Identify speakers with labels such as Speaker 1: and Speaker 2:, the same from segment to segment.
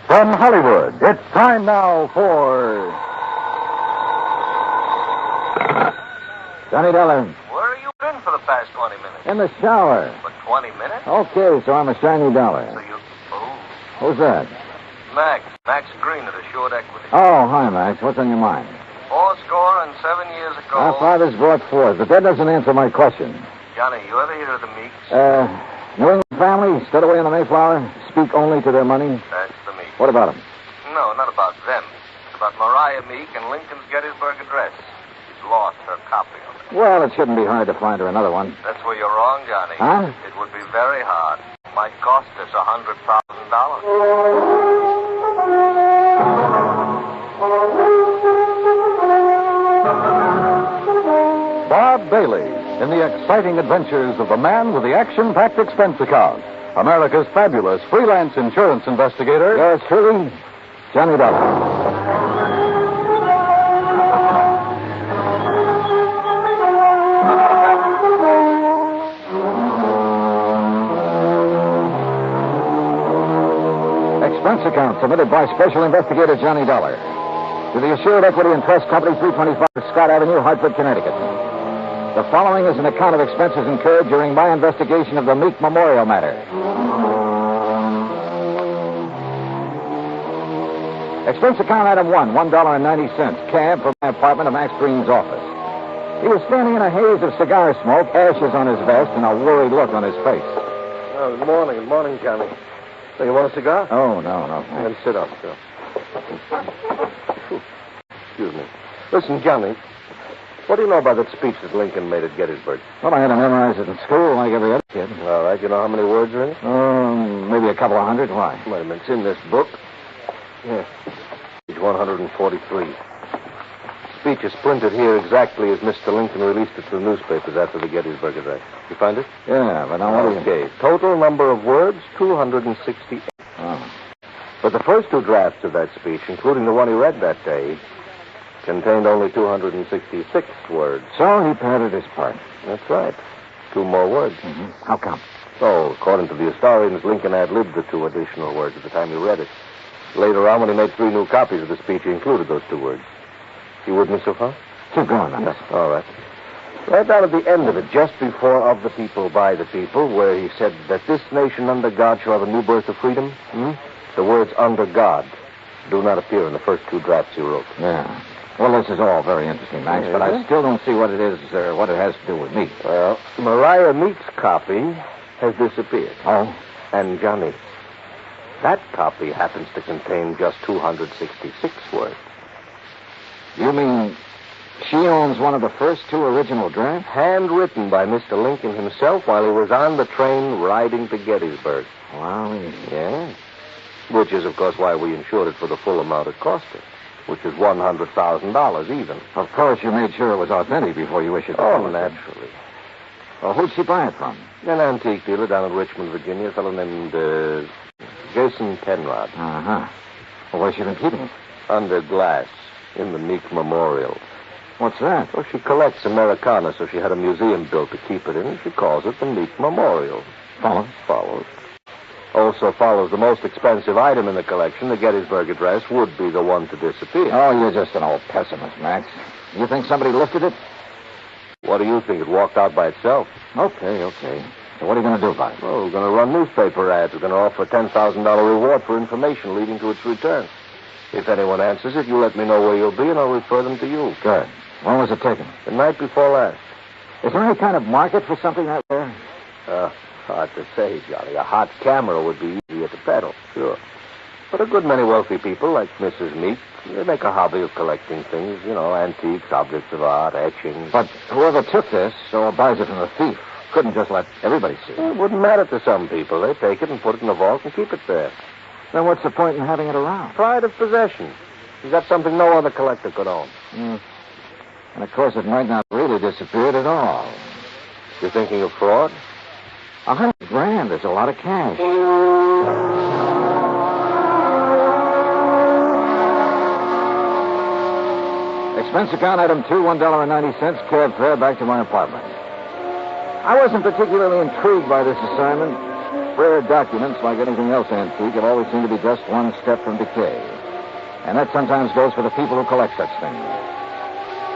Speaker 1: From Hollywood, it's time now for Johnny Dollar.
Speaker 2: Where have you been for the past 20 minutes?
Speaker 1: In the shower.
Speaker 2: For 20 minutes?
Speaker 1: Okay, so I'm a shiny dollar.
Speaker 2: So you... Oh.
Speaker 1: Who's that?
Speaker 2: Max Green at Assured Equity.
Speaker 1: Oh, hi, Max. What's on your mind?
Speaker 2: 7 years ago...
Speaker 1: Our father's brought forth, but that doesn't answer my question.
Speaker 2: Johnny, you ever hear of the Meeks?
Speaker 1: New England family, stood away in the Mayflower, speak only to their money.
Speaker 2: That's the Meeks.
Speaker 1: What about them?
Speaker 2: No, not about them. It's about Mariah Meek and Lincoln's Gettysburgh address. She's lost her copy of it.
Speaker 1: Well, it shouldn't be hard to find her another one.
Speaker 2: That's where you're wrong, Johnny.
Speaker 1: Huh?
Speaker 2: It would be very hard. It might cost us $100,000.
Speaker 1: Bob Bailey in the exciting adventures of the man with the action-packed expense account. America's fabulous freelance insurance investigator. Yours truly, Johnny Dollar. Expense account submitted by Special Investigator Johnny Dollar to the Assured Equity and Trust Company, 325 Scott Avenue, Hartford, Connecticut. The following is an account of expenses incurred during my investigation of the Meek Memorial Matter. Expense account item 1, $1.90, cab from my apartment to Max Green's office. He was standing in a haze of cigar smoke, ashes on his vest, and a worried look on his face.
Speaker 2: Oh, good morning, Johnny. So you want a cigar?
Speaker 1: Oh, no.
Speaker 2: Then sit up, sir. Excuse me. Listen, Johnny, what do you know about that speech that Lincoln made at Gettysburgh?
Speaker 1: Well, I had to memorize it in school like every other kid.
Speaker 2: All right, you know how many words are in it?
Speaker 1: Maybe a couple of hundred. Why?
Speaker 2: Wait a minute, it's in this book. Yeah, page 143. Speech is printed here exactly as Mr. Lincoln released it to the newspapers after the Gettysburg address. You find it?
Speaker 1: Yeah, but now what do you...
Speaker 2: Okay, total number of words, 268.
Speaker 1: Oh.
Speaker 2: But the first two drafts of that speech, including the one he read that day, contained only 266 words.
Speaker 1: So he padded his part.
Speaker 2: That's right. 2 more words.
Speaker 1: Mm-hmm. How come?
Speaker 2: So, according to the historians, Lincoln ad-libbed the 2 additional words at the time he read it. Later on, when he made 3 new copies of the speech, he included those 2 words. You with me so far?
Speaker 1: Keep going, Max.
Speaker 2: All right. Right down at the end of it, just before of the people, by the people, where he said that this nation under God shall have a new birth of freedom, the words under God do not appear in the first 2 drafts he wrote.
Speaker 1: Yeah. Well, this is all very interesting, Max, but I still don't see what it is or what it has to do with me.
Speaker 2: Well, Mariah Meek's copy has disappeared.
Speaker 1: Oh?
Speaker 2: And, Johnny, that copy happens to contain just 266 words.
Speaker 1: You mean she owns one of the first 2 original drafts?
Speaker 2: Handwritten by Mr. Lincoln himself while he was on the train riding to Gettysburg.
Speaker 1: Wow.
Speaker 2: Yeah. Which is, of course, why we insured it for the full amount it cost us, which is $100,000 even.
Speaker 1: Of course, you made sure it was authentic before you issued the policy.
Speaker 2: Naturally.
Speaker 1: Well, who'd she buy it from?
Speaker 2: An antique dealer down in Richmond, Virginia, a fellow named Jason Penrod.
Speaker 1: Uh-huh. Well, where's she been keeping it?
Speaker 2: Under glass in the Meek Memorial.
Speaker 1: What's that?
Speaker 2: Well, she collects Americana, so she had a museum built to keep it in, and she calls it the Meek Memorial.
Speaker 1: Follows.
Speaker 2: Also follows the most expensive item in the collection, the Gettysburg address, would be the one to disappear.
Speaker 1: Oh, you're just an old pessimist, Max. You think somebody lifted it?
Speaker 2: What do you think? It walked out by itself?
Speaker 1: Okay. So what are you going to do about it?
Speaker 2: Well, we're going to run newspaper ads. We're going to offer a $10,000 reward for information leading to its return. If anyone answers it, you let me know where you'll be, and I'll refer them to you.
Speaker 1: Good. When was it taken?
Speaker 2: The night before last.
Speaker 1: Is there any kind of market for something that rare?
Speaker 2: Hard to say, Johnny. A hot camera would be easier to peddle, sure. But a good many wealthy people, like Mrs. Meek, they make a hobby of collecting things, antiques, objects of art, etchings.
Speaker 1: But whoever took this or buys it from the thief couldn't just let everybody see it.
Speaker 2: It wouldn't matter to some people. They take it and put it in the vault and keep it there.
Speaker 1: Then what's the point in having it around?
Speaker 2: Pride of possession. You got something no other collector could own.
Speaker 1: And, of course, it might not really disappear at all.
Speaker 2: You're thinking of fraud?
Speaker 1: $100,000 is a lot of cash. Expense account item 2, $1.90, cab fare back to my apartment. I wasn't particularly intrigued by this assignment. rare documents, like anything else antique, have always seemed to be just one step from decay. And that sometimes goes for the people who collect such things.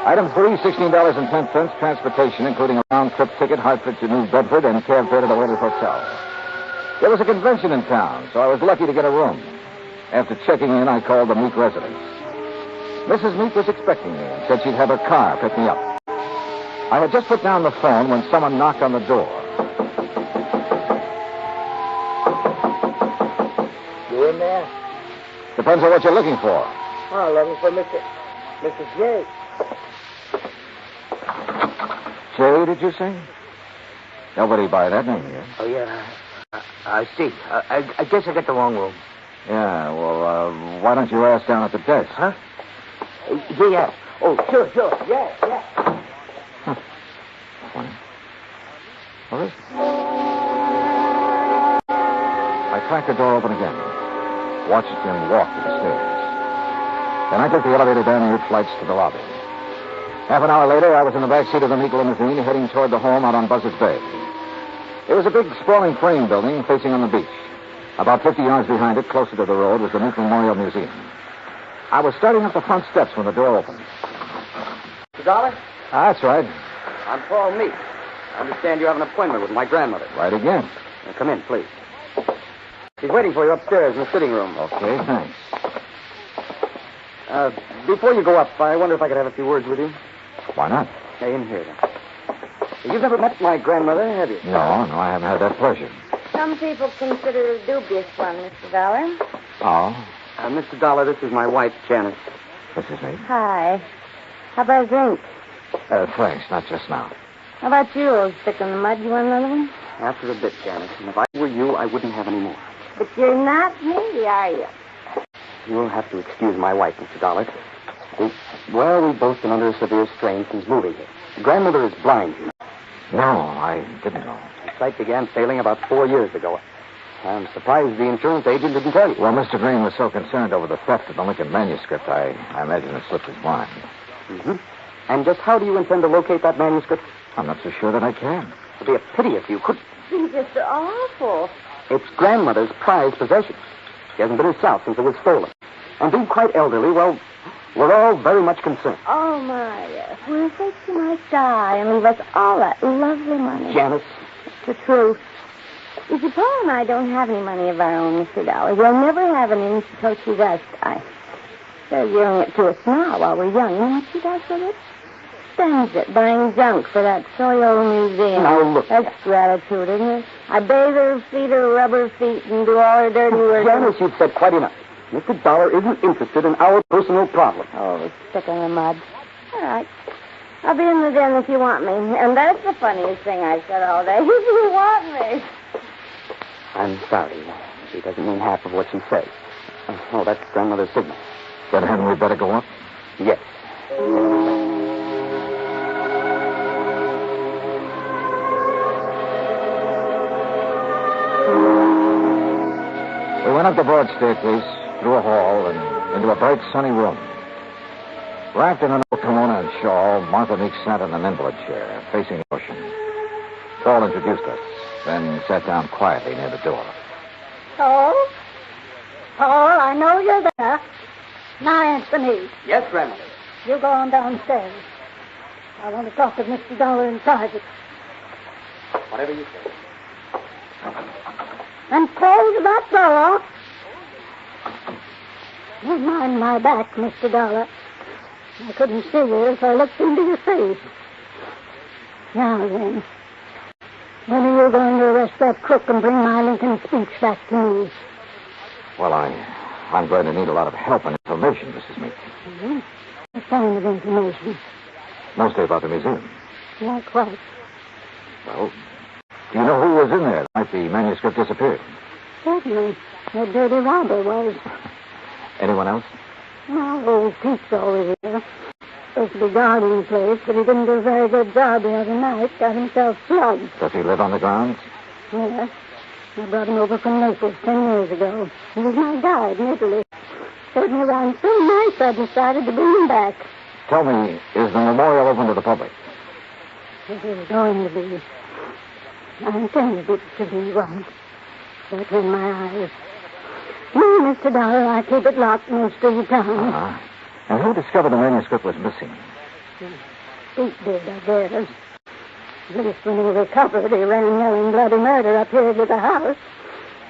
Speaker 1: Item 3, $16.10, transportation, including a round-trip ticket, Hartford to New Bedford, and cab fare to the Waiters Hotel. There was a convention in town, so I was lucky to get a room. After checking in, I called the Meek residence. Mrs. Meek was expecting me and said she'd have her car pick me up. I had just put down the phone when someone knocked on the door.
Speaker 3: You in there?
Speaker 1: Depends on what you're looking for.
Speaker 3: Oh, looking for Mr. J.
Speaker 1: Jay, did you say? Nobody by that name here.
Speaker 3: Oh, yeah. I see. I guess I got the wrong room.
Speaker 1: Yeah, well, why don't you ask down at the desk?
Speaker 3: Huh? Yeah. Oh, sure. Yeah.
Speaker 1: Funny. What is it? I cracked the door open again. Watched him walk to the stairs. Then I took the elevator down the 8 flights to the lobby. Half an hour later, I was in the back seat of the Meek limousine heading toward the home out on Buzzards Bay. It was a big, sprawling frame building facing on the beach. About 50 yards behind it, closer to the road, was the Meek Memorial Museum. I was starting up the front steps when the door opened.
Speaker 3: Mr. Dollar?
Speaker 1: That's right.
Speaker 3: I'm Paul Meek. I understand you have an appointment with my grandmother.
Speaker 1: Right again.
Speaker 3: Now, come in, please. She's waiting for you upstairs in the sitting room.
Speaker 1: Okay, thanks.
Speaker 3: Before you go up, I wonder if I could have a few words with you.
Speaker 1: Why not?
Speaker 3: Stay in here, then. You've never met my grandmother, have you?
Speaker 1: No, I haven't had that pleasure.
Speaker 4: Some people consider it a dubious one, Mr. Dollar.
Speaker 1: Oh?
Speaker 3: Mr. Dollar, this is my wife, Janice.
Speaker 1: This is me.
Speaker 4: Hi. How about a drink?
Speaker 1: Thanks, not just now.
Speaker 4: How about you, old stick in the mud? You want another one?
Speaker 3: After a bit, Janice. And if I were you, I wouldn't have any more.
Speaker 4: But you're not me, are you?
Speaker 3: You'll have to excuse my wife, Mr. Dollar. We've both been under a severe strain since moving here. Grandmother is blind, you know.
Speaker 1: No, I didn't know.
Speaker 3: Her sight began failing about 4 years ago. I'm surprised the insurance agent didn't tell you.
Speaker 1: Well, Mr. Green was so concerned over the theft of the Lincoln manuscript, I imagine it slipped his mind.
Speaker 3: Mm-hmm. And just how do you intend to locate that manuscript?
Speaker 1: I'm not so sure that I can.
Speaker 3: It'd be a pity if you could.
Speaker 4: It's just awful.
Speaker 3: It's grandmother's prized possession. She hasn't been herself since it was stolen. And being quite elderly, well, we're all very much concerned.
Speaker 4: Oh, my, yes. We're afraid she might die and leave us all that lovely money.
Speaker 3: Janice.
Speaker 4: It's the truth. You see, Paul and I don't have any money of our own, Mr. Dollar. We'll never have any until she does die. They're giving it to us now while we're young. You know what she does with it? Spends it buying junk for that silly old museum.
Speaker 3: Now, look.
Speaker 4: That's gratitude, isn't it? I bathe her feet, her rubber feet, and do all her dirty work.
Speaker 3: Janice, you've said quite enough. Mr. Dollar isn't interested in our personal problem.
Speaker 4: Oh, stick in the mud. All right. I'll be in the den if you want me. And that's the funniest thing I've said all day. If you want me.
Speaker 3: I'm sorry. She doesn't mean half of what she says. Oh, that's grandmother's signal.
Speaker 1: Then hadn't we better go up?
Speaker 3: Yes.
Speaker 1: We went up the broad staircase, through a hall, and into a bright, sunny room. Wrapped in an old kimono and shawl, Martha Meek sat in an invalid chair, facing the ocean. Paul introduced us, then sat down quietly near the door.
Speaker 5: Paul? Paul, I know you're there. Now answer me.
Speaker 3: Yes, grandmother.
Speaker 5: You go on downstairs. I want to talk to Mr. Dollar in private.
Speaker 3: Whatever you say.
Speaker 5: And close that door. You mind my back, Mr. Dollar. I couldn't see you if I looked into your face. Now then, when are you going to arrest that crook and bring my Lincoln speech back to me?
Speaker 1: Well, I'm going to need a lot of help and information, Mrs. Meek.
Speaker 5: Mm-hmm. What kind of information?
Speaker 1: Mostly about the museum.
Speaker 5: Like what?
Speaker 1: Well, do you know who was in there the night the manuscript disappeared?
Speaker 5: Certainly. The dirty robber was.
Speaker 1: Anyone else?
Speaker 5: No, old Pete's always here. Supposed to be guarding the place, but he didn't do a very good job the other night. Got himself slugged.
Speaker 1: Does he live on the grounds?
Speaker 5: Yes. I brought him over from Naples 10 years ago. He was my guide in Italy. Showed me around so nice I decided to bring him back.
Speaker 1: Tell me, is the memorial open to the public?
Speaker 5: It is going to be. I intended it to be one. between my eyes. No, Mr. Dollar, I keep it locked most of the time.
Speaker 1: Uh-huh. And who discovered the manuscript was missing?
Speaker 5: Pete did, I guess. At least when he recovered, he ran yelling bloody murder up here to the house.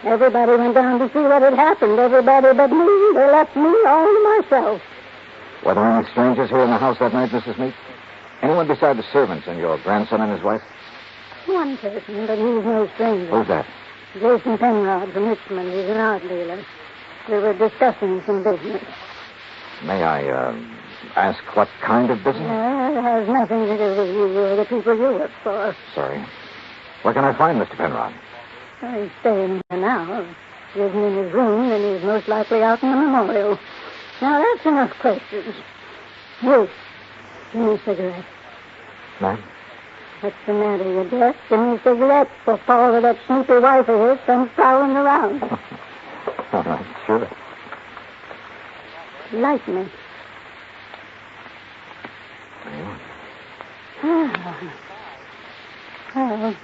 Speaker 5: Everybody went down to see what had happened. Everybody but me. They left me all to myself.
Speaker 1: Were there any strangers here in the house that night, Mrs. Meek? Anyone beside the servants and your grandson and his wife?
Speaker 5: One person, but he's no stranger.
Speaker 1: Who's that?
Speaker 5: Jason Penrod from Richmond. He's an art dealer. We were discussing some business.
Speaker 1: May I, ask what kind of business?
Speaker 5: It has nothing to do with you or the people you work for.
Speaker 1: Sorry. Where can I find Mr. Penrod?
Speaker 5: He's staying here now. He isn't in his room, then he's most likely out in the memorial. Now, that's enough questions. Ruth, give me a cigarette.
Speaker 1: Ma'am?
Speaker 5: What's the matter, you deaf? Give me a cigarette for Paul or that snoopy wife of his comes prowling around.
Speaker 1: All right, sure.
Speaker 5: Light me. Well,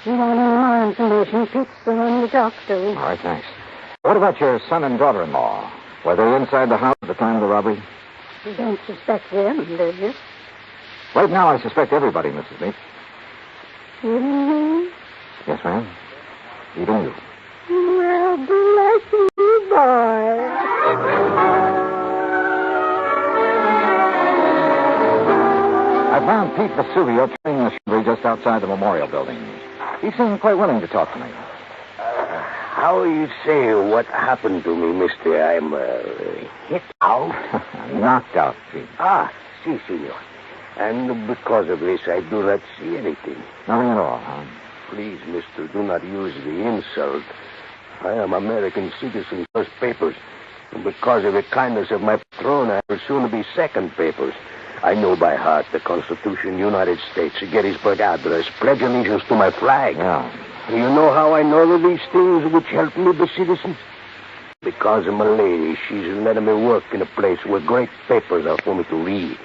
Speaker 5: you want any more information, Pete's the one you talk to.
Speaker 1: All right, thanks. What about your son and daughter-in-law? Were they inside the house at the time of the robbery?
Speaker 5: You don't suspect them, do you?
Speaker 1: Right now, I suspect everybody, Mrs. Meek.
Speaker 5: Mm-hmm.
Speaker 1: Yes, ma'am. Even you.
Speaker 5: Well, bless you, boy.
Speaker 1: I found Pete Vesuvio turning the shrubbery just outside the memorial building. He seemed quite willing to talk to me.
Speaker 6: How you say what happened to me, mister? I'm hit out?
Speaker 1: Knocked out, Pete.
Speaker 6: Si, senor. And because of this, I do not see anything.
Speaker 1: Nothing at all, huh?
Speaker 6: Please, mister, do not use the insult. I am American citizen, first papers. And because of the kindness of my patron, I will soon be second papers. I know by heart the Constitution, United States, Gettysburgh Address, pledge allegiance to my flag.
Speaker 1: Yeah.
Speaker 6: You know how I know these things which help me be citizen? Because of my lady, she's letting me work in a place where great papers are for me to read.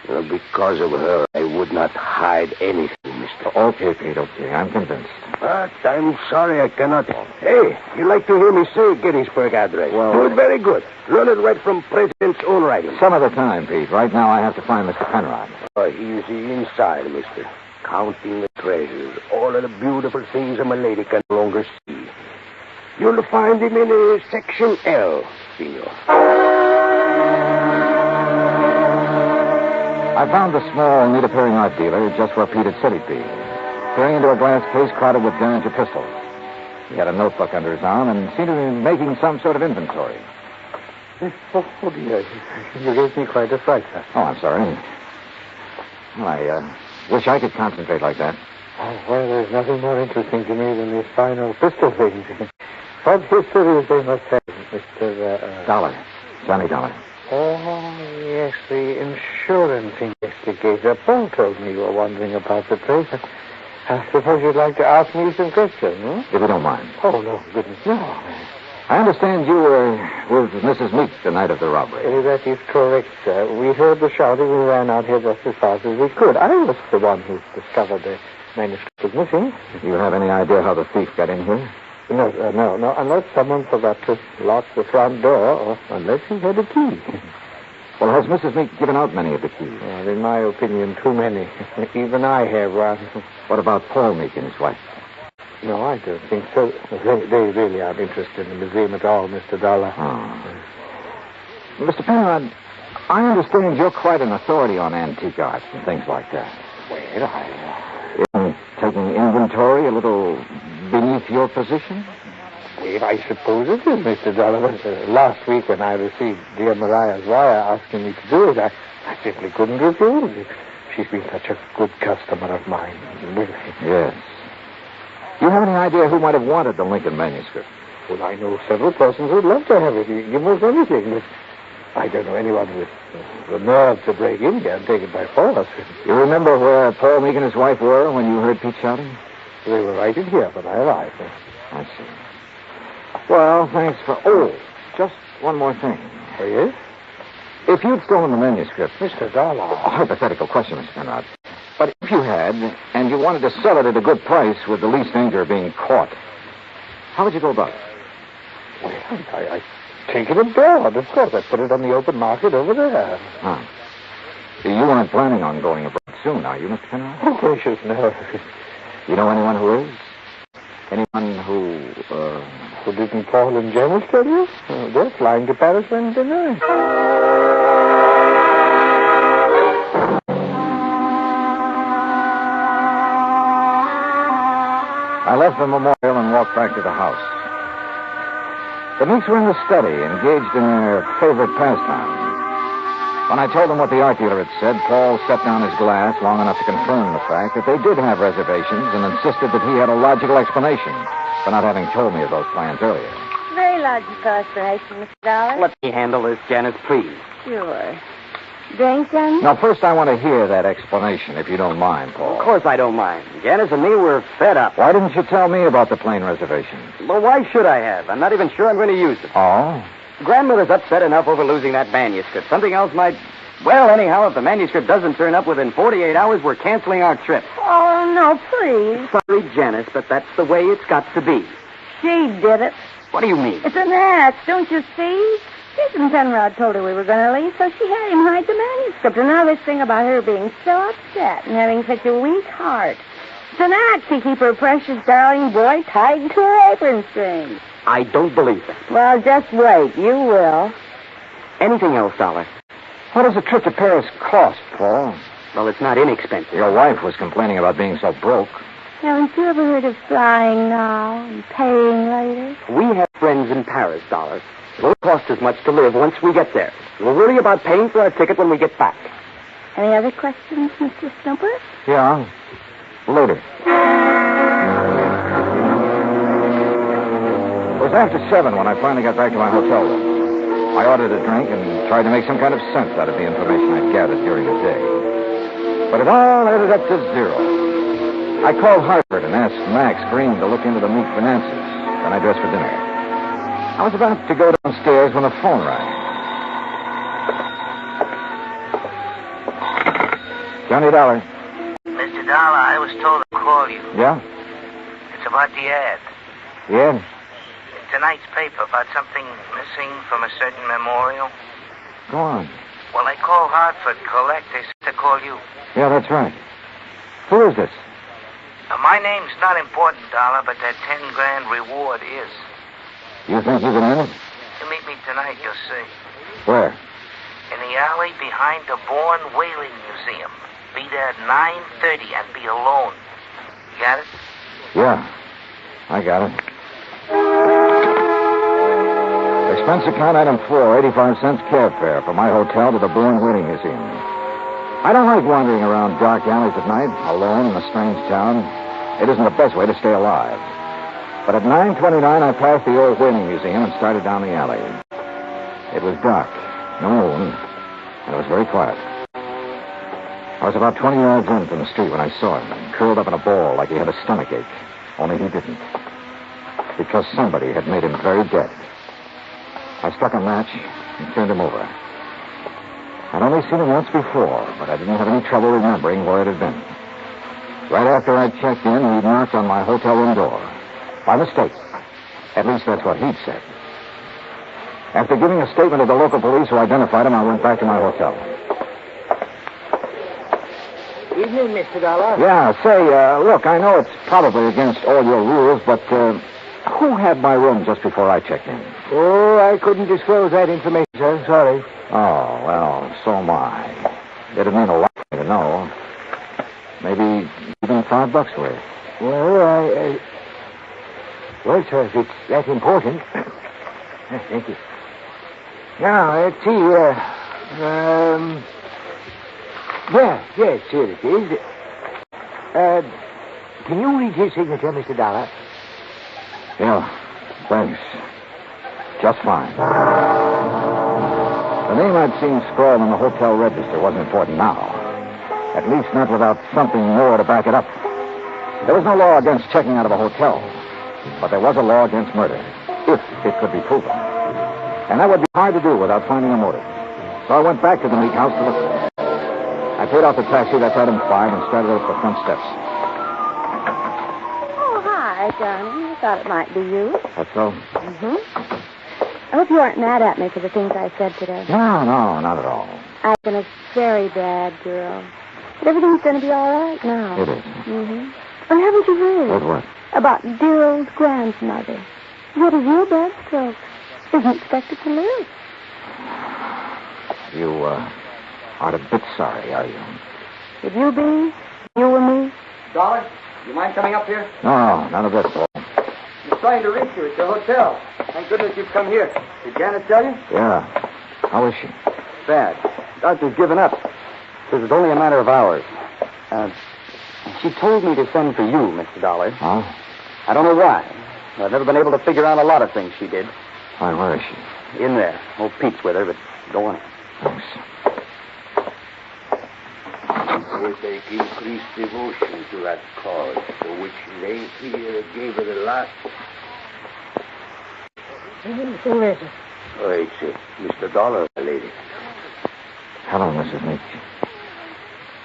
Speaker 6: Because of her, I would not hide anything, mister.
Speaker 1: Okay, Pete, okay. I'm convinced.
Speaker 6: But I'm sorry I cannot. Hey, you like to hear me say Gettysburg Address?
Speaker 1: Well,
Speaker 6: do it very good. Learn it right from President's own writing.
Speaker 1: Some other time, Pete. Right now, I have to find Mr. Penrod.
Speaker 6: He's inside, mister. Counting the treasures. All of the beautiful things that my lady can no longer see. You'll find him in Section L, senor.
Speaker 1: I found the small, neat-appearing art dealer just where Pete had said he'd be, peering into a glass case crowded with Derringer pistols. He had a notebook under his arm and seemed to be making some sort of inventory.
Speaker 3: Oh, dear. You gave me quite a fright, sir.
Speaker 1: Oh, I'm sorry. Well, I wish I could concentrate like that.
Speaker 3: Oh, well, there's nothing more interesting to me than these fine old pistol things. What histories they must have, Mr.
Speaker 1: Dollar. Johnny Dollar.
Speaker 3: Oh, yes, the insurance investigator. Paul told me you were wandering about the place. I suppose you'd like to ask me some questions, hmm?
Speaker 1: If you don't mind.
Speaker 3: Oh, no, goodness, no.
Speaker 1: I understand you were with Mrs. Meek the night of the robbery.
Speaker 3: That is correct, sir. We heard the shouting. We ran out here just as fast as we could. I was the one who discovered the manuscript was missing.
Speaker 1: Do you have any idea how the thief got in here?
Speaker 3: No, unless someone forgot to lock the front door, or unless he had a key.
Speaker 1: Well, has Mrs. Meek given out many of the keys?
Speaker 3: Well, in my opinion, too many. Even I have one.
Speaker 1: What about Paul Meek and his wife?
Speaker 3: No, I don't think so. They really aren't interested in the museum at all, Mr. Dollar.
Speaker 1: Oh. Mr. Penrod, I understand you're quite an authority on antique arts and things like that.
Speaker 3: Well,
Speaker 1: Isn't taking inventory a little beneath your position?
Speaker 3: Well, I suppose it is, Mr. Dollar. But, last week when I received dear Mariah's wire asking me to do it, I simply couldn't refuse. She's been such a good customer of mine. Really.
Speaker 1: Yes. Do you have any idea who might have wanted the Lincoln manuscript?
Speaker 3: Well, I know several persons who'd love to have it. Give us anything. But I don't know anyone with the nerve to break in here and take it by force.
Speaker 1: You remember where Paul Meek and his wife were when you heard Pete shouting?
Speaker 3: They were right in here when I arrived.
Speaker 1: I see. Well, thanks for... Oh, just one more thing.
Speaker 3: Oh, yes?
Speaker 1: If you'd stolen the manuscript...
Speaker 3: Mr. Dollar.
Speaker 1: A hypothetical question, Mr. Penrod. But if you had, and you wanted to sell it at a good price with the least danger of being caught, How would you go about it?
Speaker 3: Well, I take it abroad, of course. I put it on the open market over there.
Speaker 1: Huh. You aren't planning on going abroad soon, are you, Mr. Penrod?
Speaker 3: Oh, gracious, no.
Speaker 1: You know anyone who is? Anyone who
Speaker 3: Didn't Paul and Janice tell you? Oh, they're flying to Paris Wednesday night.
Speaker 1: I left the memorial and walked back to the house. The Meeks were in the study, engaged in their favorite pastime. When I told them what the art dealer had said, Paul set down his glass long enough to confirm the fact that they did have reservations and insisted that he had a logical explanation for not having told me of those plans earlier.
Speaker 4: Very logical explanation, Mr. Dollar.
Speaker 7: Let me handle this, Janice, please.
Speaker 4: Sure. Drink, Johnny?
Speaker 1: Now, first I want to hear that explanation, if you don't mind, Paul.
Speaker 7: Of course I don't mind. Janice and me were fed up.
Speaker 1: Why didn't you tell me about the plane reservations?
Speaker 7: Well, why should I have? I'm not even sure I'm going to use them.
Speaker 1: Oh?
Speaker 7: Grandmother's upset enough over losing that manuscript. Something else might... Well, anyhow, if the manuscript doesn't turn up within 48 hours, we're canceling our trip.
Speaker 4: Oh, no, please.
Speaker 7: Sorry, Janice, but that's the way it's got to be.
Speaker 4: She did it.
Speaker 7: What do you mean?
Speaker 4: It's an act, don't you see? Jason Penrod told her we were going to leave, so she had him hide the manuscript. And now this thing about her being so upset and having such a weak heart. It's an act to keep her precious darling boy tied to her apron string.
Speaker 7: I don't believe that.
Speaker 4: Well, just wait. You will.
Speaker 7: Anything else, Dollar?
Speaker 1: What does a trip to Paris cost, Paul?
Speaker 7: Well, it's not inexpensive.
Speaker 1: Your wife was complaining about being so broke.
Speaker 4: Haven't you ever heard of flying now and paying later?
Speaker 7: We have friends in Paris, Dollar. It won't cost as much to live once we get there. We'll worry about paying for our ticket when we get back.
Speaker 4: Any other questions, Mr. Snooper?
Speaker 1: Yeah. Later. It was after 7 when I finally got back to my hotel room. I ordered a drink and tried to make some kind of sense out of the information I'd gathered during the day. But it all added up to zero. I called Hartford and asked Max Green to look into the Meek finances. Then I dressed for dinner. I was about to go downstairs when the phone rang. Johnny Dollar.
Speaker 8: Mr. Dollar, I was told to call you.
Speaker 1: Yeah?
Speaker 8: It's about the ad.
Speaker 1: Yeah?
Speaker 8: In tonight's paper about something missing from a certain memorial.
Speaker 1: Go on.
Speaker 8: Well, I called Hartford Collect. They said to call you.
Speaker 1: Yeah, that's right. Who is this?
Speaker 8: My name's not important, Dollar, but that 10 grand reward is.
Speaker 1: You think you can earn it?
Speaker 8: You meet me tonight, you'll see.
Speaker 1: Where?
Speaker 8: In the alley behind the Bourne Whaling Museum. Be there at 9:30 and be alone. You got it?
Speaker 1: Yeah, I got it. Expense account item 4, 85 cents cab fare from my hotel to the Bourne Whaling Museum. I don't like wandering around dark alleys at night, alone in a strange town. It isn't the best way to stay alive. But at 9:29, I passed the old whaling museum and started down the alley. It was dark, no moon, and it was very quiet. I was about 20 yards in from the street when I saw him, curled up in a ball like he had a stomachache. Only he didn't. Because somebody had made him very dead. I struck a match and turned him over. I'd only seen him once before, but I didn't have any trouble remembering where it had been. Right after I'd checked in, he knocked on my hotel room door. By mistake. At least that's what he'd said. After giving a statement to the local police who identified him, I went back to my hotel.
Speaker 3: Evening, Mr. Dollar.
Speaker 1: Yeah, say, look, I know it's probably against all your rules, but who had my room just before I checked in?
Speaker 3: Oh, I couldn't disclose that information, sir. Sorry.
Speaker 1: Oh, well, so am I. It'd mean a lot to me to know. Maybe even $5 worth.
Speaker 3: Well, Well, sir, if it's that important. Thank you. Now, let's see. Yes, here it is. Can you read his signature, Mr. Dollar?
Speaker 1: Yeah, thanks. Just fine. The name I'd seen scrawled on the hotel register wasn't important now. At least not without something more to back it up. There was no law against checking out of a hotel. But there was a law against murder, if it could be proven. And that would be hard to do without finding a motive. So I went back to the Meek house to look for it. I paid off the taxi, that's item 5, and started up the front steps.
Speaker 4: Oh, hi. Hi, Johnny. I thought it might be you.
Speaker 1: That's so?
Speaker 4: Mm-hmm. I hope you aren't mad at me for the things I said today.
Speaker 1: No, not at all.
Speaker 4: I've been a very bad girl. But everything's going to be all right now.
Speaker 1: It is.
Speaker 4: Mm-hmm. And haven't you heard?
Speaker 1: Heard what?
Speaker 4: About dear old grandmother. She had a real bad stroke. Isn't expected to live.
Speaker 1: You, aren't a bit sorry, are you?
Speaker 4: Would you be? You and me?
Speaker 7: Dollar, you mind coming up here?
Speaker 1: No, none of this, Paul.
Speaker 7: I'm trying to reach you at your hotel. Thank goodness you've come here. Did Janet tell you?
Speaker 1: Yeah. How is she?
Speaker 7: Bad. Doctor's given up. Says it's only a matter of hours. She told me to send for you, Mr. Dollar.
Speaker 1: Huh?
Speaker 7: I don't know why. I've never been able to figure out a lot of things she did.
Speaker 1: Why, where is she?
Speaker 7: In there. Old Pete's with her, but go on.
Speaker 1: Thanks.
Speaker 6: With a increased devotion to that cause for which they here gave her the last.
Speaker 5: Who is it?
Speaker 6: Oh, it's Mr. Dollar, my lady.
Speaker 1: Hello, Mrs. Meek.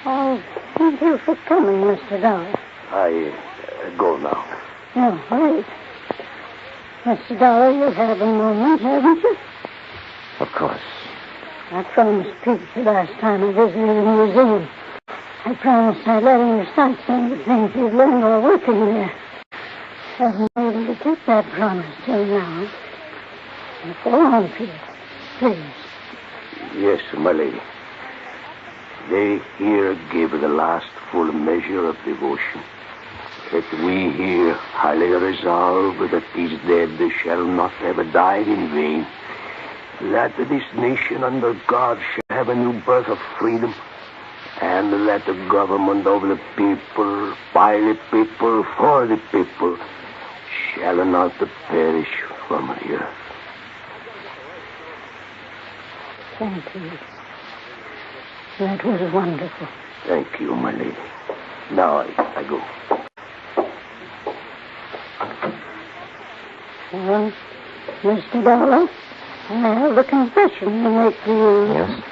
Speaker 5: Oh, thank you for coming, Mr. Dollar.
Speaker 6: I go now.
Speaker 5: No, wait. Mr. Dollar, you have a moment, haven't you?
Speaker 1: Of course.
Speaker 5: I promised Pete the last time I visited the museum. I promised I'd let him recite some of the things he'd learned while working there. Haven't been able to keep that promise till now. Now, go on, Pete. Please.
Speaker 6: Yes, my lady. They here gave her the last full measure of devotion. That we here highly resolve that these dead shall not ever die in vain. That this nation under God shall have a new birth of freedom. And that the government of the people, by the people, for the people, shall not perish from the earth.
Speaker 5: Thank you. That was wonderful.
Speaker 6: Thank you, my lady. Now I go.
Speaker 5: Well, Mr. Dollar, I have a confession to make to you.
Speaker 1: Yes?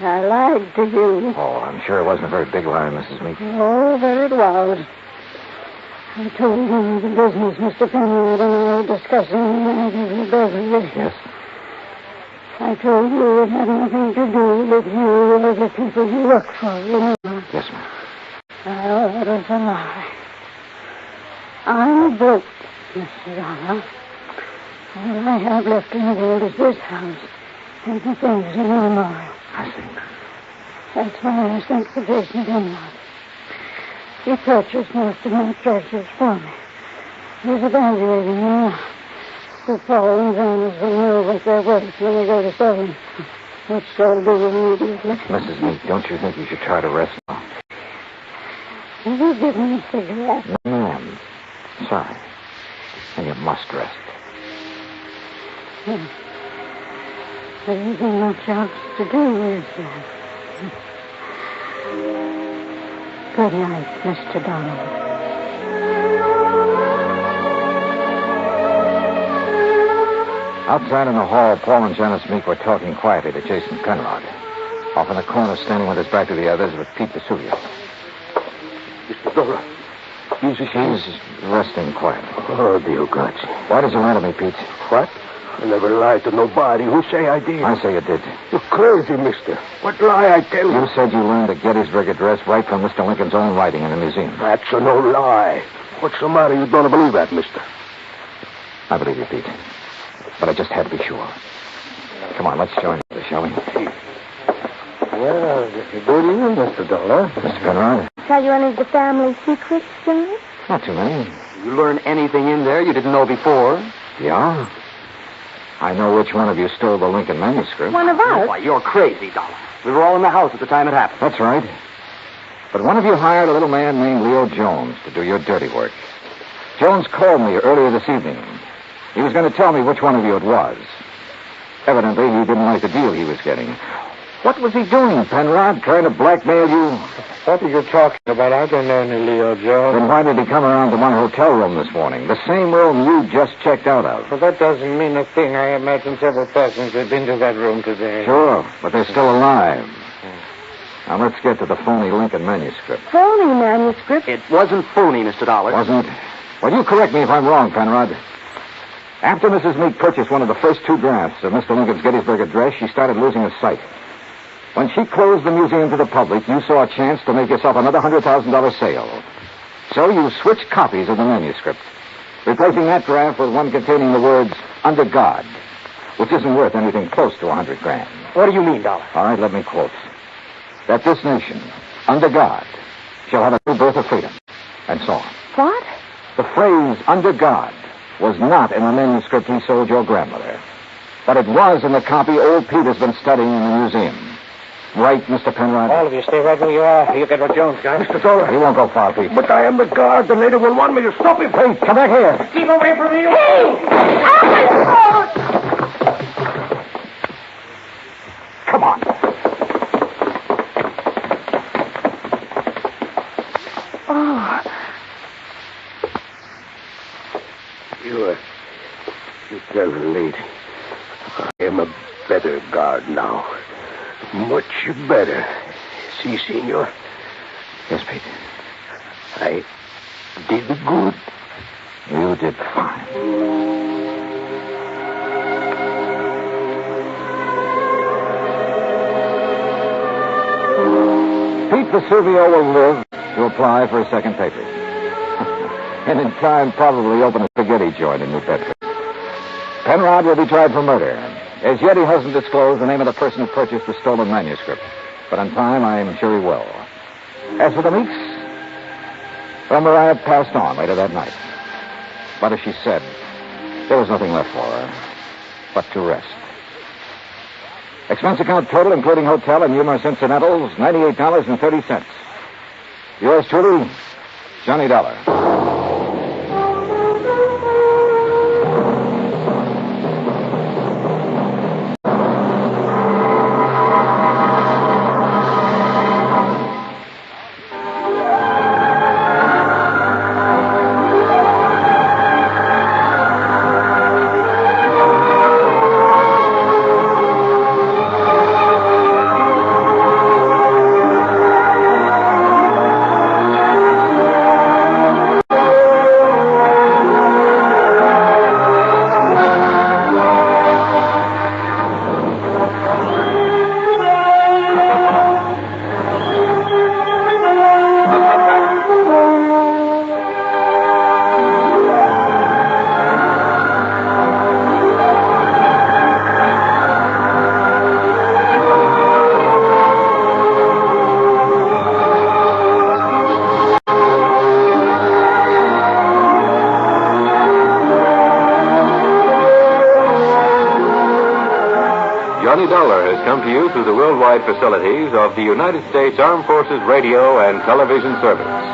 Speaker 5: I lied to you.
Speaker 1: Oh, I'm sure it wasn't a very big lie, Mrs. Meek.
Speaker 5: Oh, but it was. I told you the business Mr. Penrod and I were discussing the night of your birthday.
Speaker 1: Yes?
Speaker 5: I told you it had nothing to do with you or the people you work for, you know.
Speaker 1: Yes, ma'am.
Speaker 5: Oh, it was a lie. I'm broke, Mr. Dollar. All I have left in the world is this house and the things in the memorial.
Speaker 1: I see.
Speaker 5: That's why I sent for Jason Penrod. He purchased most of my treasures for me. He's evaluating them now. The Paul and Jonas will know what they're worth when they go to sell them, which they'll do immediately.
Speaker 1: Mrs. Meek, don't you think you should try to rest now?
Speaker 5: Will you give me a cigarette?
Speaker 1: No, ma'am. Sorry. And you must rest.
Speaker 5: Yeah. There isn't much else to do, is there? Good night, Mr. Donovan.
Speaker 1: Outside in the hall, Paul and Janice Meek were talking quietly to Jason Penrod. Off in the corner, standing with his back to the others, was Pete Vesuvio.
Speaker 6: Mr. Dollar,
Speaker 1: She's resting quietly.
Speaker 6: Oh, dear God.
Speaker 1: Why did you lie to me, Pete?
Speaker 6: What? I never lied to nobody. Who say I did?
Speaker 1: I say you did.
Speaker 6: You're crazy, mister. What lie I tell you?
Speaker 1: You said you learned the Gettysburgh Address right from Mr. Lincoln's own writing in the museum.
Speaker 6: That's a no lie. What's the matter? You don't believe that, mister?
Speaker 1: I believe you, Pete. But I just had to be sure. Come on, let's join each other, shall we?
Speaker 3: Well, good evening, Mr. Dollar.
Speaker 1: Mr. Penrod?
Speaker 4: Tell you any of the family secrets, Johnny?
Speaker 1: Not too many.
Speaker 7: You learn anything in there you didn't know before?
Speaker 1: Yeah? I know which one of you stole the Lincoln manuscript.
Speaker 4: One of us?
Speaker 7: Why, you're crazy, Dollar. We were all in the house at the time it happened.
Speaker 1: That's right. But one of you hired a little man named Leo Jones to do your dirty work. Jones called me earlier this evening. He was going to tell me which one of you it was. Evidently, he didn't like the deal he was getting. What was he doing, Penrod? Trying to blackmail you?
Speaker 3: What are you talking about? I don't know any Leo Jones.
Speaker 1: Then why did he come around to my hotel room this morning? The same room you just checked out of.
Speaker 3: Well, that doesn't mean a thing. I imagine several persons have been to that room today.
Speaker 1: Sure, but they're still alive. Now, let's get to the phony Lincoln manuscript.
Speaker 4: Phony manuscript?
Speaker 7: It wasn't phony, Mr. Dollar.
Speaker 1: Wasn't? Well, you correct me if I'm wrong, Penrod. After Mrs. Meek purchased one of the first 2 drafts of Mr. Lincoln's Gettysburg Address, she started losing her sight. When she closed the museum to the public, you saw a chance to make yourself another $100,000 sale. So you switched copies of the manuscript, replacing that draft with one containing the words, under God, which isn't worth anything close to $100,000.
Speaker 3: What do you mean, Dollar?
Speaker 1: All right, let me quote. That this nation, under God, shall have a new birth of freedom, and so on.
Speaker 4: What?
Speaker 1: The phrase, under God, was not in the manuscript he sold your grandmother, but it was in the copy old Pete has been studying in the museum. Right, Mr. Penrod?
Speaker 3: All of you stay right where you are. You get what Jones got.
Speaker 6: Mr. Dollar.
Speaker 1: He won't go far, Pete.
Speaker 6: But I am the guard. The lady will want me to stop him.
Speaker 1: Pete, come back here.
Speaker 3: Keep away from me.
Speaker 1: Come on.
Speaker 4: Oh,
Speaker 6: You tell the lady. I am a better guard now. Much better. Si, senor.
Speaker 1: Yes, Pete.
Speaker 6: I did good.
Speaker 1: You did fine. Pete Vesuvio will live to apply for a second papers. And in time, probably open a spaghetti joint in New Bedford. Penrod will be tried for murder. As yet, he hasn't disclosed the name of the person who purchased the stolen manuscript. But in time, I'm sure he will. As for the Meeks, well, Mariah passed on later that night. But as she said, there was nothing left for her but to rest. Expense account total, including hotel and numerous incidentals, $98.30. Yours truly, Johnny Dollar.
Speaker 9: Johnny Dollar has come to you through the worldwide facilities of the United States Armed Forces Radio and Television Service.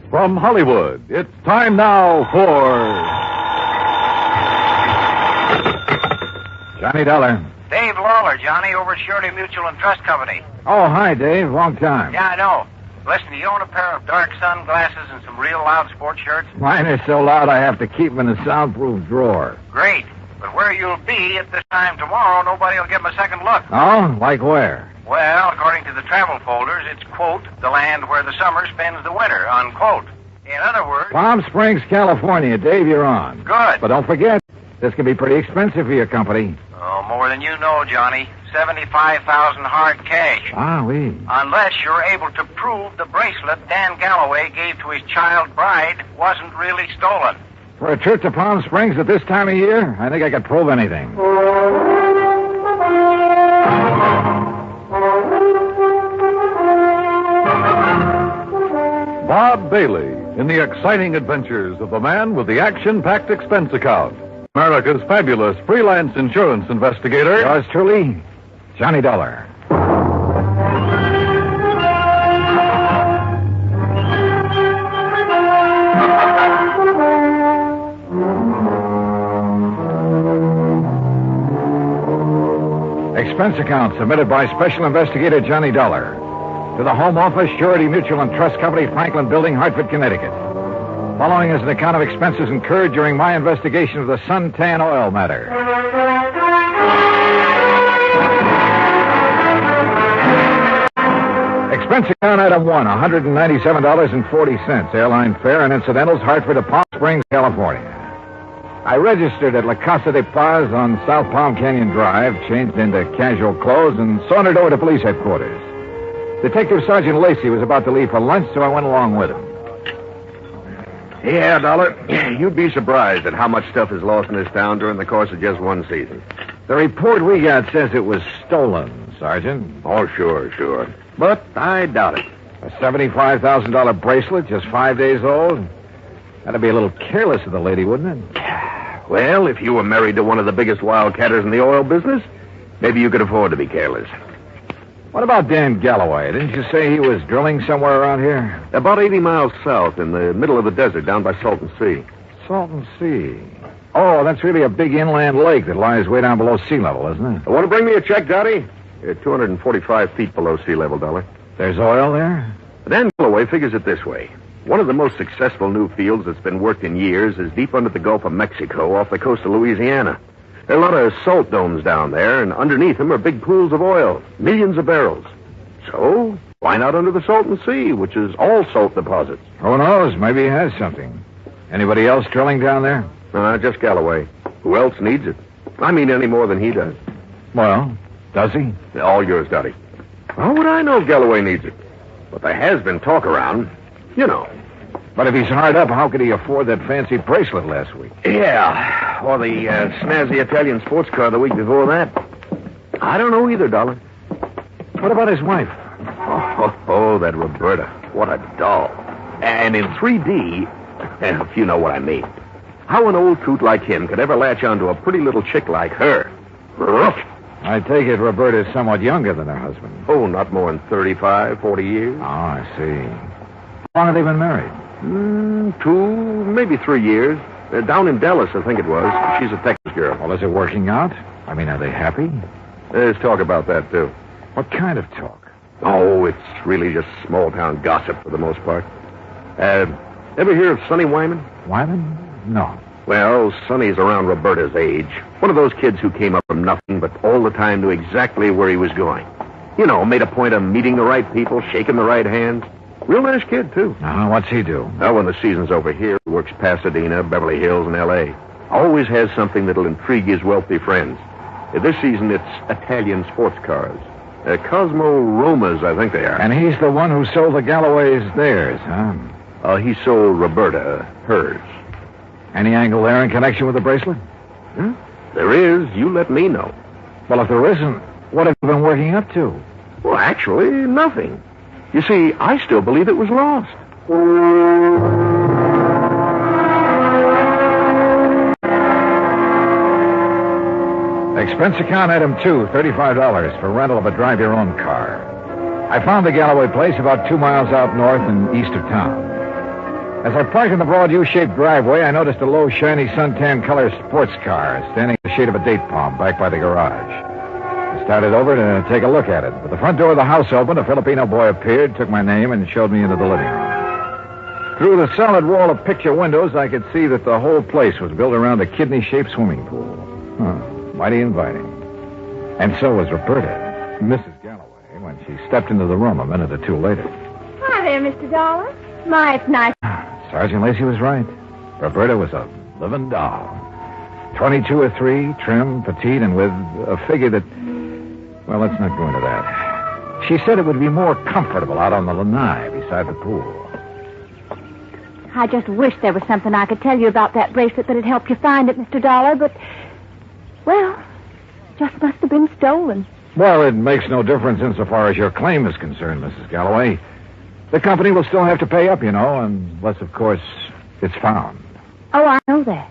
Speaker 10: From Hollywood, it's time now for Johnny Dollar.
Speaker 8: Dave Lawler, Johnny, over at Surety Mutual and Trust Company.
Speaker 10: Oh, hi, Dave. Long time.
Speaker 8: Yeah, I know. Listen, do you own a pair of dark sunglasses and some real loud sports shirts?
Speaker 10: Mine are so loud I have to keep them in a soundproof drawer.
Speaker 8: Great.
Speaker 11: But where you'll be at this time tomorrow, nobody will give him a second look.
Speaker 1: Oh? Like where?
Speaker 11: Well, according to the travel folders, it's, quote, the land where the summer spends the winter, unquote. In other words...
Speaker 1: Palm Springs, California. Dave, you're on.
Speaker 11: Good.
Speaker 1: But don't forget, this can be pretty expensive for your company.
Speaker 11: Oh, more than you know, Johnny. $75,000 hard cash.
Speaker 1: Ah, oui.
Speaker 11: Unless you're able to prove the bracelet Dan Galloway gave to his child bride wasn't really stolen.
Speaker 1: For a trip to Palm Springs at this time of year, I think I could prove anything.
Speaker 10: Bob Bailey in the exciting adventures of the man with the action-packed expense account. America's fabulous freelance insurance investigator.
Speaker 1: Yours truly, Johnny Dollar. Expense account submitted by Special Investigator Johnny Dollar to the Home Office, Surety Mutual and Trust Company, Franklin Building, Hartford, Connecticut. Following is an account of expenses incurred during my investigation of the suntan oil matter. Expense account item 1, $197.40. Airline fare and incidentals, Hartford to Palm Springs, California. I registered at La Casa de Paz on South Palm Canyon Drive, changed into casual clothes, and sauntered over to police headquarters. Detective Sergeant Lacey was about to leave for lunch, so I went along with him.
Speaker 6: Yeah, Dollar. You'd be surprised at how much stuff is lost in this town during the course of just one season.
Speaker 1: The report we got says it was stolen, Sergeant.
Speaker 6: Oh, sure. But I doubt it.
Speaker 1: A $75,000 bracelet, just 5 days old? That'd be a little careless of the lady, wouldn't it?
Speaker 6: Well, if you were married to one of the biggest wildcatters in the oil business, maybe you could afford to be careless.
Speaker 1: What about Dan Galloway? Didn't you say he was drilling somewhere around here?
Speaker 6: About 80 miles south, in the middle of the desert, down by Salton Sea.
Speaker 1: Salton Sea. Oh, that's really a big inland lake that lies way down below sea level, isn't it?
Speaker 6: Want to bring me a check, Dottie? You're 245 feet below sea level, Dollar.
Speaker 1: There's oil there?
Speaker 6: Dan Galloway figures it this way. One of the most successful new fields that's been worked in years is deep under the Gulf of Mexico off the coast of Louisiana. There are a lot of salt domes down there, and underneath them are big pools of oil, millions of barrels. So, why not under the Salton Sea, which is all salt deposits?
Speaker 1: Who knows? Maybe he has something. Anybody else drilling down there?
Speaker 6: Just Galloway. Who else needs it? I mean, any more than he does.
Speaker 1: Well, does he?
Speaker 6: All yours, Dottie. How would I know if Galloway needs it? But there has been talk around. You know.
Speaker 1: But if he's hard up, how could he afford that fancy bracelet last week?
Speaker 6: Yeah, or the snazzy Italian sports car the week before that. I don't know either, Dollar.
Speaker 1: What about his wife?
Speaker 6: Oh, that Roberta. What a doll. And in 3D, if you know what I mean. How an old coot like him could ever latch onto a pretty little chick like her? Rough.
Speaker 1: I take it Roberta's somewhat younger than her husband.
Speaker 6: Oh, not more than 35, 40 years.
Speaker 1: Oh, I see. How long have they been married?
Speaker 6: 2, maybe 3 years. Down in Dallas, I think it was. She's a Texas girl.
Speaker 1: Well, is it working out? I mean, are they happy?
Speaker 6: There's talk about that, too.
Speaker 1: What kind of talk?
Speaker 6: Oh, it's really just small-town gossip for the most part. Ever hear of Sonny Wyman?
Speaker 1: Wyman? No.
Speaker 6: Well, Sonny's around Roberta's age. One of those kids who came up from nothing, but all the time knew exactly where he was going. You know, made a point of meeting the right people, shaking the right hands. Real nice kid, too.
Speaker 1: What's he do?
Speaker 6: Well, when the season's over here, he works Pasadena, Beverly Hills, and L.A. Always has something that'll intrigue his wealthy friends. This season, it's Italian sports cars. Cosmo Romas, I think they are.
Speaker 1: And he's the one who sold the Galloways theirs, huh?
Speaker 6: He sold Roberta hers.
Speaker 1: Any angle there in connection with the bracelet?
Speaker 6: There is. You let me know.
Speaker 1: Well, if there isn't, what have you been working up to?
Speaker 6: Well, actually, nothing. You see, I still believe it was lost.
Speaker 1: Expense account item 2, $35 for rental of a drive-your-own car. I found the Galloway place about 2 miles out north and east of town. As I parked in the broad U-shaped driveway, I noticed a low, shiny, suntan-colored sports car standing in the shade of a date palm back by the garage. I started over to take a look at it. But the front door of the house opened, a Filipino boy appeared, took my name, and showed me into the living room. Through the solid wall of picture windows, I could see that the whole place was built around a kidney-shaped swimming pool. Mighty inviting. And so was Roberta, Mrs. Galloway, when she stepped into the room a minute or two later.
Speaker 4: Hi there, Mr. Dollar. My, it's nice.
Speaker 1: Sergeant Lacey was right. Roberta was a living doll. 22 or 3, trim, petite, and with a figure that... Well, let's not go into that. She said it would be more comfortable out on the lanai beside the pool.
Speaker 4: I just wish there was something I could tell you about that bracelet that would help you find it, Mr. Dollar, but... Well, just must have been stolen.
Speaker 1: Well, it makes no difference insofar as your claim is concerned, Mrs. Galloway. The company will still have to pay up, you know, unless, of course, it's found.
Speaker 4: Oh, I know that.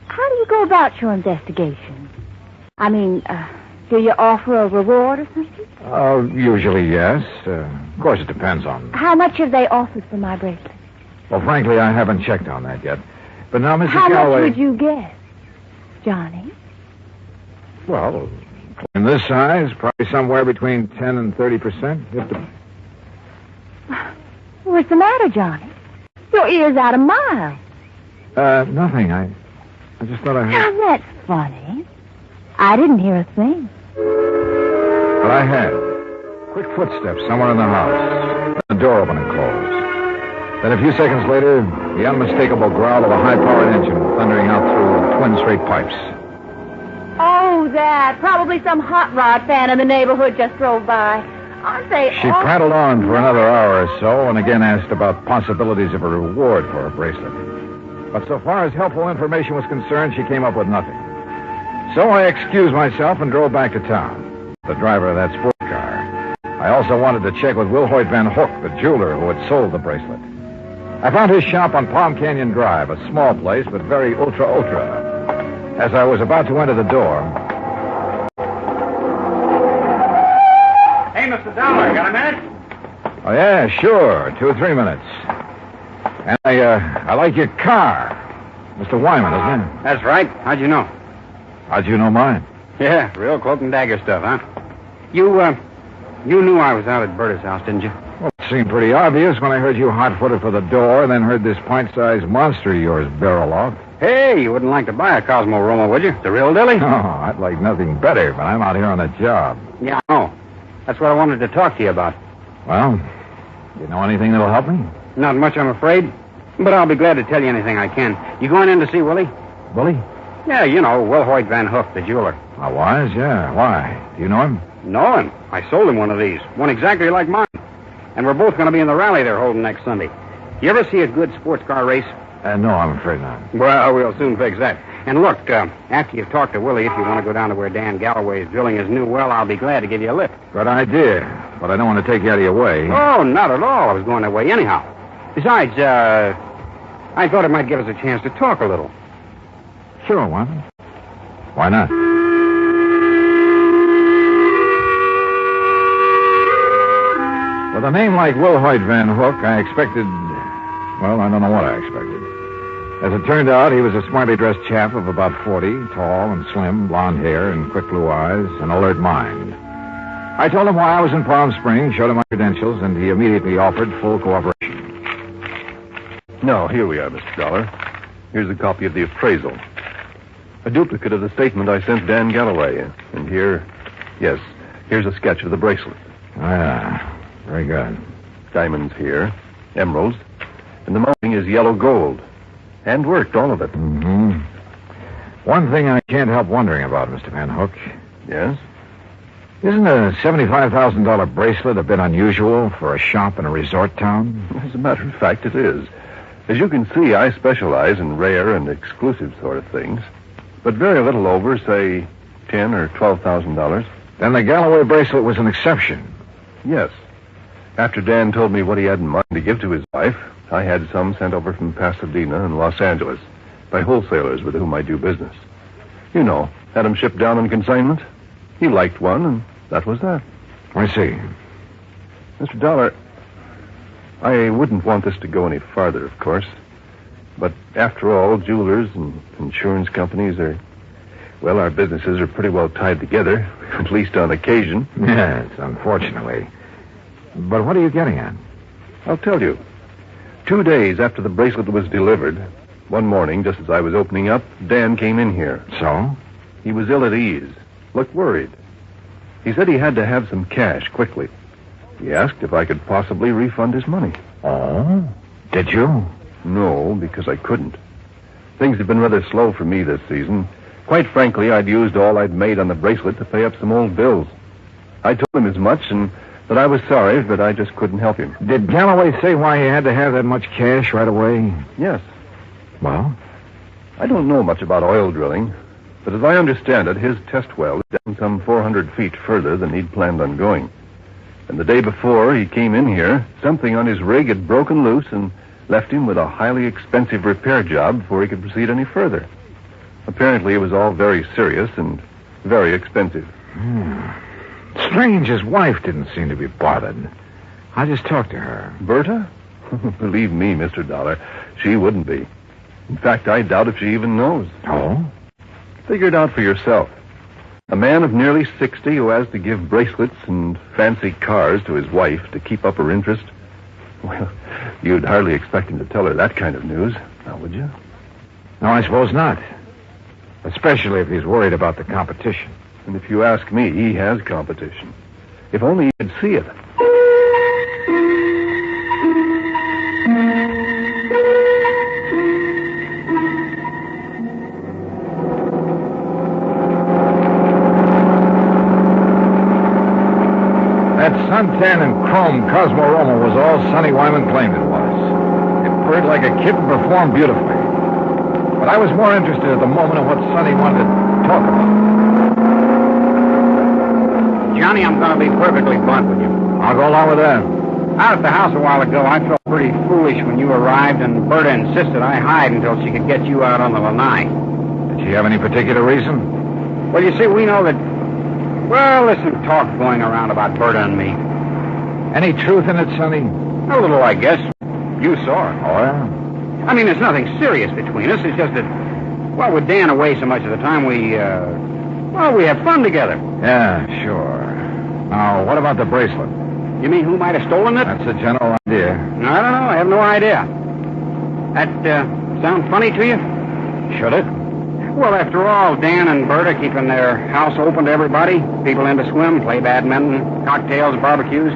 Speaker 4: How do you go about your investigation? I mean, do you offer a reward or something?
Speaker 1: Usually, yes. Of course, it depends on...
Speaker 4: How much have they offered for my bracelet?
Speaker 1: Well, frankly, I haven't checked on that yet. But now, Mrs.
Speaker 4: How
Speaker 1: Galloway...
Speaker 4: How much would you guess, Johnny?
Speaker 1: Well, in this size, probably somewhere between 10 and 30%.
Speaker 4: What's the matter, Johnny? Your ear's out a mile.
Speaker 1: Nothing. I just thought I heard...
Speaker 4: Now, that's funny. I didn't hear a thing.
Speaker 1: But I had. Quick footsteps somewhere in the house. The door opened and closed. Then a few seconds later, the unmistakable growl of a high-powered engine thundering out through twin straight pipes.
Speaker 4: Oh, that. Probably some hot rod fan in the neighborhood just drove by. Aren't they
Speaker 1: She prattled on for another hour or so and again asked about possibilities of a reward for her bracelet. But so far as helpful information was concerned, she came up with nothing. So I excused myself and drove back to town. The driver of that sport car. I also wanted to check with Wilhoit Van Hook, the jeweler who had sold the bracelet. I found his shop on Palm Canyon Drive, a small place, but very ultra. As I was about to enter the door...
Speaker 11: Hey, Mr. Dollar, got a minute?
Speaker 1: Oh, yeah, sure. 2 or 3 minutes. And I like your car. Mr. Wyman, isn't it?
Speaker 12: That's right. How'd you know?
Speaker 1: How'd you know mine?
Speaker 12: Yeah, real cloak and dagger stuff, huh? You knew I was out at Berta's house, didn't you?
Speaker 1: Well, it seemed pretty obvious when I heard you hot-footed for the door, and then heard this pint-sized monster of yours barrel off.
Speaker 12: Hey, you wouldn't like to buy a Cosmo Roma, would you? The real dilly?
Speaker 1: Oh, I'd like nothing better, but I'm out here on a job.
Speaker 12: Yeah, I know. That's what I wanted to talk to you about.
Speaker 1: Well, you know anything that'll help me?
Speaker 12: Not much, I'm afraid. But I'll be glad to tell you anything I can. You going in to see Willie?
Speaker 1: Willie?
Speaker 12: Yeah, you know, Wilhoit Van Hook, the jeweler.
Speaker 1: Oh, Wise? Yeah. Why? Do you know him?
Speaker 12: Know him? I sold him one of these. One exactly like mine. And we're both going to be in the rally they're holding next Sunday. You ever see a good sports car race?
Speaker 1: No, I'm afraid not.
Speaker 12: Well, we'll soon fix that. And look, after you've talked to Willie, if you want to go down to where Dan Galloway is drilling his new well, I'll be glad to give you a lift.
Speaker 1: Good idea. But I don't want to take you out of your way.
Speaker 12: Oh, not at all. I was going that way anyhow. Besides, I thought it might give us a chance to talk a little.
Speaker 1: Sure, Wyman. Why not? With a name like Wilhoit Van Hook, I expected... Well, I don't know what I expected. As it turned out, he was a smartly dressed chap of about 40, tall and slim, blonde hair and quick blue eyes, an alert mind. I told him why I was in Palm Springs, showed him my credentials, and he immediately offered full cooperation.
Speaker 10: Now, here we are, Mr. Dollar. Here's a copy of the appraisal. A duplicate of the statement I sent Dan Galloway. And here, yes, here's a sketch of the bracelet.
Speaker 1: Ah, very good.
Speaker 10: Diamonds here, emeralds, and the mounting is yellow gold. Hand-worked, all of it.
Speaker 1: Mm-hmm. One thing I can't help wondering about, Mr. Van Hook.
Speaker 10: Yes?
Speaker 1: Isn't a $75,000 bracelet a bit unusual for a shop in a resort town?
Speaker 10: As a matter of fact, it is. As you can see, I specialize in rare and exclusive sort of things. But very little over, say, $10,000 or $12,000.
Speaker 1: Then the Galloway bracelet was an exception.
Speaker 10: Yes. After Dan told me what he had in mind to give to his wife, I had some sent over from Pasadena and Los Angeles by wholesalers with whom I do business. You know, had them shipped down on consignment. He liked one, and that was that.
Speaker 1: I see.
Speaker 10: Mr. Dollar, I wouldn't want this to go any farther, of course. But after all, jewelers and insurance companies are... Well, our businesses are pretty well tied together, at least on occasion.
Speaker 1: Yes, unfortunately. But what are you getting at?
Speaker 10: I'll tell you. 2 days after the bracelet was delivered, One morning, just as I was opening up, Dan came in here.
Speaker 1: So?
Speaker 10: He was ill at ease, looked worried. He said he had to have some cash quickly. He asked if I could possibly refund his money.
Speaker 1: Oh? Did you?
Speaker 10: No, because I couldn't. Things have been rather slow for me this season. Quite frankly, I'd used all I'd made on the bracelet to pay up some old bills. I told him as much and that I was sorry, but I just couldn't help him.
Speaker 1: Did Galloway say why he had to have that much cash right away?
Speaker 10: Yes.
Speaker 1: Well?
Speaker 10: I don't know much about oil drilling, but as I understand it, his test well is down some 400 feet further than he'd planned on going. And the day before he came in here, something on his rig had broken loose and left him with a highly expensive repair job before he could proceed any further. Apparently, it was all very serious and very expensive.
Speaker 1: Strange his wife didn't seem to be bothered. I just talked to her.
Speaker 10: Berta? Believe me, Mr. Dollar, she wouldn't be. In fact, I doubt if she even knows.
Speaker 1: Oh?
Speaker 10: Figure it out for yourself. A man of nearly 60 who has to give bracelets and fancy cars to his wife to keep up her interest. Well, you'd hardly expect him to tell her that kind of news, now would you?
Speaker 1: No, I suppose not. Especially if he's worried about the competition.
Speaker 10: And if you ask me, he has competition. If only he could see it.
Speaker 1: That suntan and chrome Cosmorama was all Sonny Wyman claimed it was. It purred like a kitten, performed beautifully. But I was more interested at the moment in what Sonny wanted to talk about.
Speaker 12: Johnny, I'm going to be perfectly blunt with you.
Speaker 1: I'll go along with that.
Speaker 12: Out at the house a while ago, I felt pretty foolish when you arrived, and Berta insisted I hide until she could get you out on the lanai.
Speaker 1: Did she have any particular reason?
Speaker 12: Well, you see, we know that... Well, there's some talk going around about Berta and me.
Speaker 1: Any truth in it, Sonny?
Speaker 12: A little, I guess. You saw her.
Speaker 1: Oh, yeah?
Speaker 12: I mean, there's nothing serious between us. It's just that, well, with Dan away so much of the time, we have fun together.
Speaker 1: Yeah, sure. Now, what about the bracelet?
Speaker 12: You mean who might have stolen it?
Speaker 1: That's the general idea.
Speaker 12: I don't know. I have no idea. That, sound funny to you?
Speaker 1: Should it?
Speaker 12: Well, after all, Dan and Berta keeping their house open to everybody. People in to swim, play badminton, cocktails, barbecues.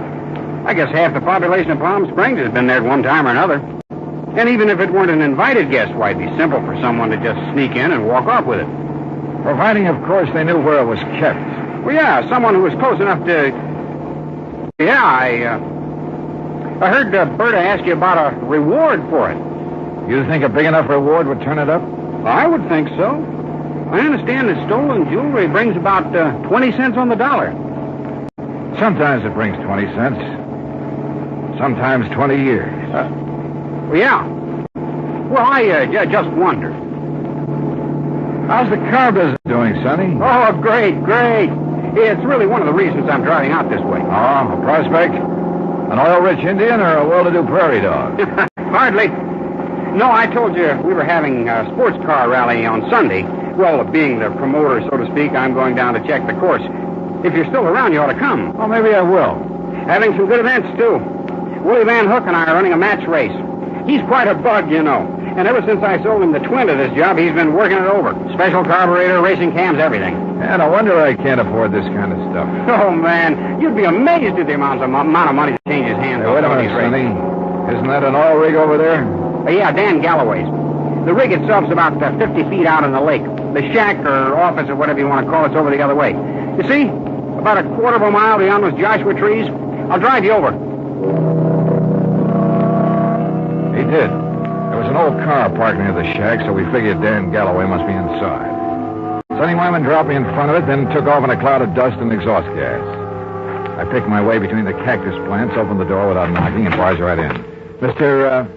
Speaker 12: I guess half the population of Palm Springs has been there at one time or another. And even if it weren't an invited guest, why, it'd be simple for someone to just sneak in and walk off with it.
Speaker 1: Providing, of course, they knew where it was kept.
Speaker 12: Well, yeah, someone who was close enough to... Yeah, I heard Berta ask you about a reward for it.
Speaker 1: You think a big enough reward would turn it up?
Speaker 12: I would think so. I understand that stolen jewelry brings about 20 cents on the dollar.
Speaker 1: Sometimes it brings 20 cents. Sometimes 20 years.
Speaker 12: Well, yeah. Well, I just wondered.
Speaker 1: How's the car business doing, Sonny?
Speaker 12: Oh, great. It's really one of the reasons I'm driving out this way.
Speaker 1: Oh, a prospect? An oil-rich Indian or a well-to-do prairie dog?
Speaker 12: Hardly. No, I told you we were having a sports car rally on Sunday. Well, being the promoter, so to speak, I'm going down to check the course. If you're still around, you ought to come.
Speaker 1: Oh, maybe I will.
Speaker 12: Having some good events, too. Willie Van Hook and I are running a match race. He's quite a bug, you know. And ever since I sold him the twin to this job, he's been working it over. Special carburetor, racing cams, everything.
Speaker 1: Yeah, no wonder I can't afford this kind of stuff.
Speaker 12: Oh, man. You'd be amazed at the amount of money that changes hands.
Speaker 1: Hey, wait a minute, Sonny. Isn't that an oil rig over there?
Speaker 12: Yeah, Dan Galloway's. The rig itself's about 50 feet out in the lake. The shack or office or whatever you want to call it's over the other way. You see? About a quarter of a mile beyond those Joshua trees. I'll drive you over.
Speaker 1: He did. There was an old car parked near the shack, so we figured Dan Galloway must be inside. Sonny Wyman dropped me in front of it, then took off in a cloud of dust and exhaust gas. I picked my way between the cactus plants, opened the door without knocking, and barged right in. Mr.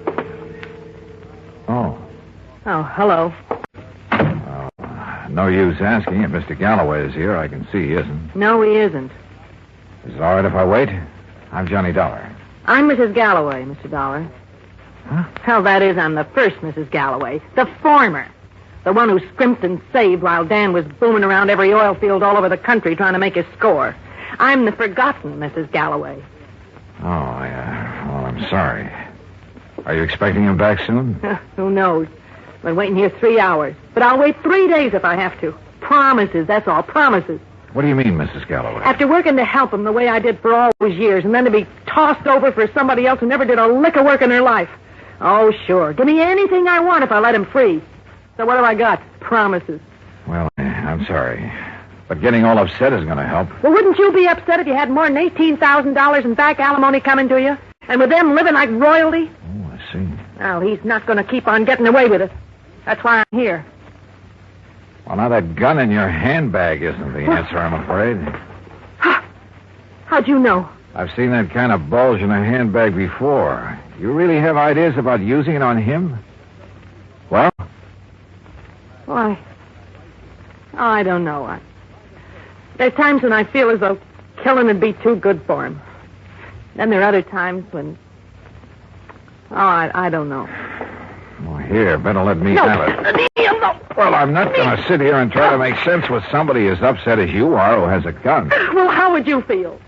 Speaker 13: Oh, hello.
Speaker 1: No use asking if Mr. Galloway is here. I can see he isn't.
Speaker 13: No, he isn't.
Speaker 1: Is it all right if I wait? I'm Johnny Dollar.
Speaker 13: I'm Mrs. Galloway, Mr. Dollar.
Speaker 1: Huh?
Speaker 13: Hell, that is, I'm the first Mrs. Galloway. The former. The one who scrimped and saved while Dan was booming around every oil field all over the country trying to make his score. I'm the forgotten Mrs. Galloway.
Speaker 1: Oh, yeah. Well, I'm sorry. Are you expecting him back soon?
Speaker 13: Who knows? been waiting here 3 hours. But I'll wait 3 days if I have to. Promises, that's all. Promises.
Speaker 1: What do you mean, Mrs. Galloway?
Speaker 13: After working to help him the way I did for all those years, and then to be tossed over for somebody else who never did a lick of work in her life. Oh, sure. Give me anything I want if I let him free. So what have I got? Promises.
Speaker 1: Well, I'm sorry. But getting all upset isn't going to help.
Speaker 13: Well, wouldn't you be upset if you had more than $18,000 in back alimony coming to you? And with them living like royalty?
Speaker 1: Oh, I see.
Speaker 13: Well, he's not going to keep on getting away with it. That's why I'm here.
Speaker 1: Well, now that gun in your handbag isn't the answer, I'm afraid.
Speaker 13: How'd you know?
Speaker 1: I've seen that kind of bulge in a handbag before. You really have ideas about using it on him? Well?
Speaker 13: Why? Oh, I don't know. There's times when I feel as though killing would be too good for him. Then there are other times when... Oh, I don't know.
Speaker 1: Well, here, better let me
Speaker 13: No,
Speaker 1: have it.
Speaker 13: leave me alone.
Speaker 1: Well, I'm not going to sit here and try to make sense with somebody as upset as you are who has a gun.
Speaker 13: Well, how would you feel?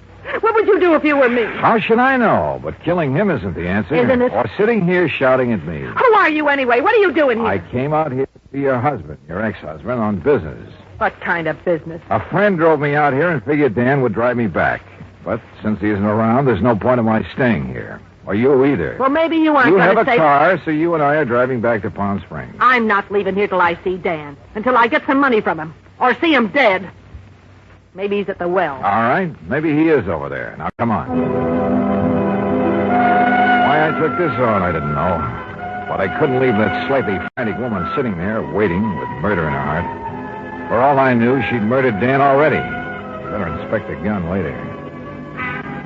Speaker 13: What would you do if you were me?
Speaker 1: How should I know? But killing him isn't the answer.
Speaker 13: Isn't it?
Speaker 1: Or sitting here shouting at me.
Speaker 13: Who are you anyway? What are you doing here?
Speaker 1: I came out here to see your husband, your ex-husband, on business.
Speaker 13: What kind of business?
Speaker 1: A friend drove me out here and figured Dan would drive me back. But since he isn't around, there's no point in my staying here. Or you either.
Speaker 13: Well, maybe you aren't
Speaker 1: You
Speaker 13: going
Speaker 1: have
Speaker 13: to
Speaker 1: a
Speaker 13: say...
Speaker 1: car, so you and I are driving back to Palm Springs.
Speaker 13: I'm not leaving here till I see Dan. Until I get some money from him. Or see him dead. Maybe he's at the well.
Speaker 1: All right. Maybe he is over there. Now, come on. Why I took this on, I didn't know. But I couldn't leave that slightly frantic woman sitting there, waiting, with murder in her heart. For all I knew, she'd murdered Dan already. Better inspect the gun later.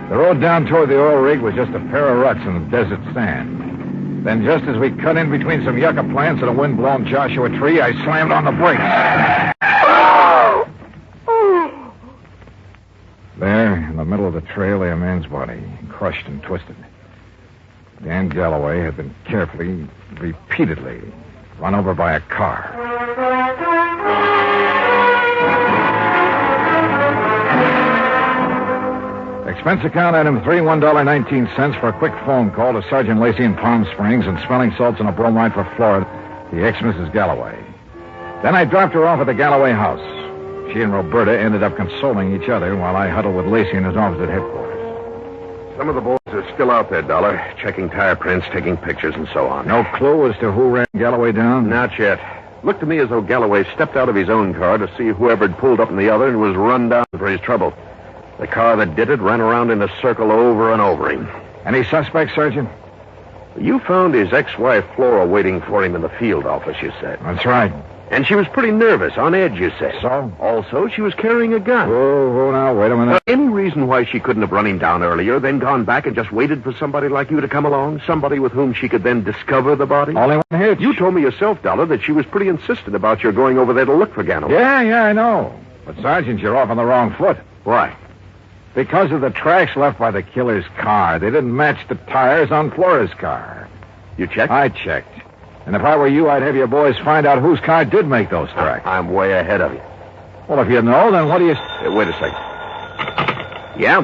Speaker 1: The road down toward the oil rig was just a pair of ruts in the desert sand. Then just as we cut in between some yucca plants and a wind-blown Joshua tree, I slammed on the brakes. There, in the middle of the trail, lay a man's body, crushed and twisted. Dan Galloway had been carefully, repeatedly, run over by a car. Expense account item 3, $1.19 for a quick phone call to Sergeant Lacey in Palm Springs and smelling salts and a bromide for Florida, the ex-Mrs. Galloway. Then I dropped her off at the Galloway house. She and Roberta ended up consoling each other while I huddled with Lacey in his office at headquarters.
Speaker 6: Some of the boys are still out there, Dollar, checking tire prints, taking pictures, and so on.
Speaker 1: No clue as to who ran Galloway down?
Speaker 6: Not yet. Looked to me as though Galloway stepped out of his own car to see whoever had pulled up in the other and was run down for his trouble. The car that did it ran around in a circle over and over him.
Speaker 1: Any suspects, Sergeant?
Speaker 6: You found his ex-wife, Flora, waiting for him in the field office, you said.
Speaker 1: That's right.
Speaker 6: And she was pretty nervous, on edge, you said.
Speaker 1: So?
Speaker 6: Also, she was carrying a gun.
Speaker 1: Oh, now, wait a minute.
Speaker 6: Any reason why she couldn't have run him down earlier, then gone back and just waited for somebody like you to come along? Somebody with whom she could then discover the body?
Speaker 1: Only one hitch.
Speaker 6: You told me yourself, Dollar, that she was pretty insistent about your going over there to look for Galloway.
Speaker 1: Yeah, I know. But, Sergeant, you're off on the wrong foot.
Speaker 6: Why?
Speaker 1: Because of the tracks left by the killer's car. They didn't match the tires on Flora's car.
Speaker 6: You checked?
Speaker 1: I checked. And if I were you, I'd have your boys find out whose car did make those tracks.
Speaker 6: I'm way ahead of you.
Speaker 1: Well, if you know, then what do you...
Speaker 6: Wait a second. Yeah?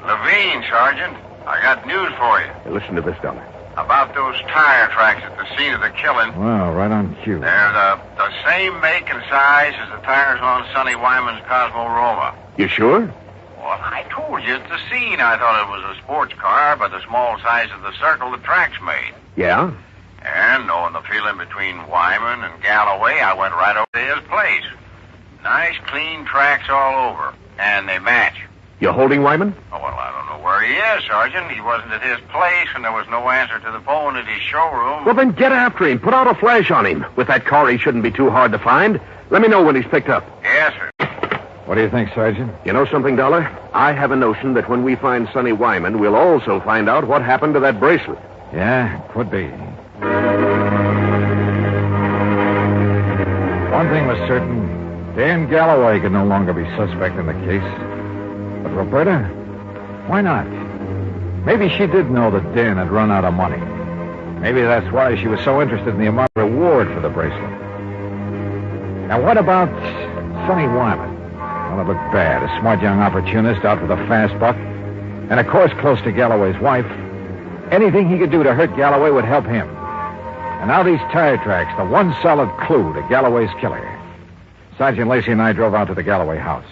Speaker 11: Levine, Sergeant. I got news for you.
Speaker 6: Hey, listen to this, Dollar.
Speaker 11: About those tire tracks at the scene of the killing.
Speaker 1: Well, right on cue.
Speaker 11: They're the same make and size as the tires on Sonny Wyman's Cosmo Roma.
Speaker 6: You sure?
Speaker 11: Well, I told you at the scene I thought it was a sports car by the small size of the circle the tracks made.
Speaker 6: Yeah?
Speaker 11: And knowing the feeling between Wyman and Galloway, I went right over to his place. Nice, clean tracks all over. And they match.
Speaker 6: You holding Wyman?
Speaker 11: Oh, well, I don't know where he is, Sergeant. He wasn't at his place, and there was no answer to the phone at his showroom.
Speaker 6: Well, then get after him. Put out a flash on him. With that car, he shouldn't be too hard to find. Let me know when he's picked up.
Speaker 11: Yes, sir.
Speaker 1: What do you think, Sergeant?
Speaker 6: You know something, Dollar? I have a notion that when we find Sonny Wyman, we'll also find out what happened to that bracelet.
Speaker 1: Yeah, could be. One thing was certain. Dan Galloway could no longer be suspect in the case. But Roberta? Why not? Maybe she did know that Dan had run out of money. Maybe that's why she was so interested in the amount of reward for the bracelet. Now, what about Sonny Wyman? Well, it looked bad. A smart young opportunist out with a fast buck. And, of course, close to Galloway's wife. Anything he could do to hurt Galloway would help him. And now these tire tracks, the one solid clue to Galloway's killer. Sergeant Lacey and I drove out to the Galloway house.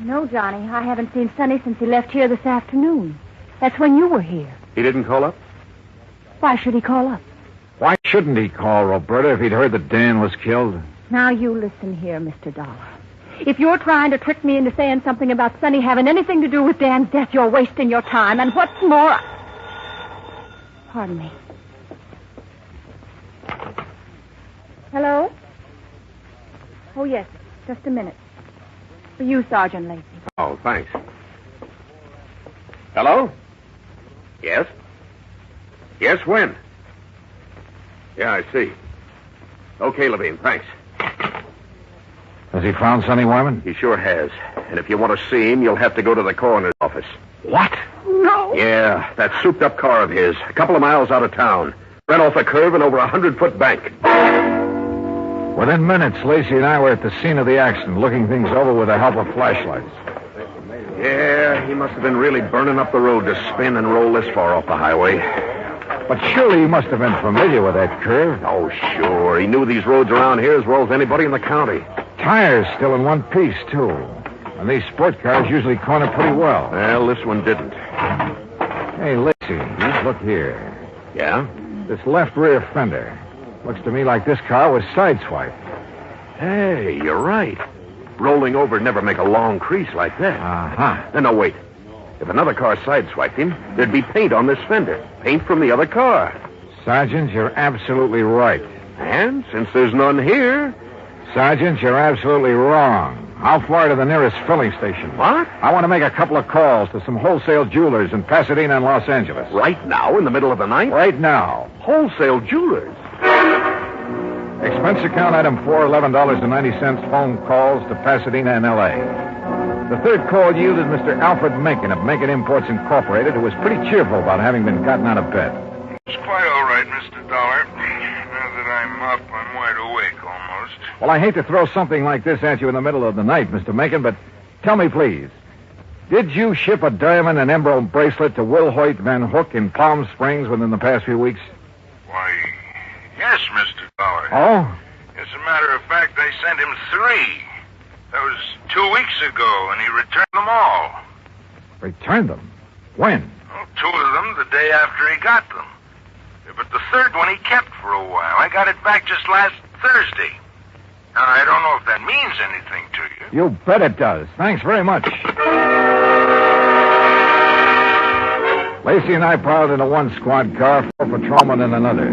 Speaker 4: No, Johnny. I haven't seen Sonny since he left here this afternoon. That's when you were here.
Speaker 10: He didn't call up?
Speaker 4: Why should he call up?
Speaker 1: Why shouldn't he call, Roberta, if he'd heard that Dan was killed?
Speaker 4: Now, you listen here, Mr. Dollar. If you're trying to trick me into saying something about Sonny having anything to do with Dan's death, you're wasting your time. And what's more... Pardon me. Hello? Oh, yes. Just a minute. For you, Sergeant Lacey.
Speaker 10: Oh, thanks. Hello? Yes? Yes, when? Yeah, I see. Okay, Levine, thanks.
Speaker 1: Has he found Sonny Wyman?
Speaker 10: He sure has. And if you want to see him, you'll have to go to the coroner's office.
Speaker 1: What?
Speaker 4: No.
Speaker 10: Yeah, that souped-up car of his, a couple of miles out of town. Ran off a curve and over a 100-foot bank.
Speaker 1: Within minutes, Lacey and I were at the scene of the accident, looking things over with the help of flashlights.
Speaker 10: Yeah, he must have been really burning up the road to spin and roll this far off the highway.
Speaker 1: But surely he must have been familiar with that curve.
Speaker 10: Oh, sure. He knew these roads around here as well as anybody in the county.
Speaker 1: Tires still in one piece, too. And these sport cars usually corner pretty well.
Speaker 10: Well, this one didn't.
Speaker 1: Hey, Lacey, look here.
Speaker 10: Yeah?
Speaker 1: This left rear fender. Looks to me like this car was sideswiped.
Speaker 10: Hey, you're right. Rolling over never make a long crease like that.
Speaker 1: Uh-huh.
Speaker 10: No, wait. If another car sideswiped him, there'd be paint on this fender. Paint from the other car.
Speaker 1: Sergeant, you're absolutely right.
Speaker 10: And since there's none here...
Speaker 1: Sergeant, you're absolutely wrong. How far to the nearest filling station?
Speaker 10: What?
Speaker 1: I want to make a couple of calls to some wholesale jewelers in Pasadena and Los Angeles.
Speaker 10: Right now, in the middle of the night?
Speaker 1: Right now.
Speaker 10: Wholesale jewelers?
Speaker 1: Expense account item 4, $11.90, phone calls to Pasadena and L.A. The third call yielded Mr. Alfred Mencken of Mencken Imports Incorporated, who was pretty cheerful about having been gotten out of bed.
Speaker 14: It's quite all right, Mr. Dollar. Now that I'm up, I'm wide awake almost.
Speaker 1: Well, I hate to throw something like this at you in the middle of the night, Mr. Mencken, but tell me, please, did you ship a diamond and emerald bracelet to Will Hoyt Van Hook in Palm Springs within the past few weeks?
Speaker 14: Why, yes, Mr. Dollar.
Speaker 1: Oh?
Speaker 14: As a matter of fact, I sent him 3. That was 2 weeks ago, and he returned them all.
Speaker 1: Returned them? When?
Speaker 14: Well, 2 of them the day after he got them. But the third one he kept for a while. I got it back just last Thursday. Now, I don't know if that means anything to you.
Speaker 1: You bet it does. Thanks very much. Lacey and I piled into one squad car, 4 patrolmen in another.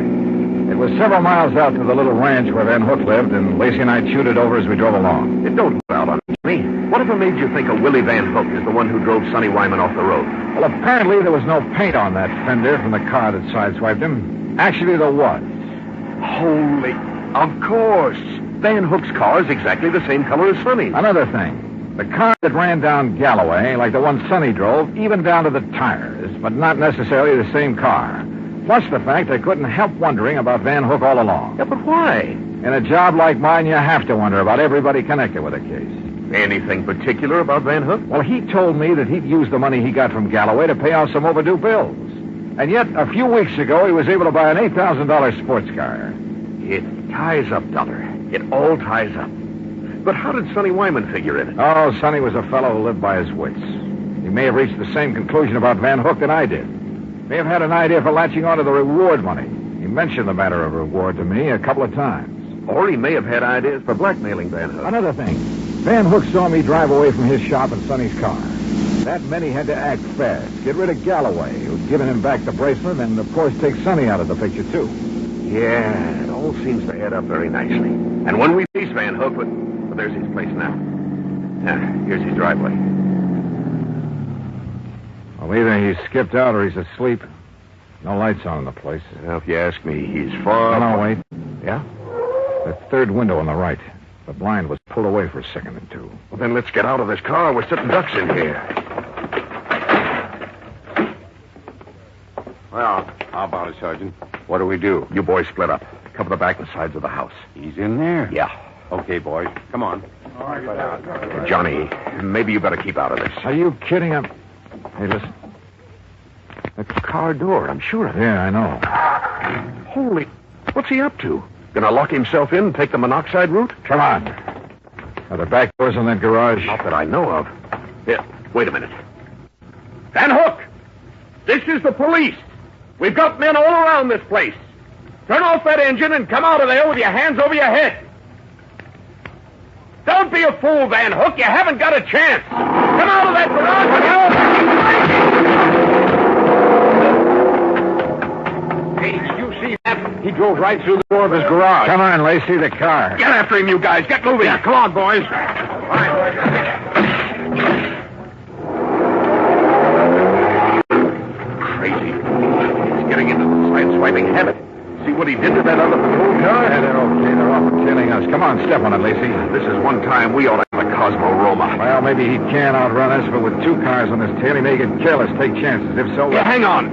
Speaker 1: It was several miles out to the little ranch where Van Hook lived, and Lacey and I chewed it over as we drove along.
Speaker 10: It don't go out on me. Whatever made you think of Willie Van Hook is the one who drove Sonny Wyman off the road?
Speaker 1: Well, apparently there was no paint on that fender from the car that sideswiped him. Actually, there was.
Speaker 10: Holy... Of course. Van Hook's car is exactly the same color as Sonny's.
Speaker 1: Another thing. The car that ran down Galloway, like the one Sonny drove, even down to the tires, but not necessarily the same car. Plus the fact I couldn't help wondering about Van Hook all along.
Speaker 10: Yeah, but why?
Speaker 1: In a job like mine, you have to wonder about everybody connected with a case.
Speaker 10: Anything particular about Van Hook?
Speaker 1: Well, he told me that he'd used the money he got from Galloway to pay off some overdue bills. And yet, a few weeks ago, he was able to buy an $8,000 sports car.
Speaker 10: It ties up, Dollar. It all ties up. But how did Sonny Wyman figure in it?
Speaker 1: Oh, Sonny was a fellow who lived by his wits. He may have reached the same conclusion about Van Hook that I did. May have had an idea for latching onto the reward money. He mentioned the matter of reward to me a couple of times.
Speaker 10: Or he may have had ideas for blackmailing Van Hook.
Speaker 1: Another thing. Van Hook saw me drive away from his shop in Sonny's car. That meant he had to act fast, get rid of Galloway, who'd given him back the bracelet, and, of course, take Sonny out of the picture, too.
Speaker 10: Yeah, it all seems to add up very nicely. And when we face Van Hook, but there's his place now. Here's his driveway.
Speaker 1: Well, either he's skipped out or he's asleep. No lights on in the place.
Speaker 10: Well, if you ask me, he's far...
Speaker 1: No, wait.
Speaker 10: Yeah?
Speaker 1: The third window on the right. The blind was pulled away for a second or two.
Speaker 10: Well, then let's get out of this car. We're sitting ducks in here.
Speaker 15: Well, how about it, Sergeant? What do we do?
Speaker 10: You boys split up. Cover the back and sides of the house.
Speaker 15: He's in there?
Speaker 10: Yeah.
Speaker 15: Okay, boys. Come on.
Speaker 10: Johnny, maybe you better keep out of this.
Speaker 1: Are you kidding? Hey, listen.
Speaker 10: The car door, I'm sure of it.
Speaker 1: Yeah, I know.
Speaker 10: Holy...
Speaker 16: What's he up to? Gonna lock himself in and take the monoxide route?
Speaker 1: Come on. Are there back doors in that garage?
Speaker 16: Not that I know of. Here, wait a minute. Van Hook! This is the police. We've got men all around this place. Turn off that engine and come out of there with your hands over your head. Don't be a fool, Van Hook. You haven't got a chance. Come out of that garage. Hey, did you see that? He drove right through the door of his garage.
Speaker 1: Come on, Lacey, the car.
Speaker 16: Get after him, you guys. Get moving. Yeah, come on, boys. Crazy. He's getting into the side-swiping habit. See what he did to that other patrol car?
Speaker 1: Yeah, they're okay. They're off and tailing us. Come on, step on it, Lacey.
Speaker 16: This is one time we ought to have a Cosmo Roma.
Speaker 1: Well, maybe he can outrun us, but with two cars on his tail, he may get careless, take chances. If so...
Speaker 16: Yeah, hang on.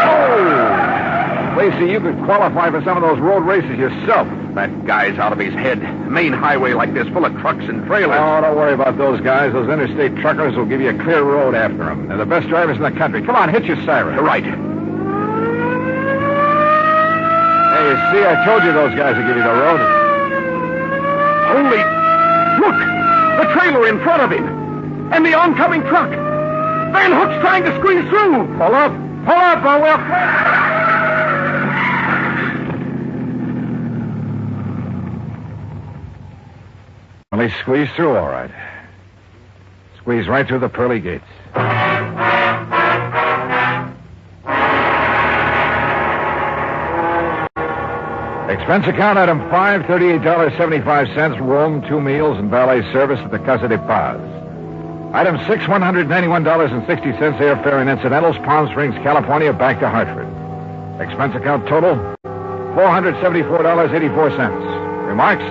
Speaker 1: Oh! Lacey, you could qualify for some of those road races yourself.
Speaker 16: That guy's out of his head. Main highway like this, full of trucks and trailers.
Speaker 1: Oh, don't worry about those guys. Those interstate truckers will give you a clear road after them. They're the best drivers in the country. Come on, hit your siren.
Speaker 16: You're right.
Speaker 1: Hey, you see, I told you those guys would give you the road.
Speaker 16: Holy... Look! The trailer in front of him. And the oncoming truck. Van Hook's trying to squeeze through.
Speaker 1: Pull up. Pull up, or we'll... Well, he squeezed through all right. Squeezed right through the pearly gates. Expense account item 5, $38.75, room, 2 meals, and valet service at the Casa de Paz. Item 6, $191.60, airfare and incidentals, Palm Springs, California, back to Hartford. Expense account total, $474.84. Remarks?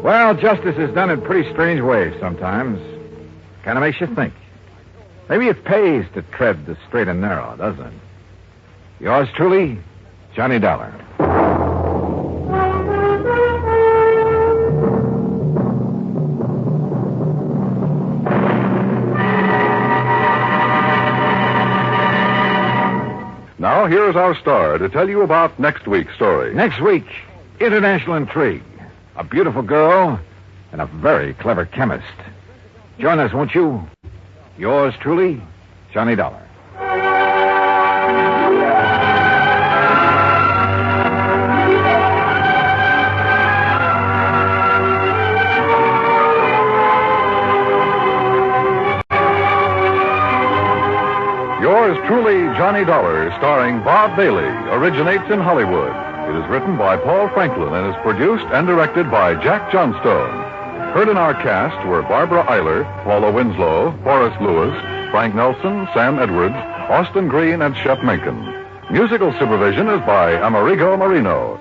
Speaker 1: Well, justice is done in pretty strange ways sometimes. Kind of makes you think. Maybe it pays to tread the straight and narrow, doesn't it? Yours truly, Johnny Dollar.
Speaker 10: Now, here's our star to tell you about next week's story.
Speaker 1: Next week, international intrigue. A beautiful girl and a very clever chemist. Join us, won't you? Yours truly, Johnny Dollar.
Speaker 10: Yours truly, Johnny Dollar, starring Bob Bailey, originates in Hollywood. It is written by Paul Franklin and is produced and directed by Jack Johnstone. Heard in our cast were Barbara Eiler, Paula Winslow, Horace Lewis, Frank Nelson, Sam Edwards, Austin Green, and Shep Menken. Musical supervision is by Amerigo Marino.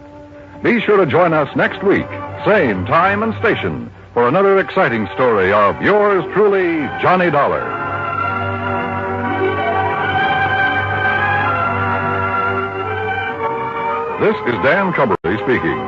Speaker 10: Be sure to join us next week, same time and station, for another exciting story of yours truly, Johnny Dollar. This is Dan Cubberly speaking.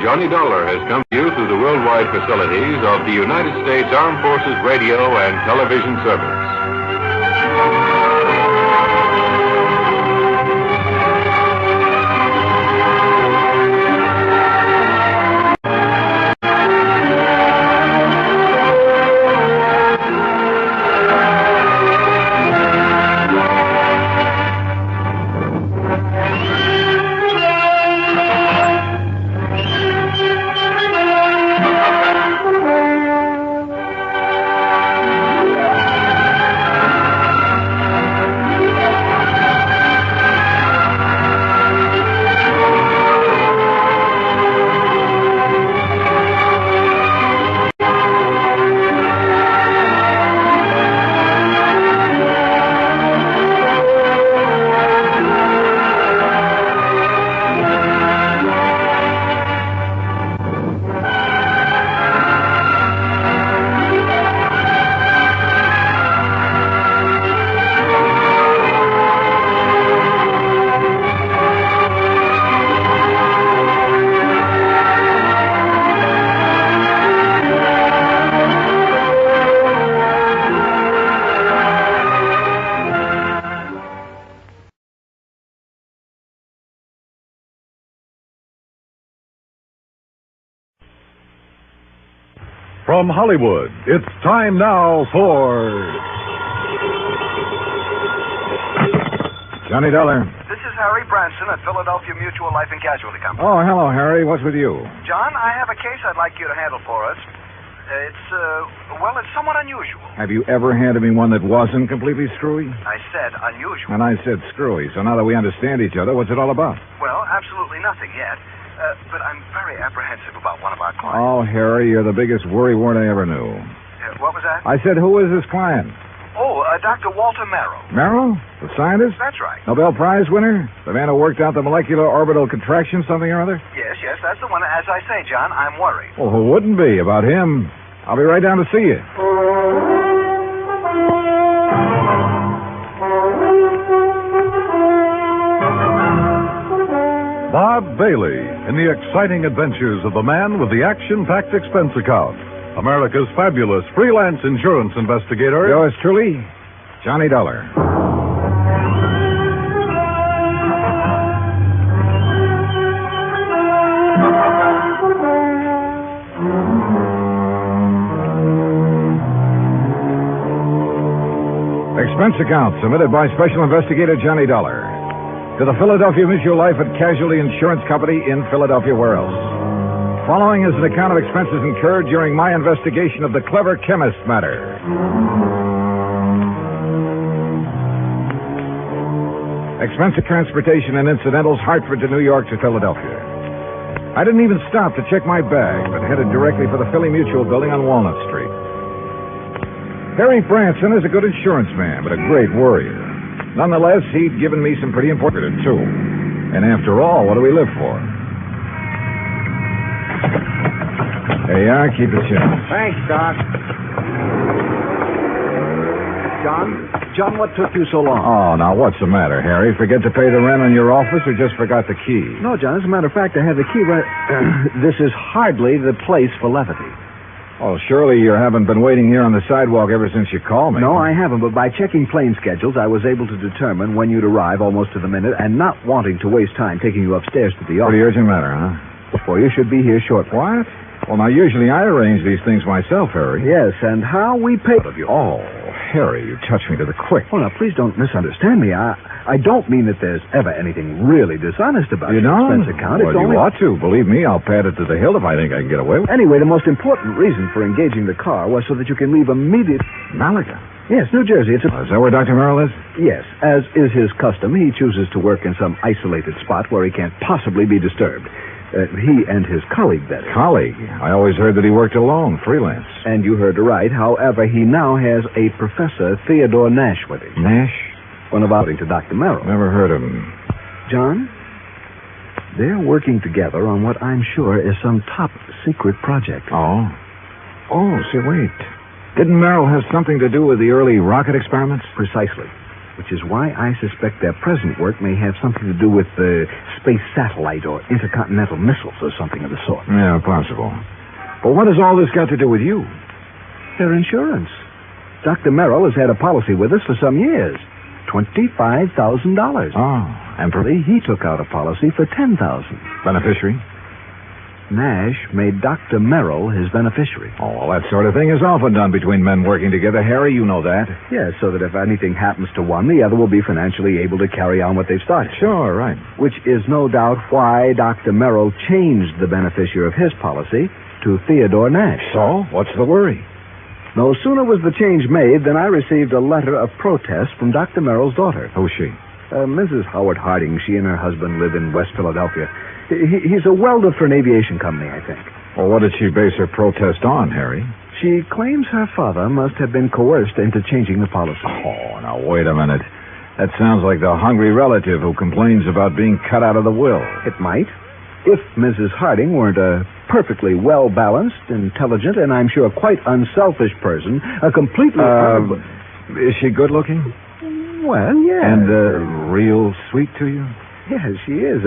Speaker 10: Johnny Dollar has come to you through the worldwide facilities of the United States Armed Forces Radio and Television Service.
Speaker 17: From Hollywood, it's time now for
Speaker 1: Johnny Dollar.
Speaker 18: This is Harry Branson at Philadelphia Mutual Life and Casualty Company.
Speaker 1: Oh, hello, Harry. What's with you?
Speaker 18: John, I have a case I'd like you to handle for us. It's somewhat unusual.
Speaker 1: Have you ever handed me one that wasn't completely screwy?
Speaker 18: I said unusual.
Speaker 1: And I said screwy. So now that we understand each other, what's it all about?
Speaker 18: Well, absolutely nothing yet. But I'm very apprehensive about one of our clients.
Speaker 1: Oh, Harry, you're the biggest worrywart I ever knew.
Speaker 18: What was that?
Speaker 1: I said, who is this client?
Speaker 18: Oh, Dr. Walter Merrill.
Speaker 1: Merrill? The scientist?
Speaker 18: That's right.
Speaker 1: Nobel Prize winner? The man who worked out the molecular orbital contraction something or other?
Speaker 18: Yes, that's the one. As I say, John, I'm worried.
Speaker 1: Well, who wouldn't be about him? I'll be right down to see you.
Speaker 17: Bob Bailey in the exciting adventures of the man with the action-packed expense account. America's fabulous freelance insurance investigator.
Speaker 1: Yours truly, Johnny Dollar. Expense account submitted by Special Investigator Johnny Dollar to the Philadelphia Mutual Life and Casualty Insurance Company in Philadelphia. Where else? Following is an account of expenses incurred during my investigation of the clever chemist matter. Expense of transportation and incidentals, Hartford to New York to Philadelphia. I didn't even stop to check my bag, but headed directly for the Philly Mutual building on Walnut Street. Harry Branson is a good insurance man, but a great worrier. Nonetheless, he'd given me some pretty important, too. And after all, what do we live for? There you are. Keep it simple.
Speaker 19: Thanks, Doc. John, what took you so long?
Speaker 1: Oh, now, what's the matter, Harry? Forget to pay the rent on your office or just forgot the key?
Speaker 19: No, John, as a matter of fact, I have the key right... This is hardly the place for levity.
Speaker 1: Oh, surely you haven't been waiting here on the sidewalk ever since you called me.
Speaker 19: No, I haven't, but by checking plane schedules, I was able to determine when you'd arrive almost to the minute and not wanting to waste time taking you upstairs to the office.
Speaker 1: Pretty urgent matter, huh?
Speaker 19: For you should be here shortly.
Speaker 1: What? Well, now, usually I arrange these things myself, Harry.
Speaker 19: Yes, and how we pay of you.
Speaker 1: Oh, Harry, you touched me to the quick.
Speaker 19: Oh, now, please don't misunderstand me. I don't mean that there's ever anything really dishonest about
Speaker 1: your
Speaker 19: expense account.
Speaker 1: Well, you ought to. Believe me, I'll pad it to the hilt if I think I can get away with it.
Speaker 19: Anyway, the most important reason for engaging the car was so that you can leave immediately.
Speaker 1: Malaga?
Speaker 19: Yes, New Jersey.
Speaker 1: Is that where Dr. Merrill is?
Speaker 19: Yes. As is his custom, he chooses to work in some isolated spot where he can't possibly be disturbed. He and his colleague, that is.
Speaker 1: Colleague? I always heard that he worked alone, freelance.
Speaker 19: And you heard right. However, he now has a Professor Theodore Nash with him.
Speaker 1: Nash?
Speaker 19: One of according to Dr. Merrill.
Speaker 1: Never heard of him.
Speaker 19: John, they're working together on what I'm sure is some top secret project.
Speaker 1: Oh? Oh, see, wait. Didn't Merrill have something to do with the early rocket experiments?
Speaker 19: Precisely. Which is why I suspect their present work may have something to do with the space satellite or intercontinental missiles or something of the sort.
Speaker 1: Yeah, possible. But what has all this got to do with you?
Speaker 19: Their insurance. Dr. Merrill has had a policy with us for some years. $25,000.
Speaker 1: Oh, and
Speaker 19: he took out a policy for $10,000.
Speaker 1: Beneficiary?
Speaker 19: Nash made Dr. Merrill his beneficiary.
Speaker 1: Oh, well, that sort of thing is often done between men working together, Harry. You know that.
Speaker 19: Yes, so that if anything happens to one, the other will be financially able to carry on what they've started.
Speaker 1: Sure, right.
Speaker 19: Which is no doubt why Dr. Merrill changed the beneficiary of his policy to Theodore Nash.
Speaker 1: So, what's the worry?
Speaker 19: No sooner was the change made than I received a letter of protest from Dr. Merrill's daughter.
Speaker 1: Who's she?
Speaker 19: Mrs. Howard Harding. She and her husband live in West Philadelphia. He's a welder for an aviation company, I think.
Speaker 1: Well, what did she base her protest on, Harry?
Speaker 19: She claims her father must have been coerced into changing the policy.
Speaker 1: Oh, now, wait a minute. That sounds like the hungry relative who complains about being cut out of the will.
Speaker 19: It might. If Mrs. Harding weren't a perfectly well-balanced, intelligent, and I'm sure quite unselfish person, a completely...
Speaker 1: Is she good-looking?
Speaker 19: Well, yes.
Speaker 1: And real sweet to you?
Speaker 19: Yes, she is.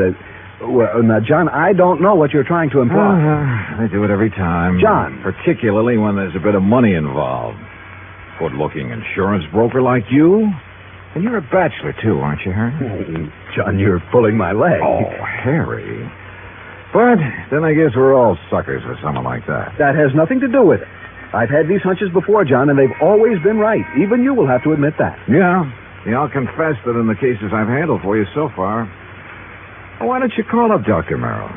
Speaker 19: Well, now, John, I don't know what you're trying to imply.
Speaker 1: They do it every time.
Speaker 19: John.
Speaker 1: Particularly when there's a bit of money involved. Good-looking insurance broker like you? And you're a bachelor, too, aren't you, Harry?
Speaker 19: John, you're pulling my leg.
Speaker 1: Oh, Harry. But then I guess we're all suckers for someone like that.
Speaker 19: That has nothing to do with it. I've had these hunches before, John, and they've always been right. Even you will have to admit that.
Speaker 1: Yeah, I'll confess that in the cases I've handled for you so far. Why don't you call up Dr. Merrill?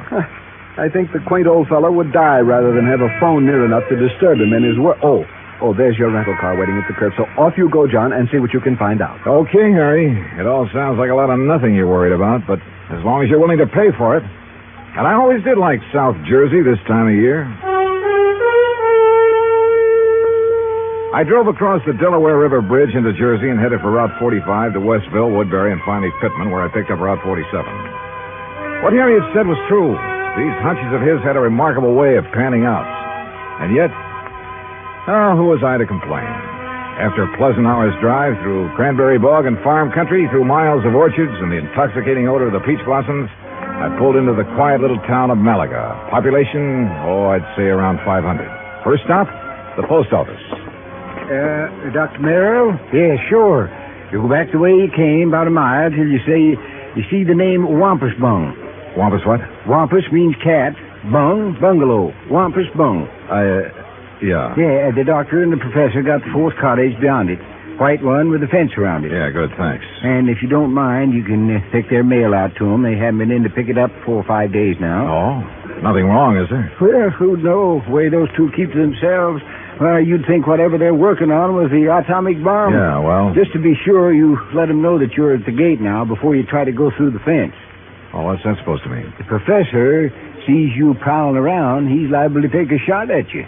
Speaker 19: I think the quaint old fellow would die rather than have a phone near enough to disturb him in his work. Oh, there's your rental car waiting at the curb. So off you go, John, and see what you can find out.
Speaker 1: Okay, Harry. It all sounds like a lot of nothing you're worried about, but as long as you're willing to pay for it. And I always did like South Jersey this time of year. I drove across the Delaware River Bridge into Jersey and headed for Route 45 to Westville, Woodbury, and finally Pittman, where I picked up Route 47. What Harry had said was true. These hunches of his had a remarkable way of panning out. And yet, who was I to complain? After a pleasant hour's drive through cranberry bog and farm country, through miles of orchards and the intoxicating odor of the peach blossoms, I pulled into the quiet little town of Malaga. Population, I'd say around 500. First stop, the post office.
Speaker 20: Dr. Merrill? Yeah, sure. You go back the way you came, about a mile, till you see the name Wampus Bung.
Speaker 1: Wampus what?
Speaker 20: Wampus means cat. Bung, bungalow. Wampus Bung.
Speaker 1: Yeah.
Speaker 20: Yeah, the doctor and the professor got the fourth cottage beyond it. White one with a fence around it.
Speaker 1: Yeah, good, thanks.
Speaker 20: And if you don't mind, you can take their mail out to them. They haven't been in to pick it up 4 or 5 days now.
Speaker 1: Oh? Nothing wrong, is there?
Speaker 20: Well, who'd know? The way those two keep to themselves. Well, you'd think whatever they're working on was the atomic bomb.
Speaker 1: Yeah, well...
Speaker 20: Just to be sure, you let them know that you're at the gate now before you try to go through the fence.
Speaker 1: Oh, what's that supposed to mean?
Speaker 20: The professor sees you prowling around, he's liable to take a shot at you.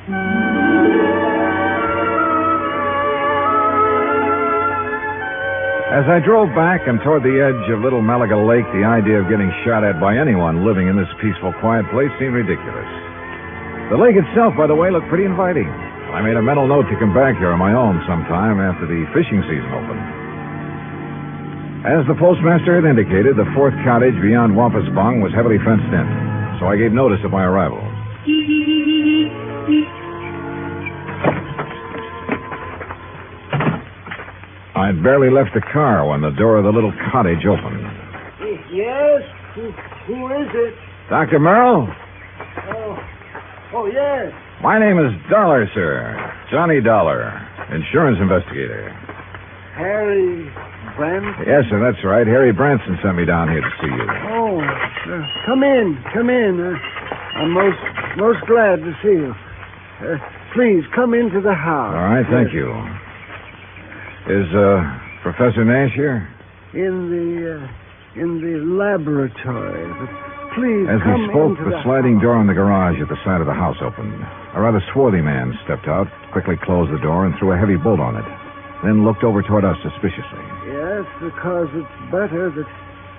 Speaker 1: As I drove back and toward the edge of Little Malaga Lake, the idea of getting shot at by anyone living in this peaceful, quiet place seemed ridiculous. The lake itself, by the way, looked pretty inviting. I made a mental note to come back here on my own sometime after the fishing season opened. As the postmaster had indicated, the fourth cottage beyond Wampus Bung was heavily fenced in, so I gave notice of my arrival. I'd barely left the car when the door of the little cottage opened.
Speaker 20: Yes? Who is it?
Speaker 1: Dr. Merrill?
Speaker 20: Oh, yes.
Speaker 1: My name is Dollar, sir. Johnny Dollar, insurance investigator.
Speaker 20: Harry Branson?
Speaker 1: Yes, sir, that's right. Harry Branson sent me down here to see you.
Speaker 20: Oh, come in. I'm most glad to see you. Please, come into the house.
Speaker 1: All right, thank you. Is Professor Nash here?
Speaker 20: In the laboratory. But please,
Speaker 1: as
Speaker 20: come
Speaker 1: we spoke,
Speaker 20: into
Speaker 1: the sliding door in the garage at the side of the house opened. A rather swarthy man stepped out, quickly closed the door, and threw a heavy bolt on it. Then looked over toward us suspiciously.
Speaker 20: Yes, because it's better that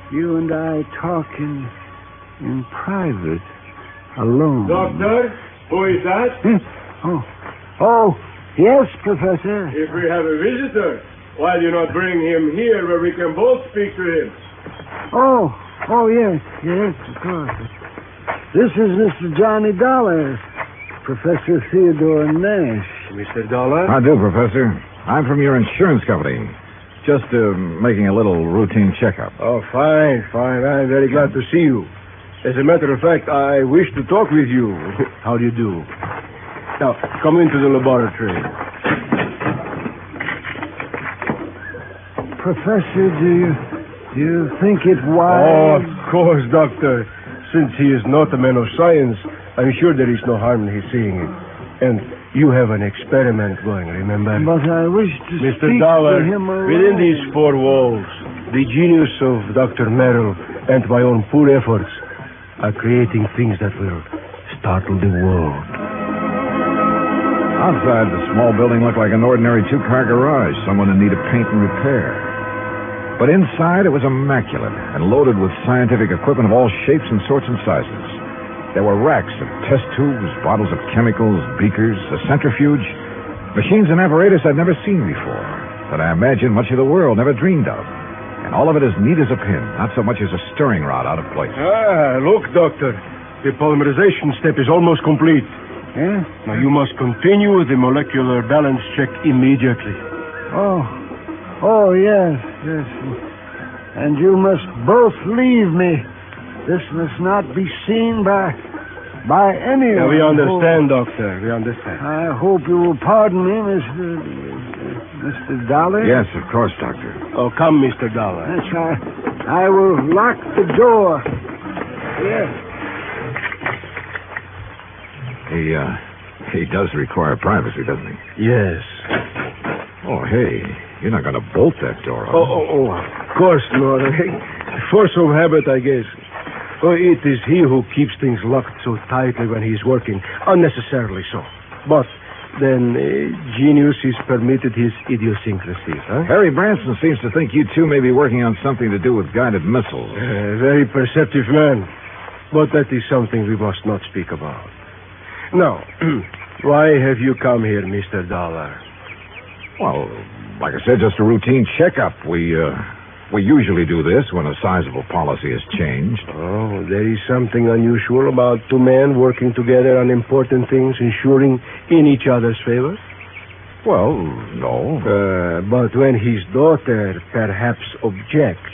Speaker 20: you and I talk in private, alone.
Speaker 21: Doctor, who is that?
Speaker 20: Oh, yes, Professor.
Speaker 21: If we have a visitor, why do you not bring him here where we can both speak to him?
Speaker 20: Oh, yes, of course. This is Mr. Johnny Dollar, Professor Theodore Nash.
Speaker 21: Mr. Dollar?
Speaker 1: How do, Professor? I'm from your insurance company. Just making a little routine checkup.
Speaker 21: Oh, fine. I'm very glad to see you. As a matter of fact, I wish to talk with you. How do you do? Now, come into the laboratory.
Speaker 20: Professor, do you think it wise?
Speaker 21: Oh, of course, Doctor. Since he is not a man of science, I'm sure there is no harm in his seeing it. And you have an experiment going, remember?
Speaker 20: But I wish to
Speaker 21: Mr.
Speaker 20: speak
Speaker 21: Dollar,
Speaker 20: to him alone.
Speaker 21: within these four walls, the genius of Dr. Merrill and my own poor efforts are creating things that will startle the world.
Speaker 1: Outside, the small building looked like an ordinary two-car garage, someone in need of paint and repair. But inside, it was immaculate and loaded with scientific equipment of all shapes and sorts and sizes. There were racks of test tubes, bottles of chemicals, beakers, a centrifuge, machines and apparatus I'd never seen before, that I imagine much of the world never dreamed of. And all of it as neat as a pin, not so much as a stirring rod out of place.
Speaker 21: Look, Doctor. The polymerization step is almost complete.
Speaker 20: Yeah?
Speaker 21: Now, you must continue the molecular balance check immediately.
Speaker 20: Oh, yes. And you must both leave me. This must not be seen by by any...
Speaker 21: Yeah, we understand, Doctor. We understand.
Speaker 20: I hope you will pardon me, Mr. Dollar.
Speaker 17: Yes, of course, Doctor.
Speaker 21: Oh, come, Mr. Dollar.
Speaker 20: Yes, I will lock the door. Yes.
Speaker 17: He does require privacy, doesn't he?
Speaker 21: Yes.
Speaker 17: Oh, hey, you're not going to bolt that door, are you?
Speaker 21: Oh, of course not. Force of habit, I guess. Oh, it is he who keeps things locked so tightly when he's working, unnecessarily so. But then genius is permitted his idiosyncrasies, huh?
Speaker 17: Harry Branson seems to think you two may be working on something to do with guided missiles.
Speaker 21: Very perceptive man. But that is something we must not speak about. Now, why have you come here, Mr. Dollar?
Speaker 17: Well, like I said, just a routine checkup. We usually do this when a sizable policy has changed.
Speaker 21: Oh, there is something unusual about two men working together on important things, ensuring in each other's favor?
Speaker 17: Well, no.
Speaker 21: But when his daughter perhaps objects...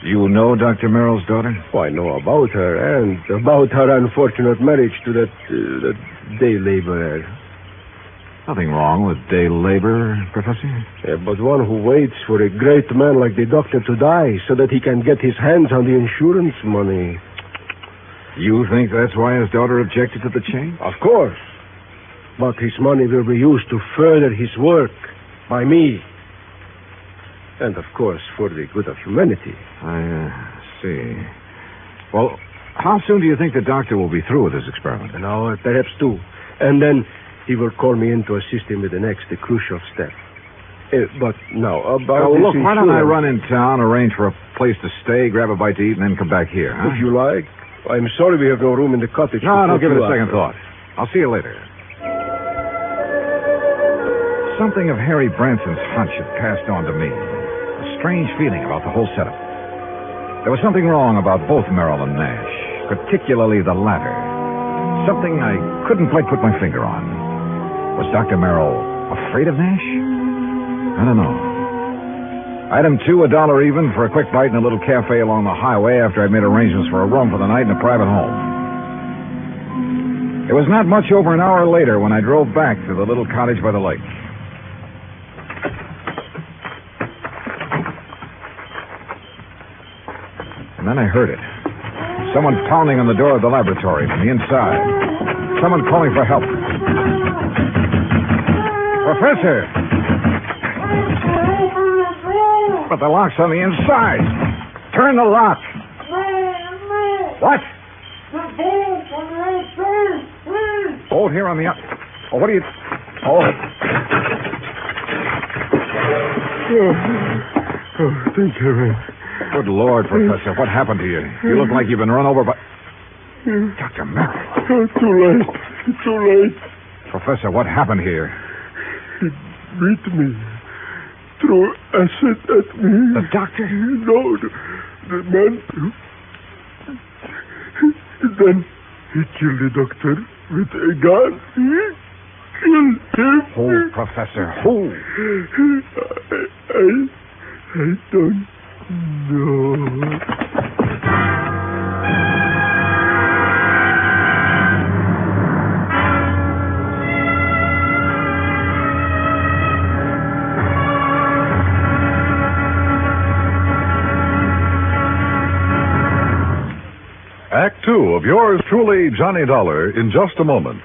Speaker 17: You know Dr. Merrill's daughter?
Speaker 21: Oh, I know about her, and about her unfortunate marriage to that day laborer.
Speaker 17: Nothing wrong with day labor, Professor?
Speaker 21: Yeah, but one who waits for a great man like the doctor to die so that he can get his hands on the insurance money.
Speaker 17: You think that's why his daughter objected to the change?
Speaker 21: Of course. But his money will be used to further his work by me. And, of course, for the good of humanity.
Speaker 17: I see. Well, how soon do you think the doctor will be through with his experiment?
Speaker 21: An hour, perhaps two. And then he will call me in to assist him with the next, the crucial step. But now, about
Speaker 17: look,
Speaker 21: this
Speaker 17: why don't I
Speaker 21: insurance-
Speaker 17: run in town, arrange for a place to stay, grab a bite to eat, and then come back here, huh?
Speaker 21: If you like. I'm sorry we have no room in the cottage.
Speaker 17: No,
Speaker 21: to
Speaker 17: don't give it
Speaker 21: put
Speaker 17: a
Speaker 21: you
Speaker 17: second
Speaker 21: up.
Speaker 17: thought. I'll see you later. Something of Harry Branson's hunch had passed on to me. A strange feeling about the whole setup. There was something wrong about both Merrill and Nash, particularly the latter. Something I couldn't quite put my finger on. Was Dr. Merrill afraid of Nash? I don't know. Item 2, $1 even for a quick bite in a little cafe along the highway after I'd made arrangements for a room for the night in a private home. It was not much over an hour later when I drove back to the little cottage by the lake. And then I heard it. Someone pounding on the door of the laboratory from the inside. Someone calling for help. Professor! But the lock's on the inside. Turn the lock. What? Hold here on the... Oh, what do you... Oh.
Speaker 21: Thank you.
Speaker 17: Good Lord, Professor, what happened to you? You look like you've been run over by... Dr. Merrill.
Speaker 21: Too late. Too late.
Speaker 17: Professor, what happened here?
Speaker 21: He beat me. Threw acid at me.
Speaker 17: The doctor?
Speaker 21: No, the man. Then he killed the doctor with a gun. He killed him.
Speaker 17: Who, Professor? Who?
Speaker 21: I don't know.
Speaker 17: Act 2 of yours truly, Johnny Dollar, in just a moment.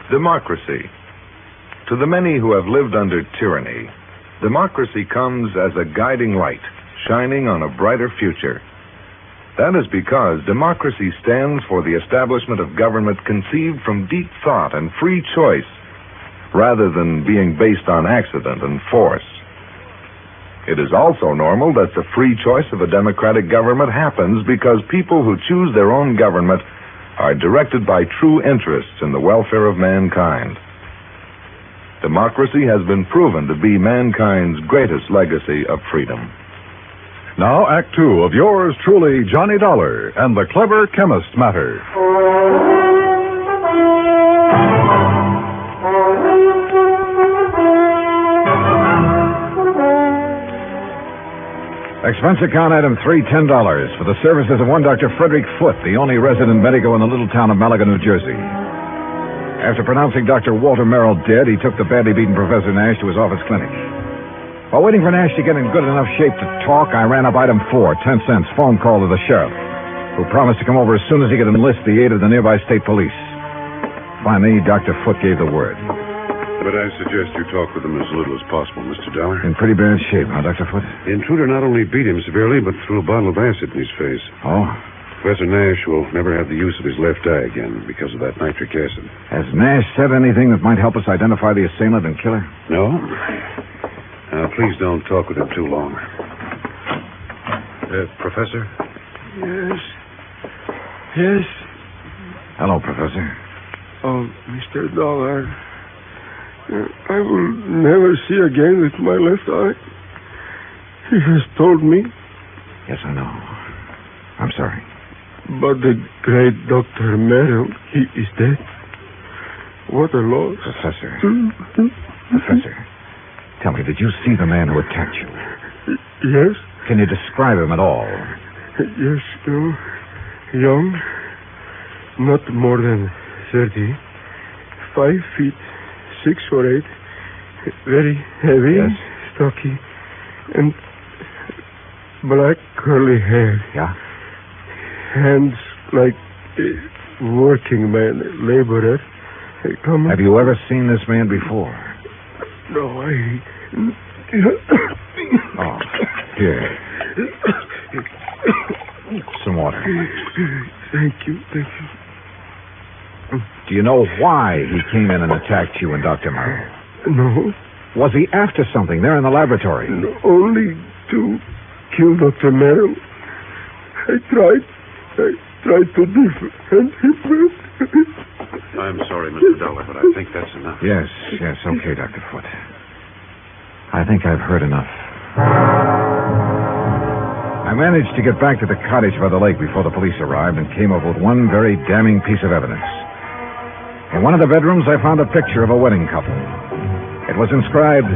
Speaker 10: Democracy. To the many who have lived under tyranny, democracy comes as a guiding light, shining on a brighter future. That is because democracy stands for the establishment of government conceived from deep thought and free choice, rather than being based on accident and force. It is also normal that the free choice of a democratic government happens because people who choose their own government are directed by true interests in the welfare of mankind. Democracy has been proven to be mankind's greatest legacy of freedom.
Speaker 17: Now, Act 2 of yours truly, Johnny Dollar and the Clever Chemist Matter. Expense account item 3, $10 for the services of one Dr. Frederick Foote, the only resident medico in the little town of Malaga, New Jersey. After pronouncing Dr. Walter Merrill dead, he took the badly beaten Professor Nash to his office clinic. While waiting for Nash to get in good enough shape to talk, I ran up item 4, 10 cents, phone call to the sheriff, who promised to come over as soon as he could enlist the aid of the nearby state police. Finally, Dr. Foote gave the word.
Speaker 10: But I suggest you talk with him as little as possible, Mr. Dollar.
Speaker 17: In pretty bad shape, huh, Dr. Foote?
Speaker 10: The intruder not only beat him severely, but threw a bottle of acid in his face.
Speaker 17: Oh?
Speaker 10: Professor Nash will never have the use of his left eye again because of that nitric acid.
Speaker 17: Has Nash said anything that might help us identify the assailant and killer?
Speaker 10: No? Now, please don't talk with him too long. Professor?
Speaker 21: Yes. Yes.
Speaker 17: Hello, Professor.
Speaker 21: Oh, Mr. Dollar. I will never see again with my left eye. He has told me.
Speaker 17: Yes, I know. I'm sorry.
Speaker 21: But the great Dr. Merrill, he is dead. What a loss.
Speaker 17: Professor. Professor, tell me, did you see the man who attacked you?
Speaker 21: Yes.
Speaker 17: Can you describe him at all?
Speaker 21: Yes, young. Not more than 30. 5 feet. 6 or 8, very heavy,
Speaker 17: yes.
Speaker 21: stocky, and black curly hair.
Speaker 17: Yeah?
Speaker 21: Hands like a working man, laborer.
Speaker 17: Have you ever seen this man before?
Speaker 21: No,
Speaker 17: Oh, here. Some water.
Speaker 21: Thank you.
Speaker 17: Do you know why he came in and attacked you and Dr. Merrill?
Speaker 21: No.
Speaker 17: Was he after something there in the laboratory?
Speaker 21: No, only to kill Dr. Merrill. I tried to defend him.
Speaker 10: I'm sorry, Mr. Dollar, but I think that's enough.
Speaker 17: Yes, okay, Dr. Foote. I think I've heard enough. I managed to get back to the cottage by the lake before the police arrived and came up with one very damning piece of evidence. In one of the bedrooms, I found a picture of a wedding couple. It was inscribed,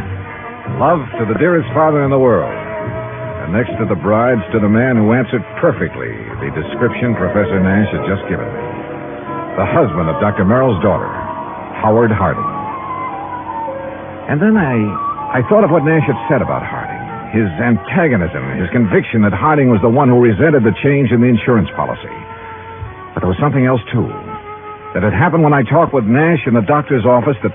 Speaker 17: "Love to the dearest father in the world." And next to the bride stood a man who answered perfectly the description Professor Nash had just given me. The husband of Dr. Merrill's daughter, Howard Harding. And then I thought of what Nash had said about Harding. His antagonism, his conviction that Harding was the one who resented the change in the insurance policy. But there was something else, too. That had happened when I talked with Nash in the doctor's office that...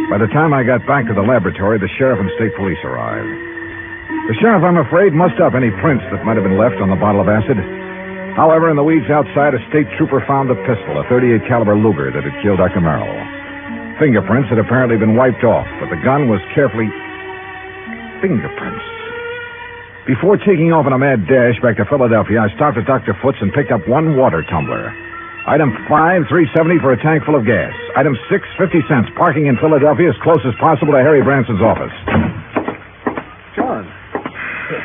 Speaker 17: By the time I got back to the laboratory, the sheriff and state police arrived. The sheriff, I'm afraid, mussed up any prints that might have been left on the bottle of acid. However, in the weeds outside, a state trooper found a pistol, a .38 caliber Luger that had killed Dr. Merrill. Fingerprints had apparently been wiped off, but the gun was carefully... Fingerprints. Before taking off on a mad dash back to Philadelphia, I stopped at Dr. Foote's and picked up one water tumbler. Item 5, $3.70 for a tank full of gas. Item 6, 50 cents. Parking in Philadelphia as close as possible to Harry Branson's office.
Speaker 19: John,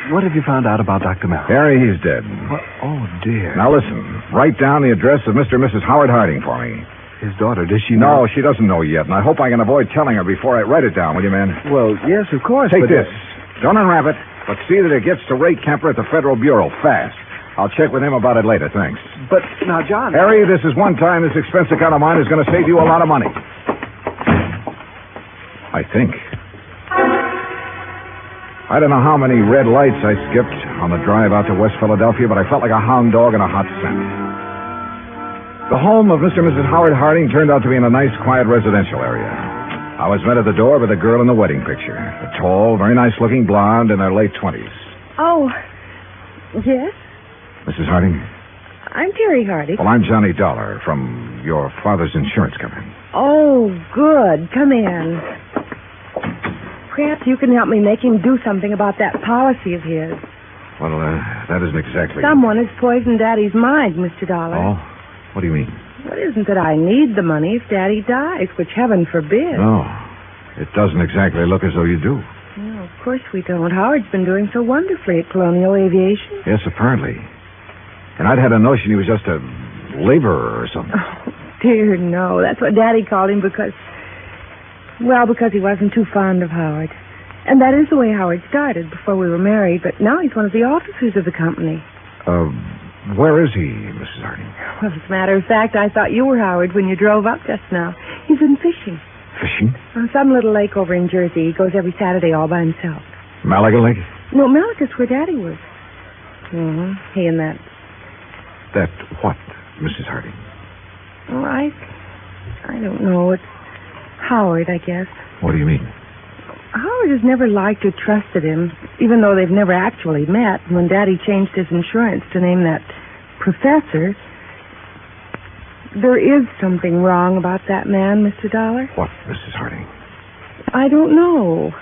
Speaker 19: what have you found out about Dr. Merrill?
Speaker 17: Harry, he's dead.
Speaker 19: What? Oh, dear.
Speaker 17: Now listen, write down the address of Mr. and Mrs. Howard Harding for me.
Speaker 19: His daughter, does she know?
Speaker 17: No, she doesn't know yet, and I hope I can avoid telling her before I write it down, will you, man?
Speaker 19: Well, yes, of course.
Speaker 17: Take this. Don't unwrap it, but see that it gets to Ray Kemper at the Federal Bureau, fast. I'll check with him about it later, thanks.
Speaker 19: But, now, John...
Speaker 17: Harry, this is one time this expense account of mine is going to save you a lot of money. I think. I don't know how many red lights I skipped on the drive out to West Philadelphia, but I felt like a hound dog in a hot scent. The home of Mr. and Mrs. Howard Harding turned out to be in a nice, quiet residential area. I was met at the door by the girl in the wedding picture, a tall, very nice-looking blonde in her late 20s.
Speaker 2: Oh, yes?
Speaker 17: Mrs. Harding?
Speaker 2: I'm Terry Harding.
Speaker 17: Well, I'm Johnny Dollar from your father's insurance company.
Speaker 2: Oh, good. Come in. Perhaps you can help me make him do something about that policy of his.
Speaker 17: Well, that isn't exactly...
Speaker 2: Someone has poisoned Daddy's mind, Mr. Dollar.
Speaker 17: Oh? What do you mean?
Speaker 2: Well, it isn't that I need the money if Daddy dies, which heaven forbid.
Speaker 17: No. It doesn't exactly look as though you do.
Speaker 2: No, of course we don't. Howard's been doing so wonderfully at Colonial Aviation.
Speaker 17: Yes, apparently. And I'd had a notion he was just a laborer or something.
Speaker 2: Oh, dear, no. That's what Daddy called him because he wasn't too fond of Howard. And that is the way Howard started before we were married, but now he's one of the officers of the company.
Speaker 17: Where is he, Mrs. Harding?
Speaker 2: Well, as a matter of fact, I thought you were Howard when you drove up just now. He's been fishing.
Speaker 17: Fishing?
Speaker 2: On some little lake over in Jersey. He goes every Saturday all by himself.
Speaker 17: Malaga Lake?
Speaker 2: No, Malaga's where Daddy was. Mm-hmm. He and that.
Speaker 17: That what, Mrs. Harding?
Speaker 2: Oh, I don't know. It's Howard, I guess.
Speaker 17: What do you mean?
Speaker 2: Howard has never liked or trusted him, even though they've never actually met. When Daddy changed his insurance to name that professor, there is something wrong about that man, Mr. Dollar.
Speaker 17: What, Mrs. Harding?
Speaker 2: I don't know.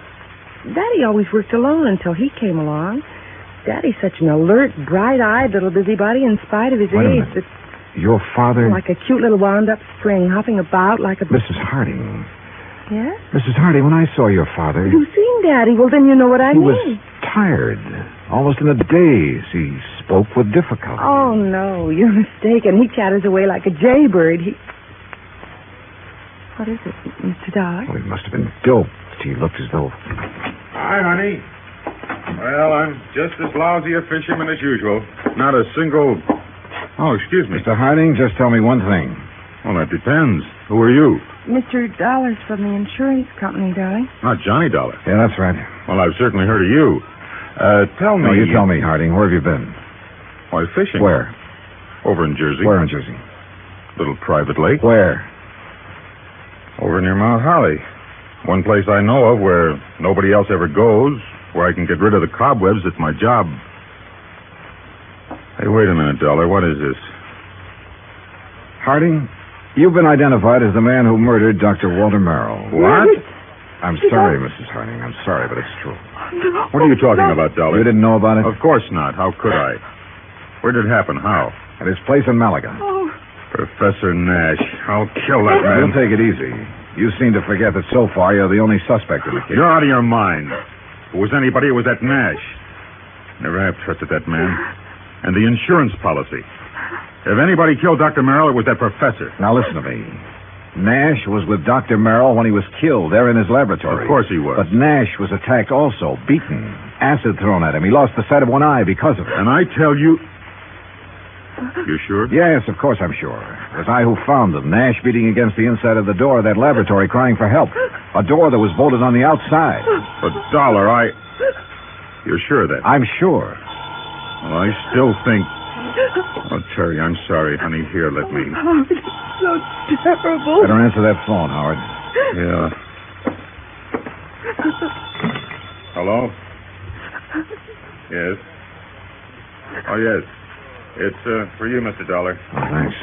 Speaker 2: Daddy always worked alone until he came along. Daddy's such an alert, bright-eyed little busybody in spite of his age. That
Speaker 17: your father...
Speaker 2: like a cute little wound-up spring, hopping about like a...
Speaker 17: Mrs. Harding.
Speaker 2: Yes?
Speaker 17: Mrs. Harding, when I saw your father...
Speaker 2: You've seen Daddy. Well, then you know what I mean.
Speaker 17: He was tired. Almost in a daze. He spoke with difficulty.
Speaker 2: Oh, no. You're mistaken. He chatters away like a jaybird. What is it, Mr. Dollar?
Speaker 17: Well, he must have been doped. He looked as though...
Speaker 15: Hi, honey. Well, I'm just as lousy a fisherman as usual. Not a single... Oh, excuse me.
Speaker 17: Mr. Harding, just tell me one thing.
Speaker 15: Well, that depends. Who are you?
Speaker 2: Mr. Dollar's from the insurance company, darling.
Speaker 15: Not Johnny Dollar.
Speaker 17: Yeah, that's right.
Speaker 15: Well, I've certainly heard of you. Tell me...
Speaker 17: No, you tell me, Harding. Where have you been?
Speaker 15: Why, fishing.
Speaker 17: Where?
Speaker 15: Over in Jersey.
Speaker 17: Where in Jersey?
Speaker 15: Little private lake.
Speaker 17: Where?
Speaker 15: Over near Mount Holly. One place I know of where nobody else ever goes, where I can get rid of the cobwebs. It's my job. Hey, wait a minute, Dollar. What is this?
Speaker 17: Harding, you've been identified as the man who murdered Dr. Walter Merrill.
Speaker 15: What?
Speaker 17: I'm sorry, Mrs. Harding. I'm sorry, but it's true.
Speaker 15: What are you talking about, Dollar?
Speaker 17: You didn't know about it?
Speaker 15: Of course not. How could I? Where did it happen? How?
Speaker 17: At his place in Malaga.
Speaker 2: Oh.
Speaker 15: Professor Nash. I'll kill that man.
Speaker 17: Don't take it easy. You seem to forget that so far you're the only suspect in the case.
Speaker 15: You're out of your mind. If it was anybody, it was that Nash. Never have trusted that man. And the insurance policy. If anybody killed Dr. Merrill, it was that professor.
Speaker 17: Now listen to me. Nash was with Dr. Merrill when he was killed there in his laboratory.
Speaker 15: Of course he was.
Speaker 17: But Nash was attacked also, beaten, acid thrown at him. He lost the sight of one eye because of it.
Speaker 15: And I tell you... You sure?
Speaker 17: Yes, of course I'm sure. It was I who found them. Nash beating against the inside of the door of that laboratory crying for help. A door that was bolted on the outside.
Speaker 15: But, Dollar, You're sure of that?
Speaker 17: I'm sure.
Speaker 15: Well, I still think... Oh, Terry, I'm sorry, honey. Here, let me...
Speaker 2: Oh, it's so terrible.
Speaker 17: Better answer that phone, Howard.
Speaker 15: Yeah. Hello? Yes? Oh, yes. It's for you, Mr. Dollar.
Speaker 17: Oh, thanks.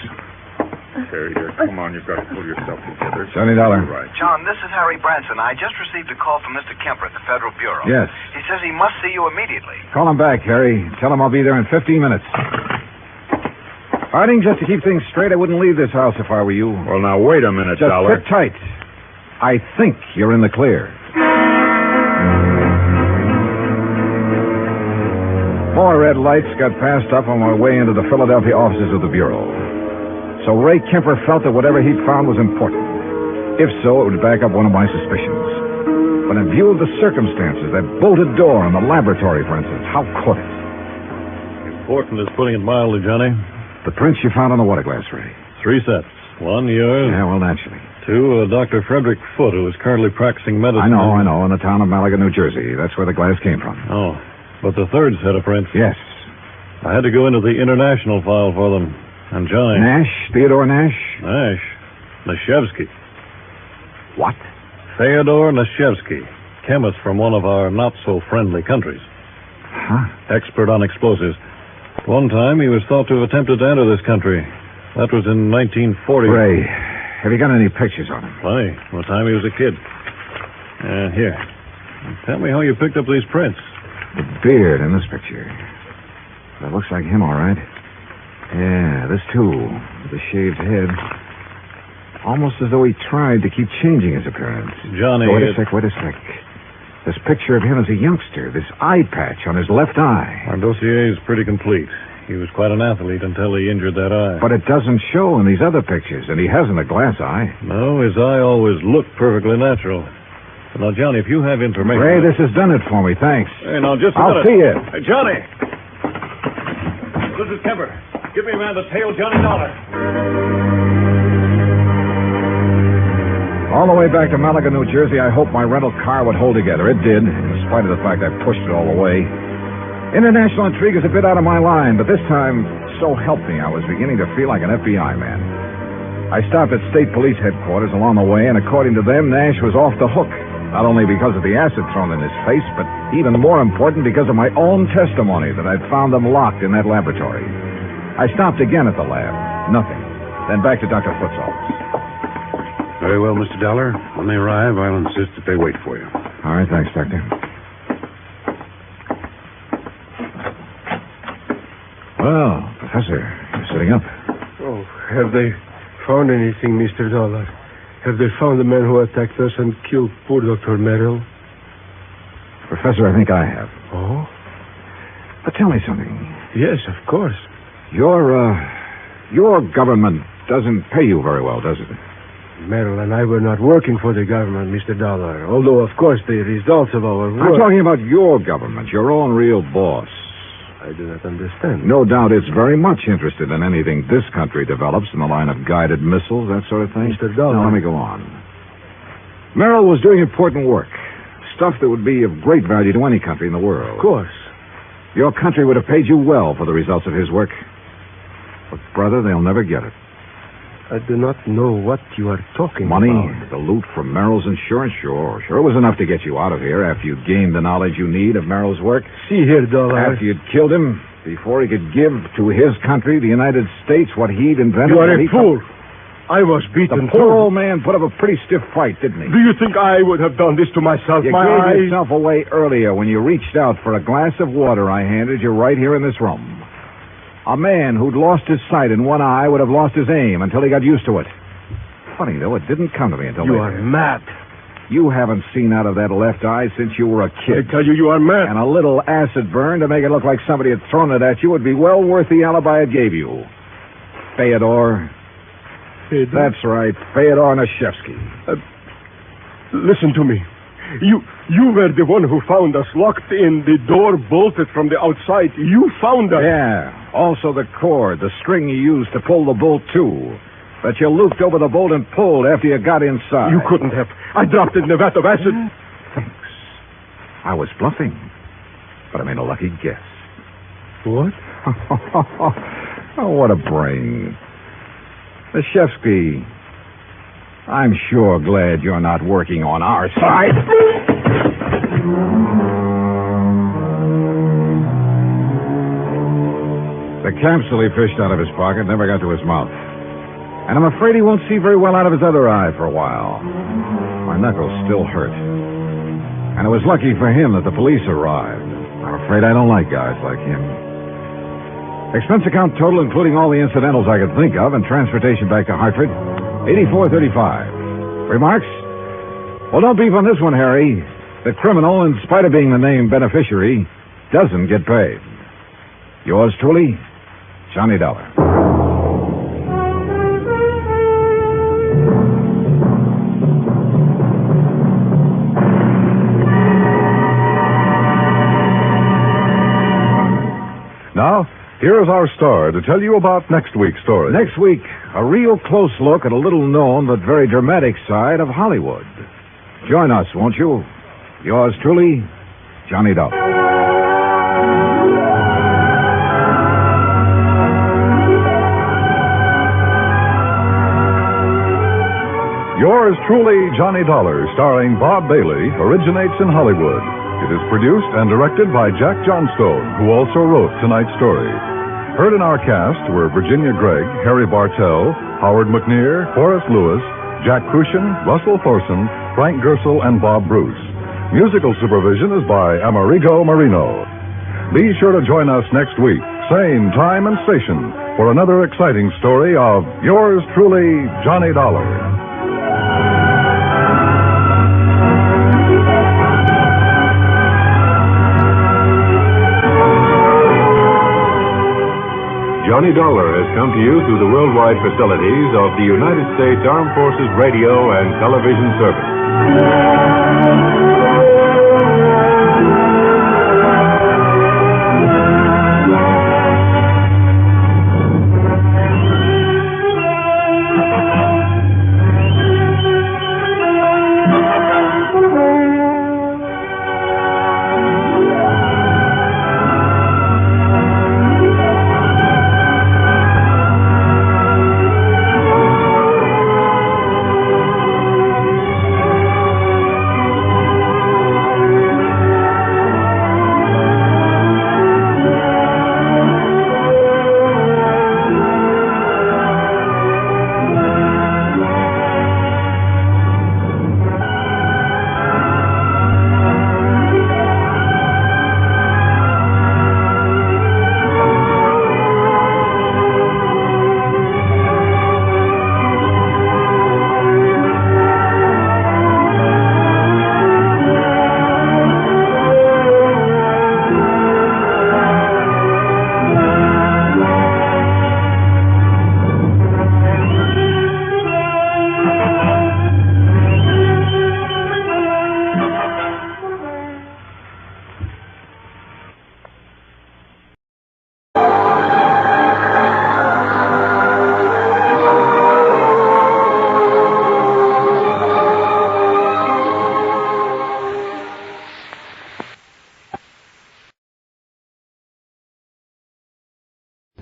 Speaker 15: Terry, here, come on. You've got to pull yourself together.
Speaker 17: $70.
Speaker 15: Right.
Speaker 18: John, this is Harry Branson. I just received a call from Mr. Kemper at the Federal Bureau.
Speaker 17: Yes.
Speaker 18: He says he must see you immediately.
Speaker 17: Call him back, Harry. Tell him I'll be there in 15 minutes. Harding, just to keep things straight, I wouldn't leave this house if I were you.
Speaker 15: Well, now, wait a minute,
Speaker 17: just
Speaker 15: Dollar.
Speaker 17: Just sit tight. I think you're in the clear. More red lights got passed up on my way into the Philadelphia offices of the Bureau. So Ray Kemper felt that whatever he'd found was important. If so, it would back up one of my suspicions. But in view of the circumstances, that bolted door in the laboratory, for instance, how could it?
Speaker 5: Important is putting it mildly, Johnny.
Speaker 17: The prints you found on the water glass, Ray.
Speaker 5: 3 sets. 1, yours.
Speaker 17: Yeah, well, naturally.
Speaker 5: 2, Dr. Frederick Foote, who is currently practicing medicine.
Speaker 17: I know, in the town of Malaga, New Jersey. That's where the glass came from.
Speaker 5: Oh, but the 3rd set of prints?
Speaker 17: Yes.
Speaker 5: I had to go into the international file for them. And Johnny...
Speaker 17: Nash? Theodore Nash?
Speaker 5: Nash. Nashevsky.
Speaker 17: What?
Speaker 5: Theodore Nashevsky. Chemist from one of our not-so-friendly countries.
Speaker 17: Huh?
Speaker 5: Expert on explosives. One time he was thought to have attempted to enter this country. That was in 1940.
Speaker 17: Ray, have you got any pictures on him?
Speaker 5: Plenty. From the time he was a kid. Here. Tell me how you picked up these prints.
Speaker 17: The beard in this picture. That looks like him, all right. Yeah, this too, with the shaved head. Almost as though he tried to keep changing his appearance.
Speaker 5: Johnny...
Speaker 17: Wait a sec. This picture of him as a youngster, this eye patch on his left eye.
Speaker 5: Our dossier is pretty complete. He was quite an athlete until he injured that eye.
Speaker 17: But it doesn't show in these other pictures, and he hasn't a glass eye.
Speaker 5: No, his eye always looked perfectly natural. Now, Johnny, if you have information...
Speaker 17: Ray, this has done it for me. Thanks.
Speaker 5: Hey, now, just a
Speaker 17: I'll
Speaker 5: minute.
Speaker 17: see you.
Speaker 5: Hey, Johnny! This is Kemper. Give me a man to tail Johnny Dollar.
Speaker 17: All the way back to Malaga, New Jersey, I hoped my rental car would hold together. It did, in spite of the fact I pushed it all the way. International intrigue is a bit out of my line, but this time, so help me, I was beginning to feel like an FBI man. I stopped at state police headquarters along the way, and according to them, Nash was off the hook. Not only because of the acid thrown in his face, but even more important because of my own testimony that I'd found them locked in that laboratory. I stopped again at the lab. Nothing. Then back to Dr. Foote's office.
Speaker 7: Very well, Mr. Dollar. When they arrive, I'll insist that they wait for you.
Speaker 17: All right, thanks, Doctor. Well, Professor, you're sitting up.
Speaker 21: Oh, have they found anything, Mr. Dollar? Have they found the man who attacked us and killed poor Dr. Merrill?
Speaker 17: Professor, I think I have.
Speaker 21: Oh?
Speaker 17: But tell me something.
Speaker 21: Yes, of course.
Speaker 17: Your government doesn't pay you very well, does it?
Speaker 21: Merrill and I were not working for the government, Mr. Dollar. Although, of course, the results of our work...
Speaker 17: I'm talking about your government, your own real boss.
Speaker 21: I do not understand.
Speaker 17: No doubt it's very much interested in anything this country develops in the line of guided missiles, that sort of thing.
Speaker 21: Mr. Dollar...
Speaker 17: Now, let me go on. Merrill was doing important work. Stuff that would be of great value to any country in the world.
Speaker 21: Of course.
Speaker 17: Your country would have paid you well for the results of his work. But, brother, they'll never get it.
Speaker 21: I do not know what you are talking
Speaker 17: Money,
Speaker 21: about.
Speaker 17: the loot from Merrill's insurance, sure. Sure, it was enough to get you out of here after you'd gained the knowledge you need of Merrill's work.
Speaker 21: See here, Dollar.
Speaker 17: After you'd killed him, before he could give to his country, the United States, what he'd invented.
Speaker 21: You are a fool. I was beaten.
Speaker 17: The poor old man put up a pretty stiff fight, didn't he?
Speaker 21: Do you think I would have done this to myself?
Speaker 17: You gave yourself away earlier when you reached out for a glass of water I handed you right here in this room. A man who'd lost his sight in one eye would have lost his aim until he got used to it. Funny, though, it didn't come to me until
Speaker 21: You
Speaker 17: later.
Speaker 21: are mad.
Speaker 17: You haven't seen out of that left eye since you were a kid.
Speaker 21: I tell you, you are mad.
Speaker 17: And a little acid burn to make it look like somebody had thrown it at you would be well worth the alibi it gave you. Fyodor. That's right, Fyodor Nashevsky.
Speaker 21: Listen to me. You were the one who found us locked in, the door bolted from the outside. You found us.
Speaker 17: Yeah, also the cord, the string you used to pull the bolt to. That you looped over the bolt and pulled after you got inside.
Speaker 21: You couldn't have. I dropped it in a vat of acid.
Speaker 17: Thanks. I was bluffing, but I made a lucky guess.
Speaker 21: What?
Speaker 17: Oh, what a brain. Nashevsky, I'm sure glad you're not working on our side. The capsule he fished out of his pocket never got to his mouth. And I'm afraid he won't see very well out of his other eye for a while. My knuckles still hurt. And it was lucky for him that the police arrived. I'm afraid I don't like guys like him. Expense account total, including all the incidentals I could think of, and transportation back to Hartford, $84.35. Remarks? Well, don't beef on this one, Harry. The criminal, in spite of being the named beneficiary, doesn't get paid. Yours truly, Johnny Dollar.
Speaker 10: Now, here is our star to tell you about next week's story.
Speaker 17: Next week, a real close look at a little-known but very dramatic side of Hollywood. Join us, won't you? Yours truly, Johnny Dollar.
Speaker 10: Yours truly, Johnny Dollar, starring Bob Bailey, originates in Hollywood. It is produced and directed by Jack Johnstone, who also wrote tonight's story. Heard in our cast were Virginia Gregg, Harry Bartell, Howard McNear, Horace Lewis, Jack Crucian, Russell Thorson, Frank Gersel, and Bob Bruce. Musical supervision is by Amerigo Marino. Be sure to join us next week, same time and station, for another exciting story of yours truly, Johnny Dollar.
Speaker 9: Johnny Dollar has come to you through the worldwide facilities of the United States Armed Forces Radio and Television Service.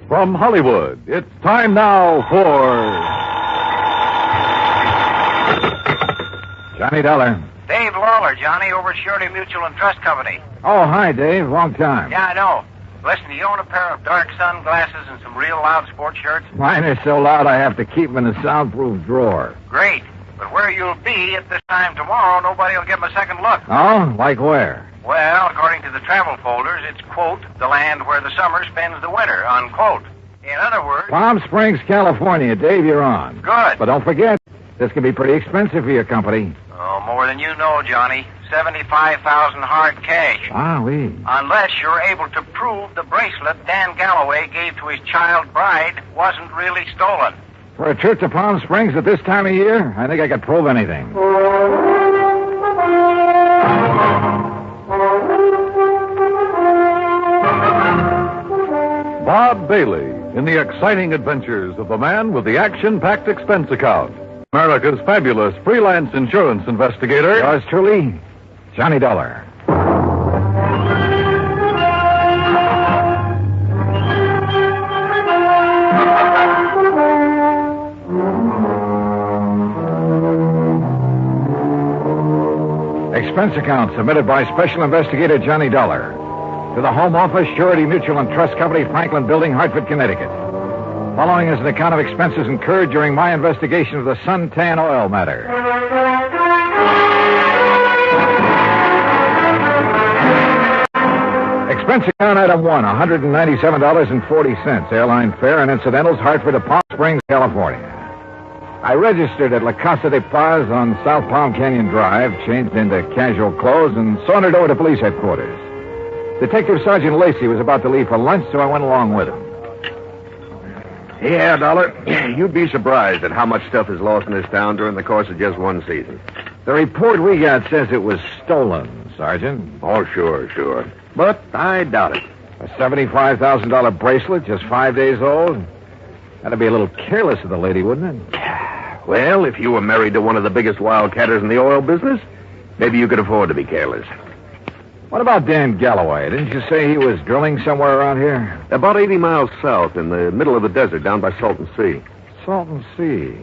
Speaker 3: From Hollywood, it's time now for
Speaker 17: Johnny Dollar.
Speaker 11: Dave Lawler, Johnny, over at Surety Mutual and Trust Company.
Speaker 17: Oh, hi, Dave. Long time.
Speaker 11: Yeah, I know. Listen, do you own a pair of dark sunglasses and some real loud sports shirts?
Speaker 17: Mine are so loud I have to keep them in a soundproof drawer.
Speaker 11: Great. But where you'll be at this time tomorrow, nobody will give them a second look.
Speaker 17: Oh? Like where?
Speaker 11: Well, according to the travel folders, it's, quote, the land where the summer spends the winter, unquote. In other words...
Speaker 17: Palm Springs, California. Dave, you're on.
Speaker 11: Good.
Speaker 17: But don't forget, this can be pretty expensive for your company.
Speaker 11: Oh, more than you know, Johnny. $75,000 hard cash.
Speaker 17: Wowee.
Speaker 11: Unless you're able to prove the bracelet Dan Galloway gave to his child bride wasn't really stolen.
Speaker 17: For a trip to Palm Springs at this time of year, I think I could prove anything.
Speaker 3: Bob Bailey in the exciting adventures of the man with the action-packed expense account. America's fabulous freelance insurance investigator.
Speaker 17: Yours truly, Johnny Dollar. Expense account submitted by Special Investigator Johnny Dollar to the Home Office, Surety Mutual and Trust Company, Franklin Building, Hartford, Connecticut. Following is an account of expenses incurred during my investigation of the suntan oil matter. Expense account item 1, $197.40. Airline fare and incidentals, Hartford to Palm Springs, California. I registered at La Casa de Paz on South Palm Canyon Drive, changed into casual clothes, and sauntered over to police headquarters. Detective Sergeant Lacey was about to leave for lunch, so I went along with him.
Speaker 6: Yeah, Dollar. You'd be surprised at how much stuff is lost in this town during the course of just one season.
Speaker 17: The report we got says it was stolen, Sergeant.
Speaker 6: Oh, sure. But I doubt it.
Speaker 17: A $75,000 bracelet, just 5 days old? That'd be a little careless of the lady, wouldn't it?
Speaker 6: Well, if you were married to one of the biggest wildcatters in the oil business, maybe you could afford to be careless.
Speaker 17: What about Dan Galloway? Didn't you say he was drilling somewhere around here?
Speaker 6: About 80 miles south, in the middle of the desert, down by Salton Sea.
Speaker 17: Salton Sea.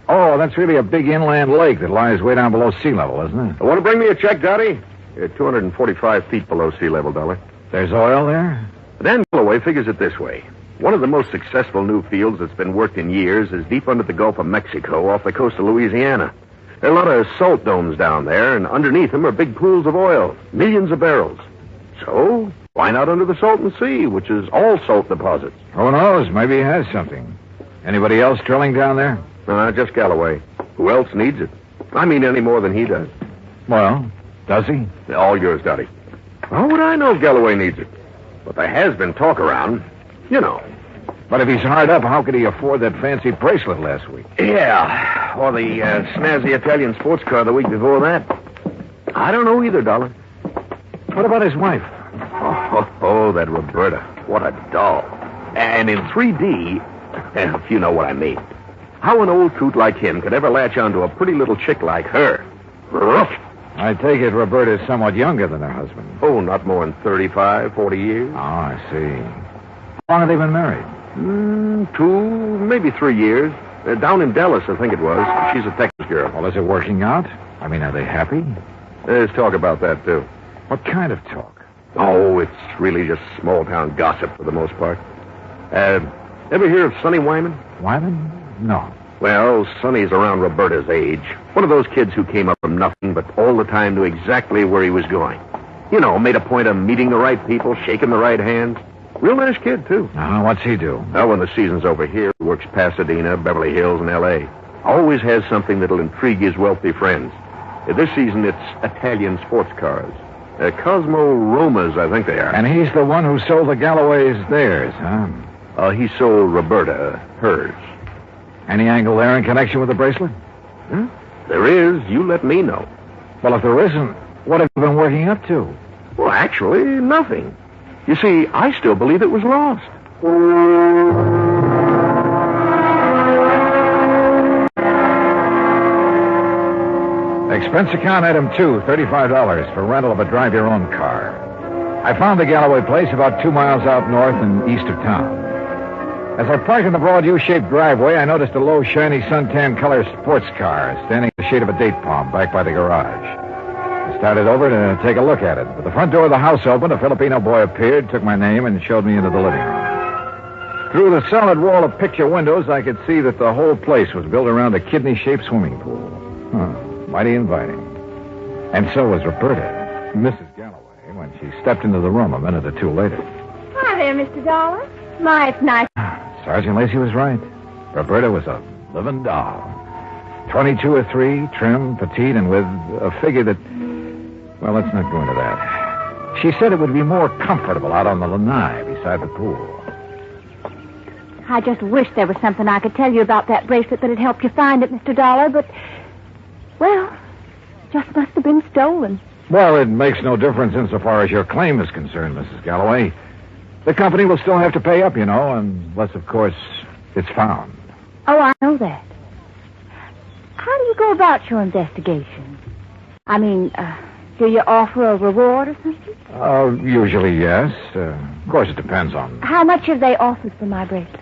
Speaker 17: Oh, that's really a big inland lake that lies way down below sea level, isn't it?
Speaker 6: Want to bring me a check, Johnny? You're 245 feet below sea level, Dollar.
Speaker 17: There's oil there?
Speaker 6: Dan Galloway figures it this way. One of the most successful new fields that's been worked in years is deep under the Gulf of Mexico off the coast of Louisiana. There are a lot of salt domes down there, and underneath them are big pools of oil, millions of barrels. So, why not under the Salton Sea, which is all salt deposits?
Speaker 17: Who knows? Maybe he has something. Anybody else drilling down there?
Speaker 6: Just Galloway. Who else needs it? I mean, any more than he does.
Speaker 17: Well, does he?
Speaker 6: All yours, Dottie. How would I know if Galloway needs it? But there has been talk around. You know,
Speaker 17: But if he's hard up, how could he afford that fancy bracelet last week?
Speaker 16: Yeah, or the snazzy Italian sports car the week before that. I don't know either, Dollar.
Speaker 17: What about his wife?
Speaker 16: Oh, that Roberta. What a doll. And in 3D, if you know what I mean. How an old coot like him could ever latch onto a pretty little chick like her. Rough.
Speaker 17: I take it Roberta is somewhat younger than her husband.
Speaker 16: Oh, not more than 35, 40 years.
Speaker 17: Oh, I see. How long have they been married?
Speaker 16: 2, maybe 3 years. Down in Dallas, I think it was. She's a Texas girl.
Speaker 17: Well, is it working out? I mean, are they happy?
Speaker 16: There's talk about that, too.
Speaker 17: What kind of talk?
Speaker 16: Oh, it's really just small-town gossip for the most part. Ever hear of Sonny Wyman?
Speaker 17: Wyman? No.
Speaker 16: Well, Sonny's around Roberta's age. One of those kids who came up from nothing, but all the time knew exactly where he was going. You know, made a point of meeting the right people, shaking the right hands. Real nice kid, too.
Speaker 17: What's he do?
Speaker 16: Well, when the season's over here, he works Pasadena, Beverly Hills, and L.A. Always has something that'll intrigue his wealthy friends. This season, it's Italian sports cars. Cosmo Romas, I think they are.
Speaker 17: And he's the one who sold the Galloways theirs, huh?
Speaker 16: He sold Roberta hers.
Speaker 17: Any angle there in connection with the bracelet?
Speaker 16: There is. You let me know.
Speaker 17: Well, if there isn't, what have you been working up to?
Speaker 16: Well, actually, nothing. You see, I still believe it was lost.
Speaker 17: Expense account item 2, $35 for rental of a drive-your-own car. I found the Galloway place about 2 miles out north and east of town. As I parked in the broad U-shaped driveway, I noticed a low, shiny, suntan color sports car standing in the shade of a date palm back by the garage. I started over to take a look at it. But the front door of the house opened, a Filipino boy appeared, took my name, and showed me into the living room. Through the solid wall of picture windows, I could see that the whole place was built around a kidney-shaped swimming pool. Mighty inviting. And so was Roberta, Mrs. Galloway, when she stepped into the room a minute or two later.
Speaker 4: Hi there, Mr. Dollar. My, it's nice.
Speaker 17: Sergeant Lacey was right. Roberta was a living doll. 22 or 3, trim, petite, and with a figure that... Well, let's not go into that. She said it would be more comfortable out on the lanai beside the pool.
Speaker 4: I just wish there was something I could tell you about that bracelet that'd help you find it, Mr. Dollar, but... Well, just must have been stolen.
Speaker 17: Well, it makes no difference insofar as your claim is concerned, Mrs. Galloway. The company will still have to pay up, you know, unless, of course, it's found.
Speaker 4: Oh, I know that. How do you go about your investigation? I mean, do you offer a reward or something?
Speaker 17: Usually, yes. Of course, it depends on...
Speaker 4: How much have they offered for my bracelet?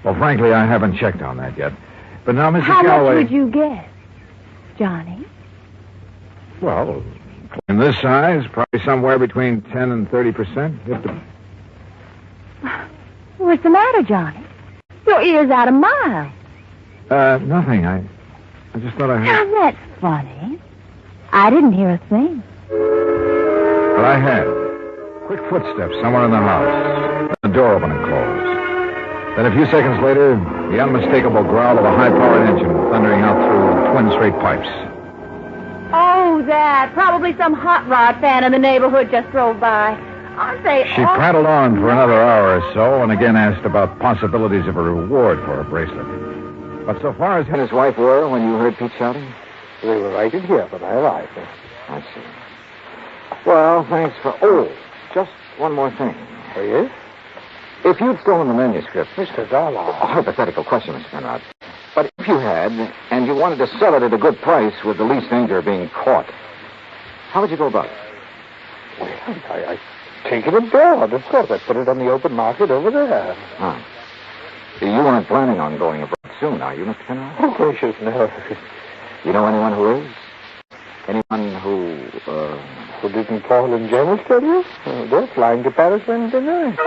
Speaker 17: Well, frankly, I haven't checked on that yet. But now, Mrs.
Speaker 4: How
Speaker 17: Galloway...
Speaker 4: much would you guess, Johnny?
Speaker 17: Well, in this size, probably somewhere between 10 and 30%.
Speaker 4: What's the matter, Johnny? Your ear's out a mile.
Speaker 17: Nothing. I just thought I heard...
Speaker 4: Now, that's funny. I didn't hear a thing.
Speaker 17: But I had. Quick footsteps somewhere in the house. The door opened and closed. Then a few seconds later, the unmistakable growl of a high-powered engine thundering out through twin straight pipes.
Speaker 4: Oh, that. Probably some hot rod fan in the neighborhood just drove by. Aren't they
Speaker 17: She prattled on for another hour or so and again asked about possibilities of a reward for her bracelet. But so far as...
Speaker 1: And his wife were when you heard Pete shouting?
Speaker 6: They were right in here when I arrived.
Speaker 1: I see. Well, thanks for... Oh, just one more thing.
Speaker 6: Oh, yes?
Speaker 1: If you'd stolen the manuscript...
Speaker 6: Mr. Dollar.
Speaker 1: A hypothetical question, Mr. Penrod. But if you had, and you wanted to sell it at a good price with the least danger of being caught, how would you go about it?
Speaker 6: Well, I take it abroad, of course. I put it on the open market over there.
Speaker 1: Huh. You weren't planning on going abroad soon, are you, Mr. Penrod?
Speaker 6: Oh, gracious, no.
Speaker 1: You know anyone who is? Anyone who
Speaker 6: didn't Paul and James tell you? They're flying to Paris Wednesday night.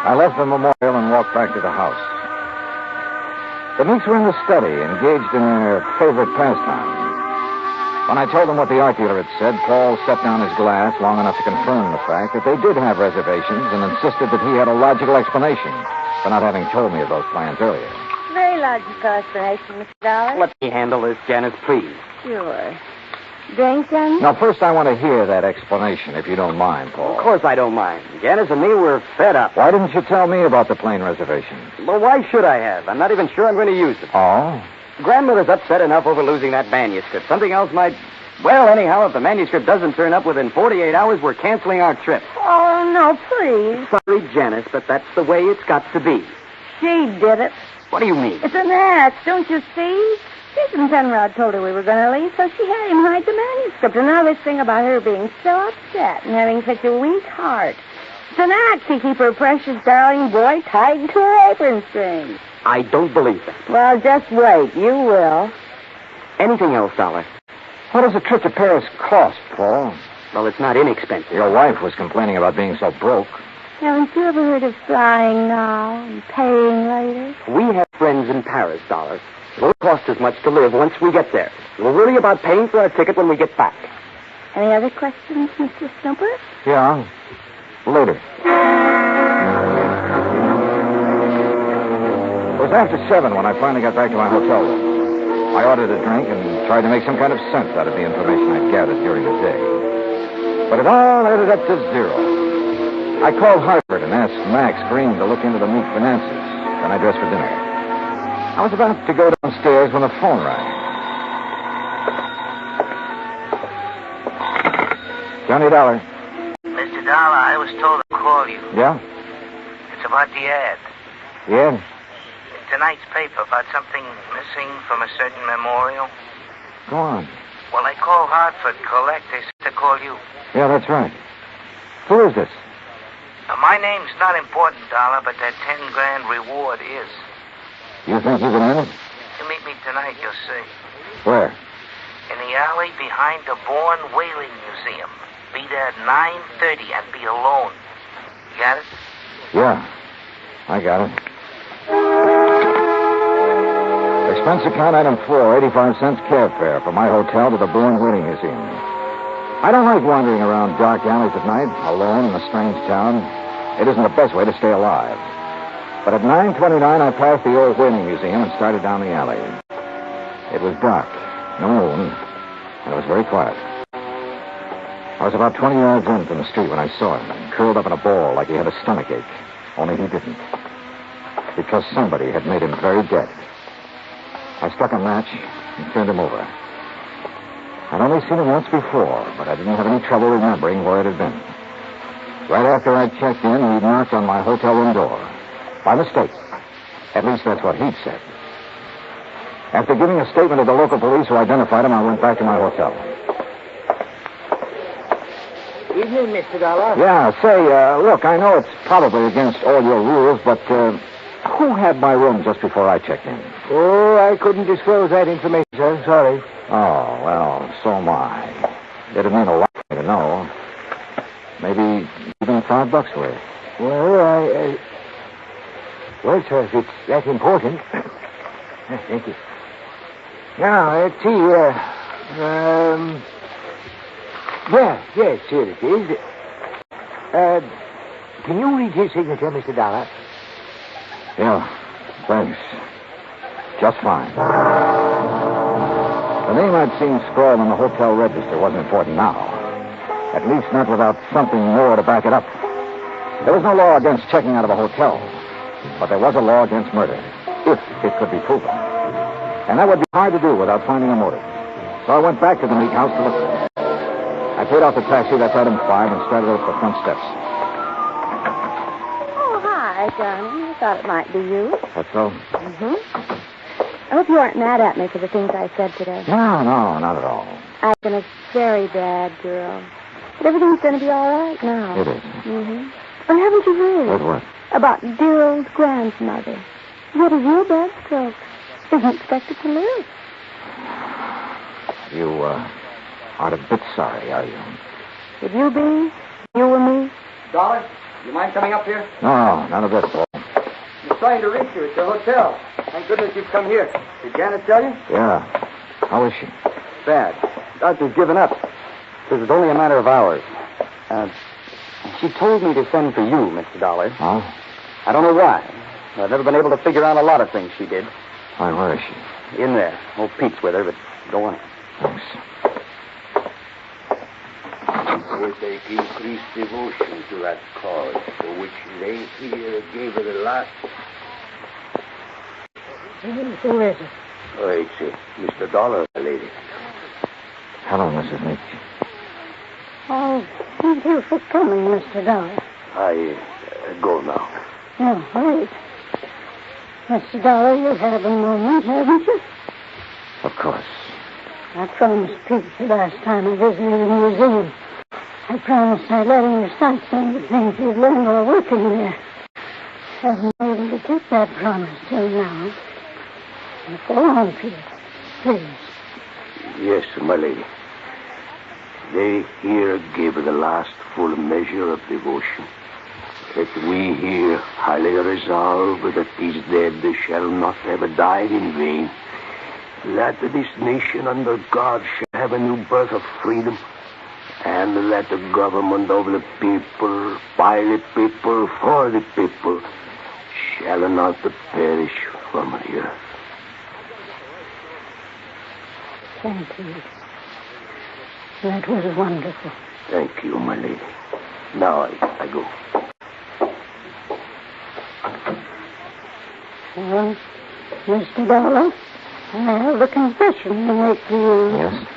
Speaker 1: I left the memorial and walked back to the house. The Meeks were in the study, engaged in their favorite pastime. When I told them what the art dealer had said, Paul set down his glass long enough to confirm the fact that they did have reservations and insisted that he had a logical explanation for not having told me of those plans earlier.
Speaker 4: Very logical explanation, Mr. Dollar.
Speaker 12: Let me handle this, Janice, please.
Speaker 4: Sure. Drink, Johnny?
Speaker 1: Now, first I want to hear that explanation, if you don't mind, Paul.
Speaker 8: Of course I don't mind. Janice and me were fed up.
Speaker 1: Why didn't you tell me about the plane reservation?
Speaker 8: Well, why should I have? I'm not even sure I'm going to use it.
Speaker 1: Oh?
Speaker 8: Grandmother's upset enough over losing that manuscript. Something else might... Well, anyhow, if the manuscript doesn't turn up within 48 hours, we're canceling our trip.
Speaker 4: Oh, no, please.
Speaker 8: Sorry, Janice, but that's the way it's got to be.
Speaker 4: She did it.
Speaker 8: What do you mean?
Speaker 4: It's an act, don't you see? Jason Penrod told her we were going to leave, so she had him hide the manuscript. And now this thing about her being so upset and having such a weak heart. It's an act to keep her precious darling boy tied to her apron string.
Speaker 8: I don't believe that.
Speaker 4: Well, just wait. You will.
Speaker 8: Anything else, Dollar?
Speaker 1: What does a trip to Paris cost, Paul?
Speaker 8: Well, it's not inexpensive.
Speaker 1: Your wife was complaining about being so broke.
Speaker 4: Haven't you ever heard of flying now and paying later?
Speaker 8: We have friends in Paris, Dollar. It won't cost as much to live once we get there. We'll worry about paying for our ticket when we get back.
Speaker 4: Any other questions, Mr. Snooper?
Speaker 1: Yeah. Later. It was after 7 when I finally got back to my hotel room. I ordered a drink and tried to make some kind of sense out of the information I'd gathered during the day. But it all added up to zero. I called Hartford and asked Max Green to look into the Meek finances. Then I dressed for dinner. I was about to go downstairs when the phone rang. Johnny Dollar.
Speaker 22: Mr. Dollar, I was told to call you.
Speaker 1: Yeah?
Speaker 22: It's about the ad.
Speaker 1: Yeah?
Speaker 22: Tonight's paper about something missing from a certain memorial.
Speaker 1: Go on.
Speaker 22: Well, I called Hartford Collect. They said to call you.
Speaker 1: Yeah, that's right. Who is this?
Speaker 22: My name's not important, Dollar, but that 10 grand reward is.
Speaker 1: You think you can earn it?
Speaker 22: You meet me tonight, you'll see.
Speaker 1: Where?
Speaker 22: In the alley behind the Bourne Whaling Museum. Be there at 9:30 and be alone. Got it?
Speaker 1: Yeah, I got it. Expense account item 4, 85 cents cab fare from my hotel to the Bourne Whaling Museum. I don't like wandering around dark alleys at night, alone in a strange town. It isn't the best way to stay alive. But at 9:29, I passed the old whaling museum and started down the alley. It was dark, no moon, and it was very quiet. I was about 20 yards in from the street when I saw him, curled up in a ball like he had a stomachache. Only he didn't. Because somebody had made him very dead. I struck a match and turned him over. I'd only seen him once before, but I didn't have any trouble remembering where it had been. Right after I'd checked in, he'd knocked on my hotel room door. By mistake. At least that's what he'd said. After giving a statement to the local police who identified him, I went back to my hotel.
Speaker 8: Evening, Mr. Dollar.
Speaker 1: Yeah, say, look, I know it's probably against all your rules, but who had my room just before I checked in?
Speaker 8: Oh, I couldn't disclose that information, sir. Sorry.
Speaker 1: Oh, well, so am I. It'd mean a lot for me to know. Maybe even $5 worth.
Speaker 8: Well, Well, sir, if it's that important. Thank you. Now, let's see. Yes, here it is. Can you read his signature, Mr. Dollar?
Speaker 1: Yeah, thanks. Just fine. The name I'd seen scrawled on the hotel register wasn't important now. At least not without something more to back it up. There was no law against checking out of a hotel. But there was a law against murder, if it could be proven. And that would be hard to do without finding a motive. So I went back to the Meek house to look for it. I paid off the taxi, that's item 5, and started up the front steps.
Speaker 4: Oh, hi, Johnny. I thought it might be you.
Speaker 1: That's so?
Speaker 4: Mm-hmm. I hope you aren't mad at me for the things I said today.
Speaker 1: No, not at all.
Speaker 4: I've been a very bad girl. But everything's going to be all right now.
Speaker 1: It is.
Speaker 4: Mm-hmm. And haven't you heard?
Speaker 1: What?
Speaker 4: About dear old grandmother. She had a real bad stroke. Isn't expected to live.
Speaker 1: You, aren't a bit sorry, are you?
Speaker 4: Would you be? You or me?
Speaker 8: Dollar, you mind coming up here?
Speaker 1: No, not a bit, Paul.
Speaker 8: I'm trying to reach you at the hotel. Thank goodness you've come here. Did Janet tell you?
Speaker 1: Yeah. How is she?
Speaker 8: Bad. Doctor's given up. Says it's only a matter of hours. She told me to send for you, Mr. Dollar.
Speaker 1: Oh?
Speaker 8: I don't know why. I've never been able to figure out a lot of things she did.
Speaker 1: Fine, where is she?
Speaker 8: In there. Old Pete's with her, but go on.
Speaker 1: Thanks.
Speaker 6: with a increased devotion to that cause for which they here gave her the last.
Speaker 4: Who is it?
Speaker 6: Oh, it's Mr. Dollar, my lady.
Speaker 1: Hello, Mrs. Meek.
Speaker 4: Oh, thank you for coming, Mr. Dollar.
Speaker 6: I go now.
Speaker 4: No, wait. Mr. Dollar, you have a moment, haven't you?
Speaker 1: Of course.
Speaker 4: I promised Pete the last time I visited the museum. I promised I'd let him recite some of the things he'd learned while working there. Haven't been able to keep that promise till now. Now, go on, Pete. Please.
Speaker 6: Yes, my lady. They here gave her the last full measure of devotion. That we here highly resolve that these dead shall not have died in vain. That this nation under God shall have a new birth of freedom. And that the government of the people, by the people, for the people, shall not perish from the earth.
Speaker 4: Thank you. That was wonderful.
Speaker 6: Thank you, my lady. Now I go.
Speaker 4: Well, Mr. Dollar, I have a confession to make to you.
Speaker 1: Yes?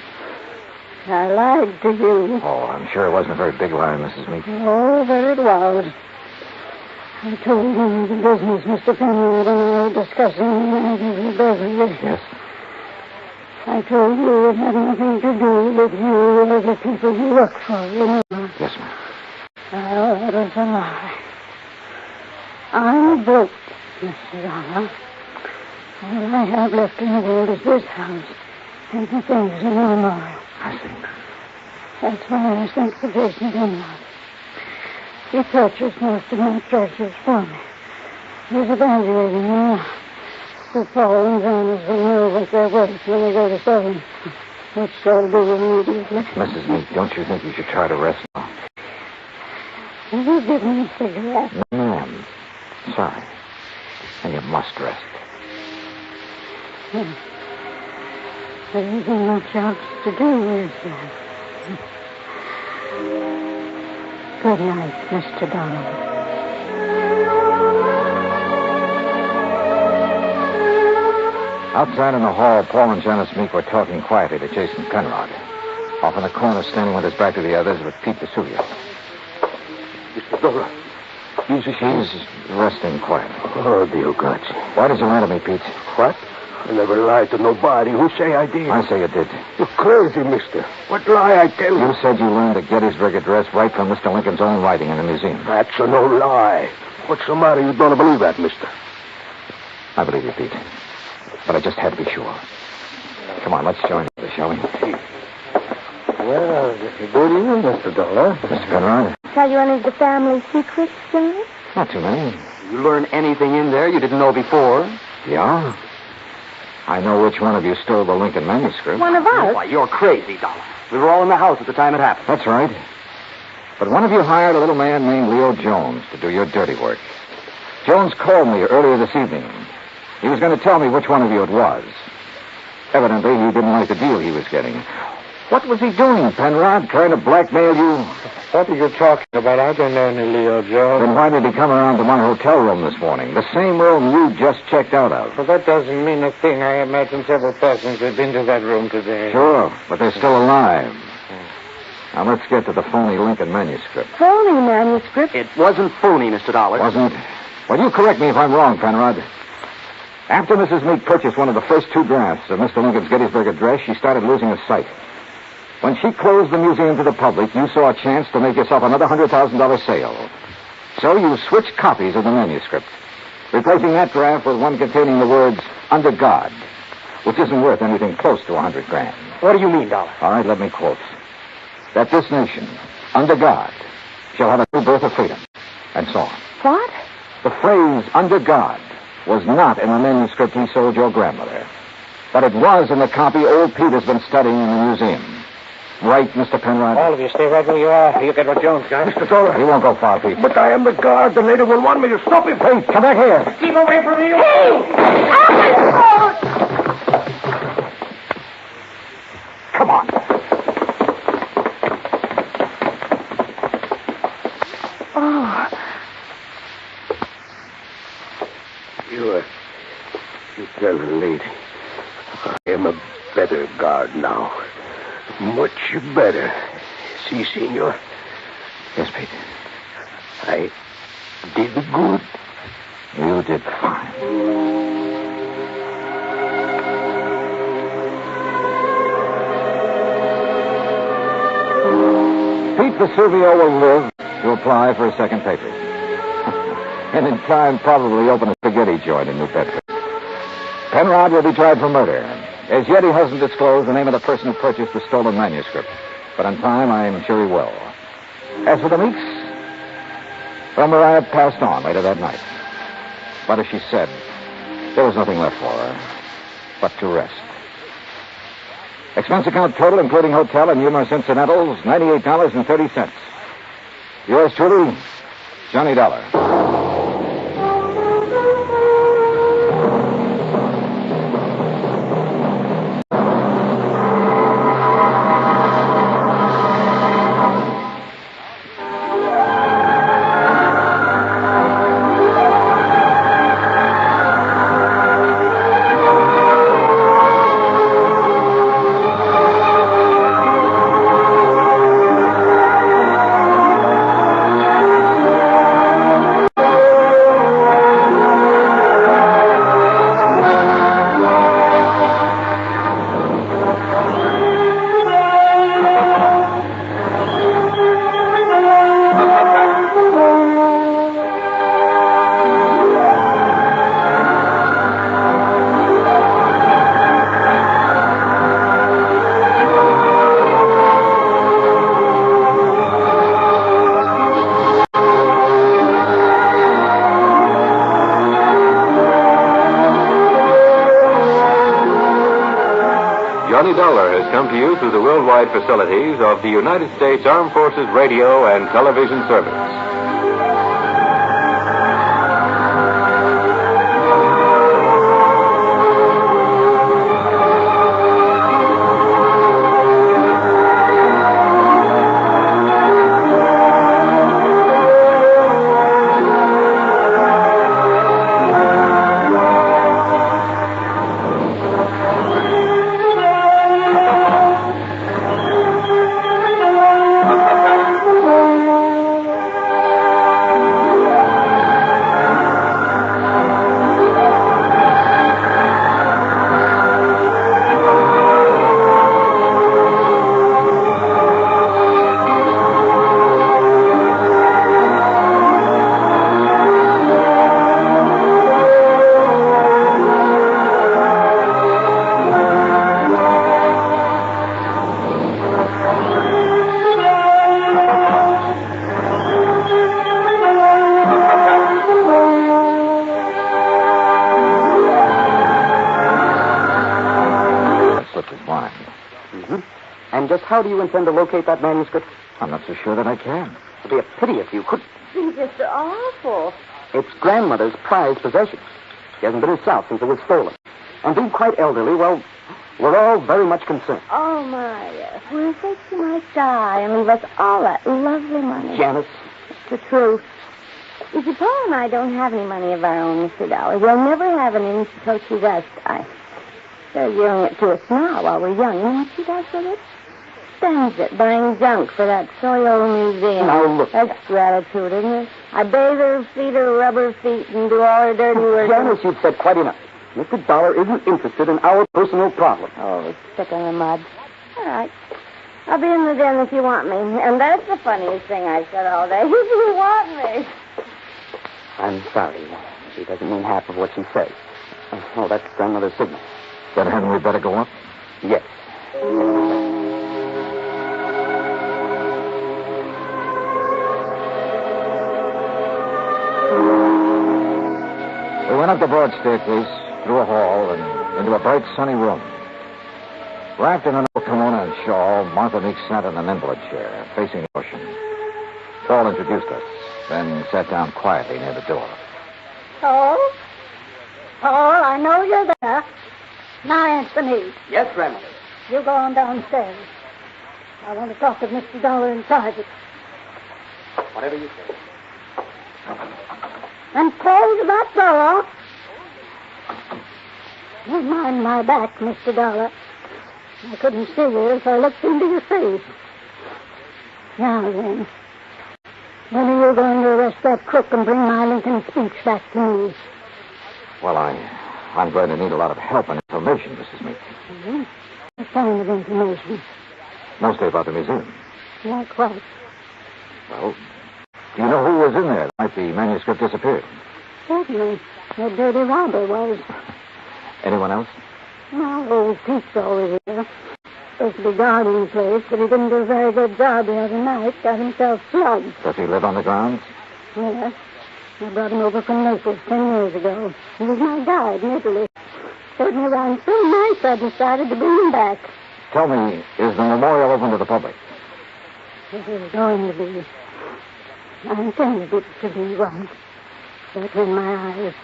Speaker 4: I lied to you.
Speaker 1: Oh, I'm sure it wasn't a very big lie, Mrs. Meek.
Speaker 4: Oh, but it was. I told you the business Mr. Penrod and I were discussing the night of the Beverly.
Speaker 1: Yes?
Speaker 4: I told you it had nothing to do with you or the people you work for, you know.
Speaker 1: Yes, ma'am.
Speaker 4: Oh, that was a lie. I'm broke, Mr. Dollar. All I have left in the world is this house and the things in the memorial.
Speaker 1: I see.
Speaker 4: That's why I sent the patient Penrod. He purchased most of my treasures for me. He's evaluating them. The Paul and Jonas will know what they're worth when they go to sell them, which they'll do immediately.
Speaker 1: Mrs. Meek, don't you think you should try to rest now?
Speaker 4: Will you give me a cigarette?
Speaker 1: No, ma'am. Sorry. And you must rest.
Speaker 4: Yeah. There isn't much else to do, is there? Good night, Mr. Dollar.
Speaker 1: Outside in the hall, Paul and Janice Meek were talking quietly to Jason Penrod. Off in the corner, standing with his back to the others, was Pete Vesuvio.
Speaker 6: Mr. Dollar,
Speaker 1: She's resting quietly.
Speaker 6: Oh, Dio grazie.
Speaker 1: Why did you lie to me, Pete?
Speaker 6: What? I never lied to nobody. Who say I did?
Speaker 1: I say you did.
Speaker 6: You're crazy, mister. What lie I tell you?
Speaker 1: You said you learned the Gettysburgh Address right from Mr. Lincoln's own writing in the museum.
Speaker 6: That's no lie. What's the matter? You don't believe that, mister?
Speaker 1: I believe you, Pete. But I just had to be sure. Come on, let's join others, shall we?
Speaker 8: Well, good evening, Mr. Dollar.
Speaker 1: Mr. Penrod?
Speaker 4: Tell you any of the family secrets, John?
Speaker 1: Not too many.
Speaker 12: You learn anything in there you didn't know before?
Speaker 1: Yeah? I know which one of you stole the Lincoln manuscript.
Speaker 4: One of us?
Speaker 12: Why, you're crazy, Dollar. We were all in the house at the time it happened.
Speaker 1: That's right. But one of you hired a little man named Leo Jones to do your dirty work. Jones called me earlier this evening. He was going to tell me which one of you it was. Evidently, he didn't like the deal he was getting. What was he doing, Penrod? Trying to blackmail you?
Speaker 8: What are you talking about? I don't know any Leo Jones.
Speaker 1: Then why did he come around to my hotel room this morning? The same room you just checked out of.
Speaker 8: Well, that doesn't mean a thing. I imagine several persons have been to that room today.
Speaker 1: Sure, but they're still alive. Now, let's get to the phony Lincoln manuscript.
Speaker 4: Phony manuscript?
Speaker 12: It wasn't phony, Mr. Dollar.
Speaker 1: Wasn't? Well, you correct me if I'm wrong, Penrod. After Mrs. Meek purchased one of the first two drafts of Mr. Lincoln's Gettysburg Address, she started losing her sight. When she closed the museum to the public, you saw a chance to make yourself another $100,000 sale. So you switched copies of the manuscript, replacing that draft with one containing the words, "Under God," which isn't worth anything close to $100,000.
Speaker 12: What do you mean, Dollar?
Speaker 1: All right, let me quote. That this nation, under God, shall have a new birth of freedom, and so on.
Speaker 4: What?
Speaker 1: The phrase, "under God," was not in the manuscript he sold your grandmother, but it was in the copy old Pete has been studying in the museum. Right, Mr. Penrod?
Speaker 8: All of you stay right where you are. You get what Jones got.
Speaker 6: Mr. Dollar.
Speaker 1: He won't go far, Pete.
Speaker 6: But I am the guard. The lady will want me to stop him.
Speaker 1: Hey, come back here.
Speaker 8: Keep away from me.
Speaker 1: Come on.
Speaker 4: Oh.
Speaker 6: You tell the lady. I am a better guard now. Much better. Si, senor.
Speaker 1: Yes, Pete.
Speaker 6: I did good.
Speaker 1: You did fine. Pete Vesuvio will live to apply for a second papers. And in time, probably open a spaghetti joint in New Bedford. Penrod will be tried for murder. As yet, he hasn't disclosed the name of the person who purchased the stolen manuscript. But in time, I'm sure he will. As for the Meeks, well, Mariah passed on later that night. But as she said, there was nothing left for her but to rest. Expense account total, including hotel and numerous incidentals, $98.30. Yours truly, Johnny Dollar.
Speaker 9: Johnny Dollar has come to you through the worldwide facilities of the United States Armed Forces Radio and Television Service.
Speaker 12: And just how do you intend to locate that manuscript?
Speaker 1: I'm not so sure that I can.
Speaker 12: It'd be a pity if you could.
Speaker 4: It's just awful.
Speaker 12: It's grandmother's prized possession. She hasn't been herself since it was stolen. And being quite elderly, well, we're all very much concerned.
Speaker 4: Oh, my, yes. We're afraid she might die and leave us all that lovely money.
Speaker 12: Janice.
Speaker 4: It's the truth. You see, Paul and I don't have any money of our own, Mr. Dollar. We'll never have any until she does die. They're giving it to us now while we're young. You know what she does with it? Spends it buying junk for that silly old museum.
Speaker 12: Now, look.
Speaker 4: That's gratitude, isn't it? I bathe her, feed her, rub her feet, and do all her dirty work.
Speaker 12: Janice, you've said quite enough. Mr. Dollar isn't interested in our personal problems.
Speaker 4: Oh, stick in the mud. All right. I'll be in the den if you want me. And that's the funniest thing I've said all day. If you want me.
Speaker 12: I'm sorry. She doesn't mean half of what she says. Oh, that's grandmother's signal.
Speaker 1: Then hadn't we better go up?
Speaker 12: Yes.
Speaker 1: We went up the broad staircase, through a hall, and into a bright, sunny room. Wrapped in an old kimono and shawl, Martha Meek sat in an invalid chair, facing the ocean. Paul introduced us, then sat down quietly near the door.
Speaker 4: Paul? Paul, I know you're there. Now answer me.
Speaker 12: Yes, grandmother.
Speaker 4: You go on downstairs. I want to talk to Mr. Dollar in private.
Speaker 12: Whatever you say.
Speaker 4: And close that door. Don't mind my back, Mr. Dollar. I couldn't see you if I looked into your face. Now then, when are you going to arrest that crook and bring my Lincoln speech back to me?
Speaker 1: Well, I'm going to need a lot of help and information, Mrs. Meek.
Speaker 4: Mm-hmm. What kind of information?
Speaker 1: Mostly about the museum.
Speaker 4: Like what?
Speaker 1: Well, do you know who was in there the night the manuscript disappeared?
Speaker 4: Certainly. That dirty robber was.
Speaker 1: Anyone else?
Speaker 4: No, old Pete's always here. Supposed to be guarding the place, but he didn't do a very good job the other night. Got himself slugged.
Speaker 1: Does he live on the grounds?
Speaker 4: Yes. I brought him over from Naples 10 years ago. He was my guide in Italy. Showed me around so nice I decided to bring him back.
Speaker 1: Tell me, is the memorial open to the public?
Speaker 4: It is going to be. I intended it to be once. But in my eyes.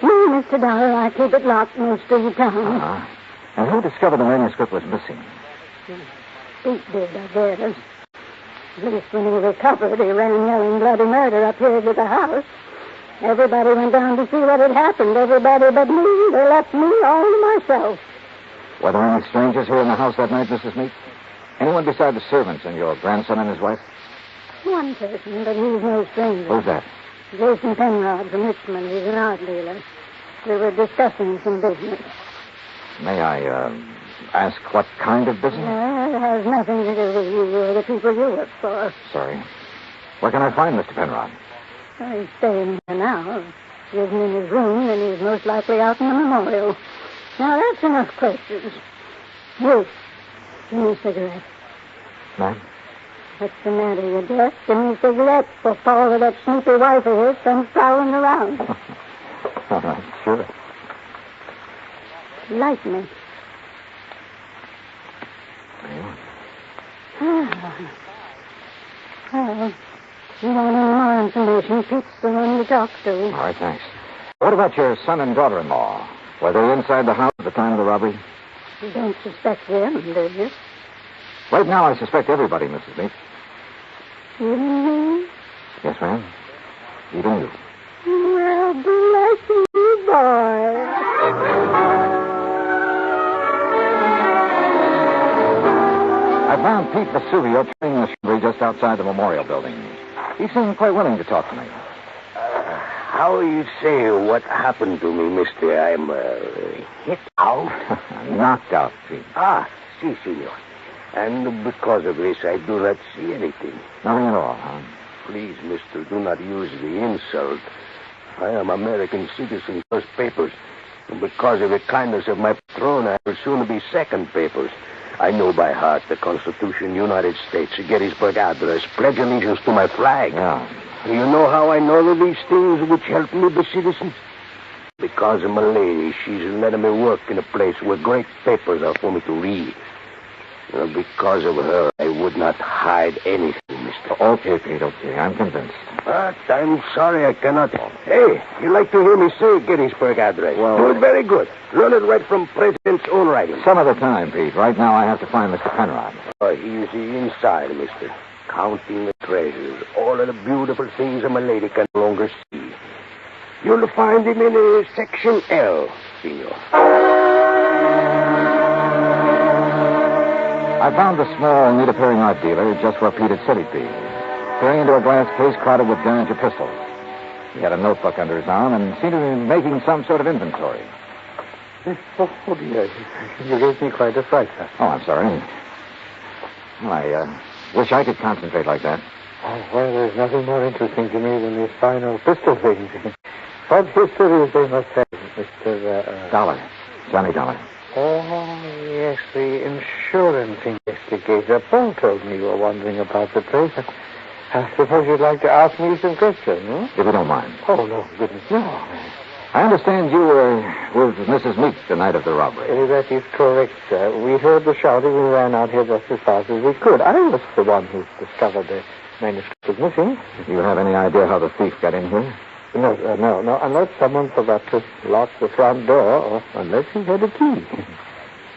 Speaker 4: No, Mr. Dollar, I keep it locked most of the time.
Speaker 1: Uh-huh. And who discovered the manuscript was missing?
Speaker 4: Pete did, I guess. At least when he recovered, he ran yelling bloody murder up here to the house. Everybody went down to see what had happened. Everybody but me. They left me all to myself.
Speaker 1: Were there any strangers here in the house that night, Mrs. Meek? Anyone beside the servants and your grandson and his wife?
Speaker 4: One person, but he's no stranger.
Speaker 1: Who's that?
Speaker 4: Jason Penrod from Richmond. He's an art dealer. We were discussing some business.
Speaker 1: May I, ask what kind of business?
Speaker 4: It has nothing to do with you or the people you work for.
Speaker 1: Sorry. Where can I find Mr. Penrod?
Speaker 4: Well, he's staying here now. If he isn't in his room, then he's most likely out in the memorial. Now, that's enough questions. You, give me a cigarette.
Speaker 1: Ma'am?
Speaker 4: What's the matter, you deaf? Give me a cigarette before that snoopy wife of his comes prowling around.
Speaker 1: All right, sure.
Speaker 4: Light me. Well, you want any more information, Pete's the one to talk to.
Speaker 1: All right, thanks. What about your son and daughter-in-law? Were they inside the house at the time of the robbery?
Speaker 4: You don't suspect them, do you?
Speaker 1: Right now, I suspect everybody, Mrs. Meek.
Speaker 4: Even me?
Speaker 1: Yes, ma'am. Even you.
Speaker 4: Well, bless you, boy.
Speaker 1: I found Pete Vesuvio training the shrubbery just outside the memorial building. He seemed quite willing to talk to me.
Speaker 6: How you say what happened to me, mister? I'm hit out?
Speaker 1: Knocked out, Pete.
Speaker 6: Ah, si, senor. And because of this, I do not see anything.
Speaker 1: Nothing at all, huh?
Speaker 6: Please, mister, do not use the insult. I am American citizen, first papers. And because of the kindness of my patron, I will soon be second papers. I know by heart the Constitution, United States, Gettysburgh Address, pledge allegiance to my flag.
Speaker 1: Yeah.
Speaker 6: You know how I know of these things which help me be citizen? Because of my lady, she's letting me work in a place where great papers are for me to read. Because of her, I would not hide anything, mister.
Speaker 1: Okay, Pete, okay. I'm convinced.
Speaker 6: But I'm sorry I cannot. Hey, you like to hear me say Gettysburg Address?
Speaker 1: Well,
Speaker 6: do it very good. Learn it right from President's own writing.
Speaker 1: Some other time, Pete. Right now, I have to find Mr. Penrod.
Speaker 6: He's inside, mister. Counting the treasures. All of the beautiful things a lady can no longer see. You'll find him in Section L, senor.
Speaker 1: I found the small, neat-appearing art dealer just where Pete had said he'd be, peering into a glass case crowded with Derringer pistols. He had a notebook under his arm and seemed to be making some sort of inventory.
Speaker 13: Oh, dear. You gave me quite a fright, sir.
Speaker 1: Oh, I'm sorry. Well, I wish I could concentrate like that.
Speaker 13: Oh, well, there's nothing more interesting to me than these fine old pistol things. What history they must have, Mr.
Speaker 1: Dollar. Johnny Dollar.
Speaker 13: Oh, yes, the insurance investigator. Paul told me you were wandering about the place. I suppose you'd like to ask me some questions, huh?
Speaker 1: If you don't mind.
Speaker 13: Oh, no, goodness, no.
Speaker 1: I understand you were with Mrs. Meek the night of the robbery.
Speaker 13: That is correct, sir. We heard the shouting. We ran out here just as fast as we could. I was the one who discovered the manuscript was missing.
Speaker 1: Do you have any idea how the thief got in here?
Speaker 13: No. Unless someone forgot to lock the front door, or unless he had a key.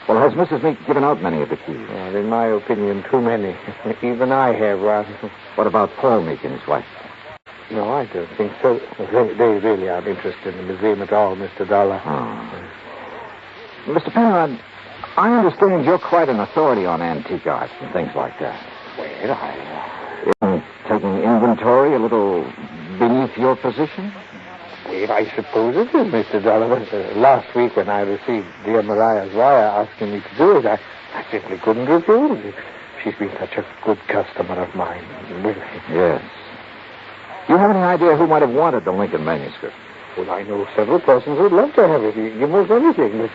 Speaker 1: Well, has Mrs. Meek given out many of the keys?
Speaker 13: Well, in my opinion, too many. Even I have one.
Speaker 1: What about Paul Meek and his wife?
Speaker 13: No, I don't think so. They really aren't interested in the museum at all, Mr. Dollar.
Speaker 1: Mr. Penrod, I understand you're quite an authority on antique art and things like that.
Speaker 13: Well,
Speaker 1: Isn't taking inventory a little beneath your position?
Speaker 13: Well, I suppose it is, Mr. Dollar. Last week when I received dear Mariah's wire asking me to do it, I simply couldn't refuse. She's been such a good customer of mine. Really.
Speaker 1: Yes. Do you have any idea who might have wanted the Lincoln manuscript?
Speaker 13: Well, I know several persons who'd love to have it. You most anything, but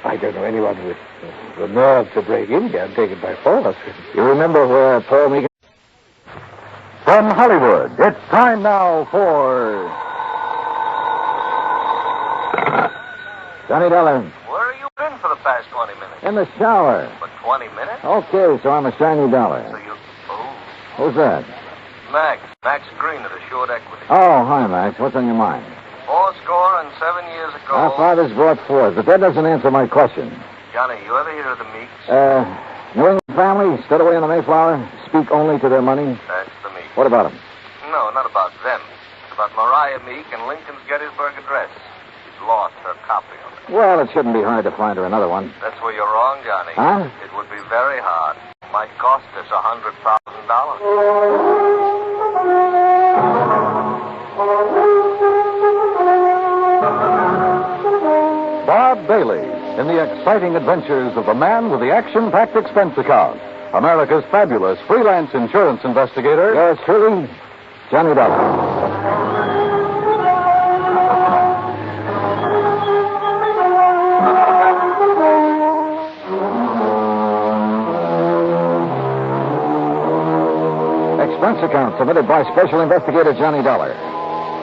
Speaker 13: I don't know anyone with the nerve to break in here and take it by force.
Speaker 1: You remember where Paul Meek...
Speaker 3: From Hollywood, it's time now for...
Speaker 1: Johnny Dollar.
Speaker 22: Where have you been for the past 20 minutes?
Speaker 1: In the shower.
Speaker 22: For 20 minutes?
Speaker 1: Okay, so I'm a shiny dollar.
Speaker 22: So you... Oh.
Speaker 1: Who's that?
Speaker 22: Max Green of Assured Equity.
Speaker 1: Oh, hi, Max. What's on your mind?
Speaker 22: 7 years ago...
Speaker 1: Our father's brought forth, but that doesn't answer my question.
Speaker 22: Johnny, you ever hear of the Meeks?
Speaker 1: New England family, stood away on the Mayflower, speak only to their money.
Speaker 22: That's the Meeks.
Speaker 1: What about them?
Speaker 22: No, not about them. It's about Mariah Meek and Lincoln's Gettysburg Address. She's lost her copy of it.
Speaker 1: Well, it shouldn't be hard to find her another one.
Speaker 22: That's where you're wrong, Johnny.
Speaker 1: Huh?
Speaker 22: It would be very hard. Might cost us $100,000.
Speaker 3: Bob Bailey in the exciting adventures of the man with the action-packed expense account. America's fabulous freelance insurance investigator.
Speaker 1: Yours truly, Johnny Dollar. Expense account submitted by Special Investigator Johnny Dollar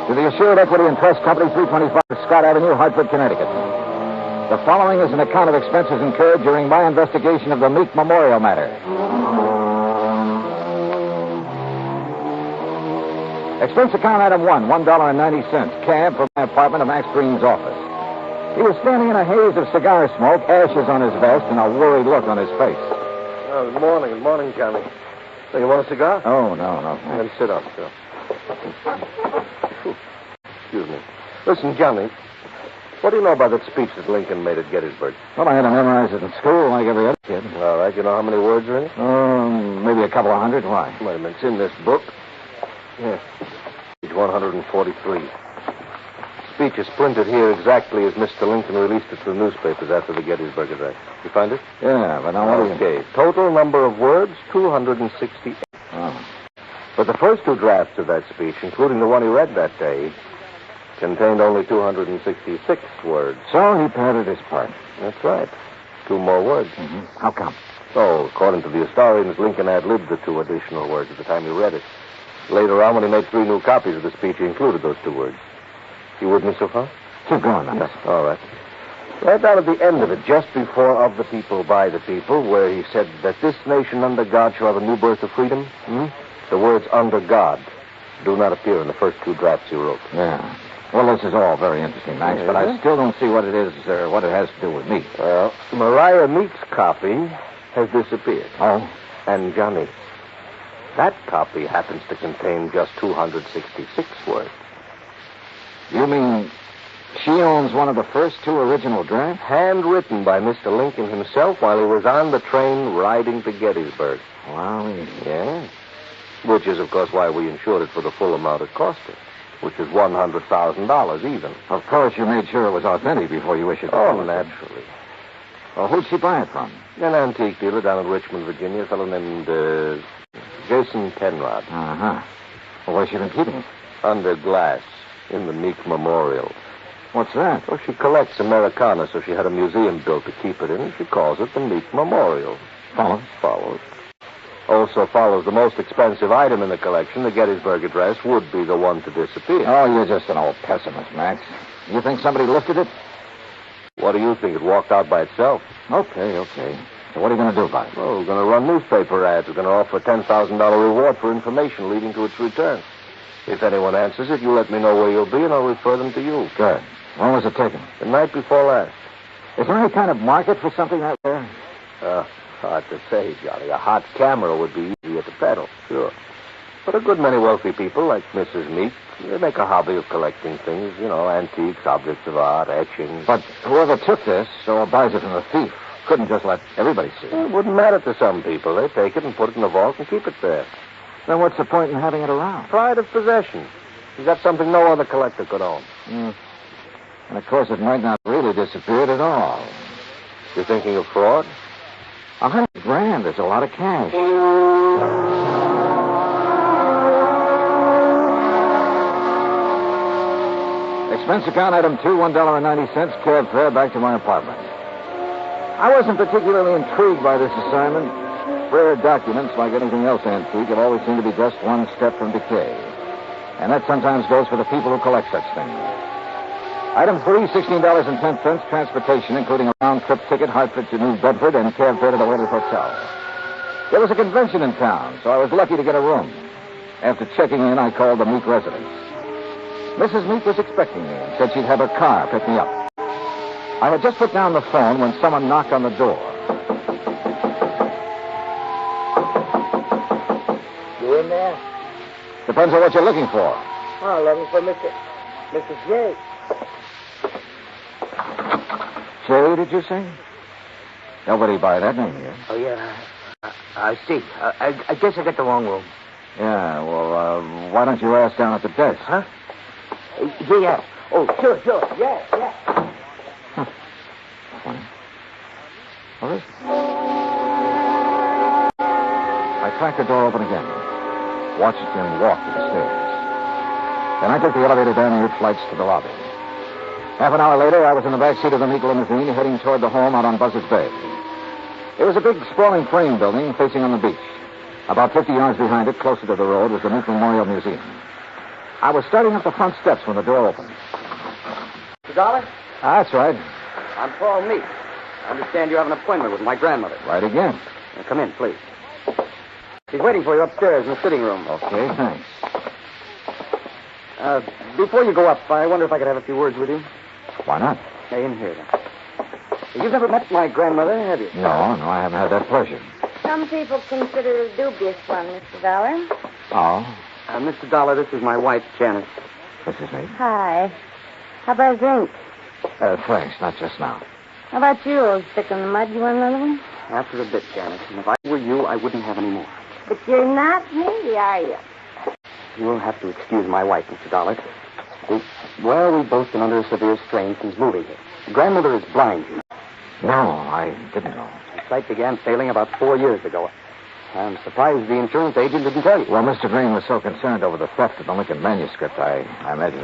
Speaker 1: to the Assured Equity and Trust Company, 325 Scott Avenue, Hartford, Connecticut. The following is an account of expenses incurred during my investigation of the Meek Memorial Matter. Expense account item 1, $1.90, cab from my apartment to Max Green's office. He was standing in a haze of cigar smoke, ashes on his vest, and a worried look on his face.
Speaker 10: Oh, good morning, Johnny. So you want a cigar?
Speaker 1: Oh, no.
Speaker 10: Then sit up, sir. Excuse me. Listen, Johnny, what do you know about that speech that Lincoln made at Gettysburg?
Speaker 1: Well, I had to memorize it in school like every other kid.
Speaker 10: All right, you know how many words are in it?
Speaker 1: Maybe a couple of hundred. Why?
Speaker 10: Wait a minute, it's in this book. Yeah, page 143. Speech is printed here exactly as Mr. Lincoln released it to the newspapers after the Gettysburg address. You find it?
Speaker 1: Yeah, but now what do you...
Speaker 10: Okay, total number of words, 268.
Speaker 1: Oh.
Speaker 10: But the first two drafts of that speech, including the one he read that day, contained only 266 words.
Speaker 1: So he padded his part.
Speaker 10: That's right. 2 more words.
Speaker 1: Mm-hmm. How come?
Speaker 10: So, according to the historians, Lincoln ad-libbed the 2 additional words at the time he read it. Later on, when he made 3 new copies of the speech, he included those 2 words. You with me so far?
Speaker 1: Keep going, Max.
Speaker 10: Yeah. All right. Right down at the end of it, just before of the people, by the people, where he said that this nation under God shall have a new birth of freedom, the words under God do not appear in the first 2 drafts he wrote.
Speaker 1: Yeah. Well, this is all very interesting, Max, but I still don't see what it is or what it has to do with me.
Speaker 10: Well, Mariah Meek's copy has disappeared.
Speaker 1: Oh?
Speaker 10: And, Johnny, that copy happens to contain just 266 words.
Speaker 1: You mean she owns one of the first 2 original drafts?
Speaker 10: Handwritten by Mr. Lincoln himself while he was on the train riding to Gettysburg.
Speaker 1: Wow.
Speaker 10: Yeah. Which is, of course, why we insured it for the full amount it cost us, which is $100,000 even.
Speaker 1: Of course, you made sure it was authentic before you issued the policy.
Speaker 10: Naturally.
Speaker 1: Well, who'd she buy it from?
Speaker 10: An antique dealer down in Richmond, Virginia, a fellow named Jason Penrod.
Speaker 1: Uh-huh. Well, where's she been keeping it?
Speaker 10: Under glass in the Meek Memorial.
Speaker 1: What's that?
Speaker 10: Well, she collects Americana, so she had a museum built to keep it in, and she calls it the Meek Memorial. Follows. Also follows the most expensive item in the collection, the Gettysburg Address, would be the one to disappear.
Speaker 1: Oh, you're just an old pessimist, Max. You think somebody lifted it?
Speaker 10: What do you think? It walked out by itself.
Speaker 1: Okay. So what are you going to do about it?
Speaker 10: Well, we're going to run newspaper ads. We're going to offer a $10,000 reward for information leading to its return. If anyone answers it, you let me know where you'll be, and I'll refer them to you.
Speaker 1: Good. When was it taken?
Speaker 10: The night before last.
Speaker 1: Is there any kind of market for something that rare?
Speaker 10: Hard to say, Johnny. A hot camera would be easier to peddle. Sure.
Speaker 6: But a good many wealthy people, like Mrs. Meek, they make a hobby of collecting things, antiques, objects of art, etchings.
Speaker 1: But whoever took this or buys it from a thief couldn't just let everybody see it.
Speaker 6: It wouldn't matter to some people. They take it and put it in the vault and keep it there.
Speaker 1: Then what's the point in having it around?
Speaker 6: Pride of possession. You got something no other collector could own.
Speaker 1: And, of course, it might not really disappear at all.
Speaker 6: You're thinking of fraud?
Speaker 1: $100,000 is a lot of cash. Expense account item 2, $1.90, cab fare back to my apartment. I wasn't particularly intrigued by this assignment. Rare documents, like anything else antique, have always seemed to be just one step from decay. And that sometimes goes for the people who collect such things. Item 3, $16.10, transportation, including a round-trip ticket, Hartford to New Bedford, and cab fare to the Waiters Hotel. There was a convention in town, so I was lucky to get a room. After checking in, I called the Meek residence. Mrs. Meek was expecting me and said she'd have her car pick me up. I had just put down the phone when someone knocked on the door.
Speaker 8: You in there?
Speaker 1: Depends on what you're looking for.
Speaker 8: Oh, looking for Mr. J.
Speaker 1: Jay, did you say? Nobody by that name here.
Speaker 8: Oh, yeah. I see. I guess I got the wrong room.
Speaker 1: Yeah, well, why don't you ask down at the desk?
Speaker 8: Huh? Yeah. Oh, sure. Yeah.
Speaker 1: Funny. What is it? I cracked the door open again. Watched him walk to the stairs. Then I took the elevator down the 8 flights to the lobby. Half an hour later, I was in the back seat of the Meek limousine heading toward the home out on Buzzards Bay. It was a big, sprawling frame building facing on the beach. About 50 yards behind it, closer to the road, was the Meek Memorial Museum. I was starting up the front steps when the door opened.
Speaker 12: Mr. Dollar?
Speaker 1: That's right.
Speaker 12: I'm Paul Meek. I understand you have an appointment with my grandmother.
Speaker 1: Right again.
Speaker 12: Now, come in, please. She's waiting for you upstairs in the sitting room.
Speaker 1: Okay, thanks.
Speaker 12: Before you go up, I wonder if I could have a few words with you.
Speaker 1: Why not?
Speaker 12: Stay in here, then. You've never met my grandmother, have you?
Speaker 1: No, I haven't had that pleasure.
Speaker 4: Some people consider it a dubious one, Mr. Dollar.
Speaker 1: Oh?
Speaker 12: Mr. Dollar, this is my wife, Janet.
Speaker 1: Mrs. Meek?
Speaker 4: Hi. How about a drink?
Speaker 1: Thanks, not just now.
Speaker 4: How about you, old stick in the mud? You want another one?
Speaker 12: After a bit, Janet. And if I were you, I wouldn't have any more.
Speaker 4: But you're not me, are you?
Speaker 12: You'll have to excuse my wife, Mr. Dollar. We've both been under a severe strain since moving here. Grandmother is blind, you know.
Speaker 1: No, I didn't know.
Speaker 12: Her sight began failing about 4 years ago. I'm surprised the insurance agent didn't tell you.
Speaker 1: Well, Mr. Green was so concerned over the theft of the Lincoln manuscript, I imagine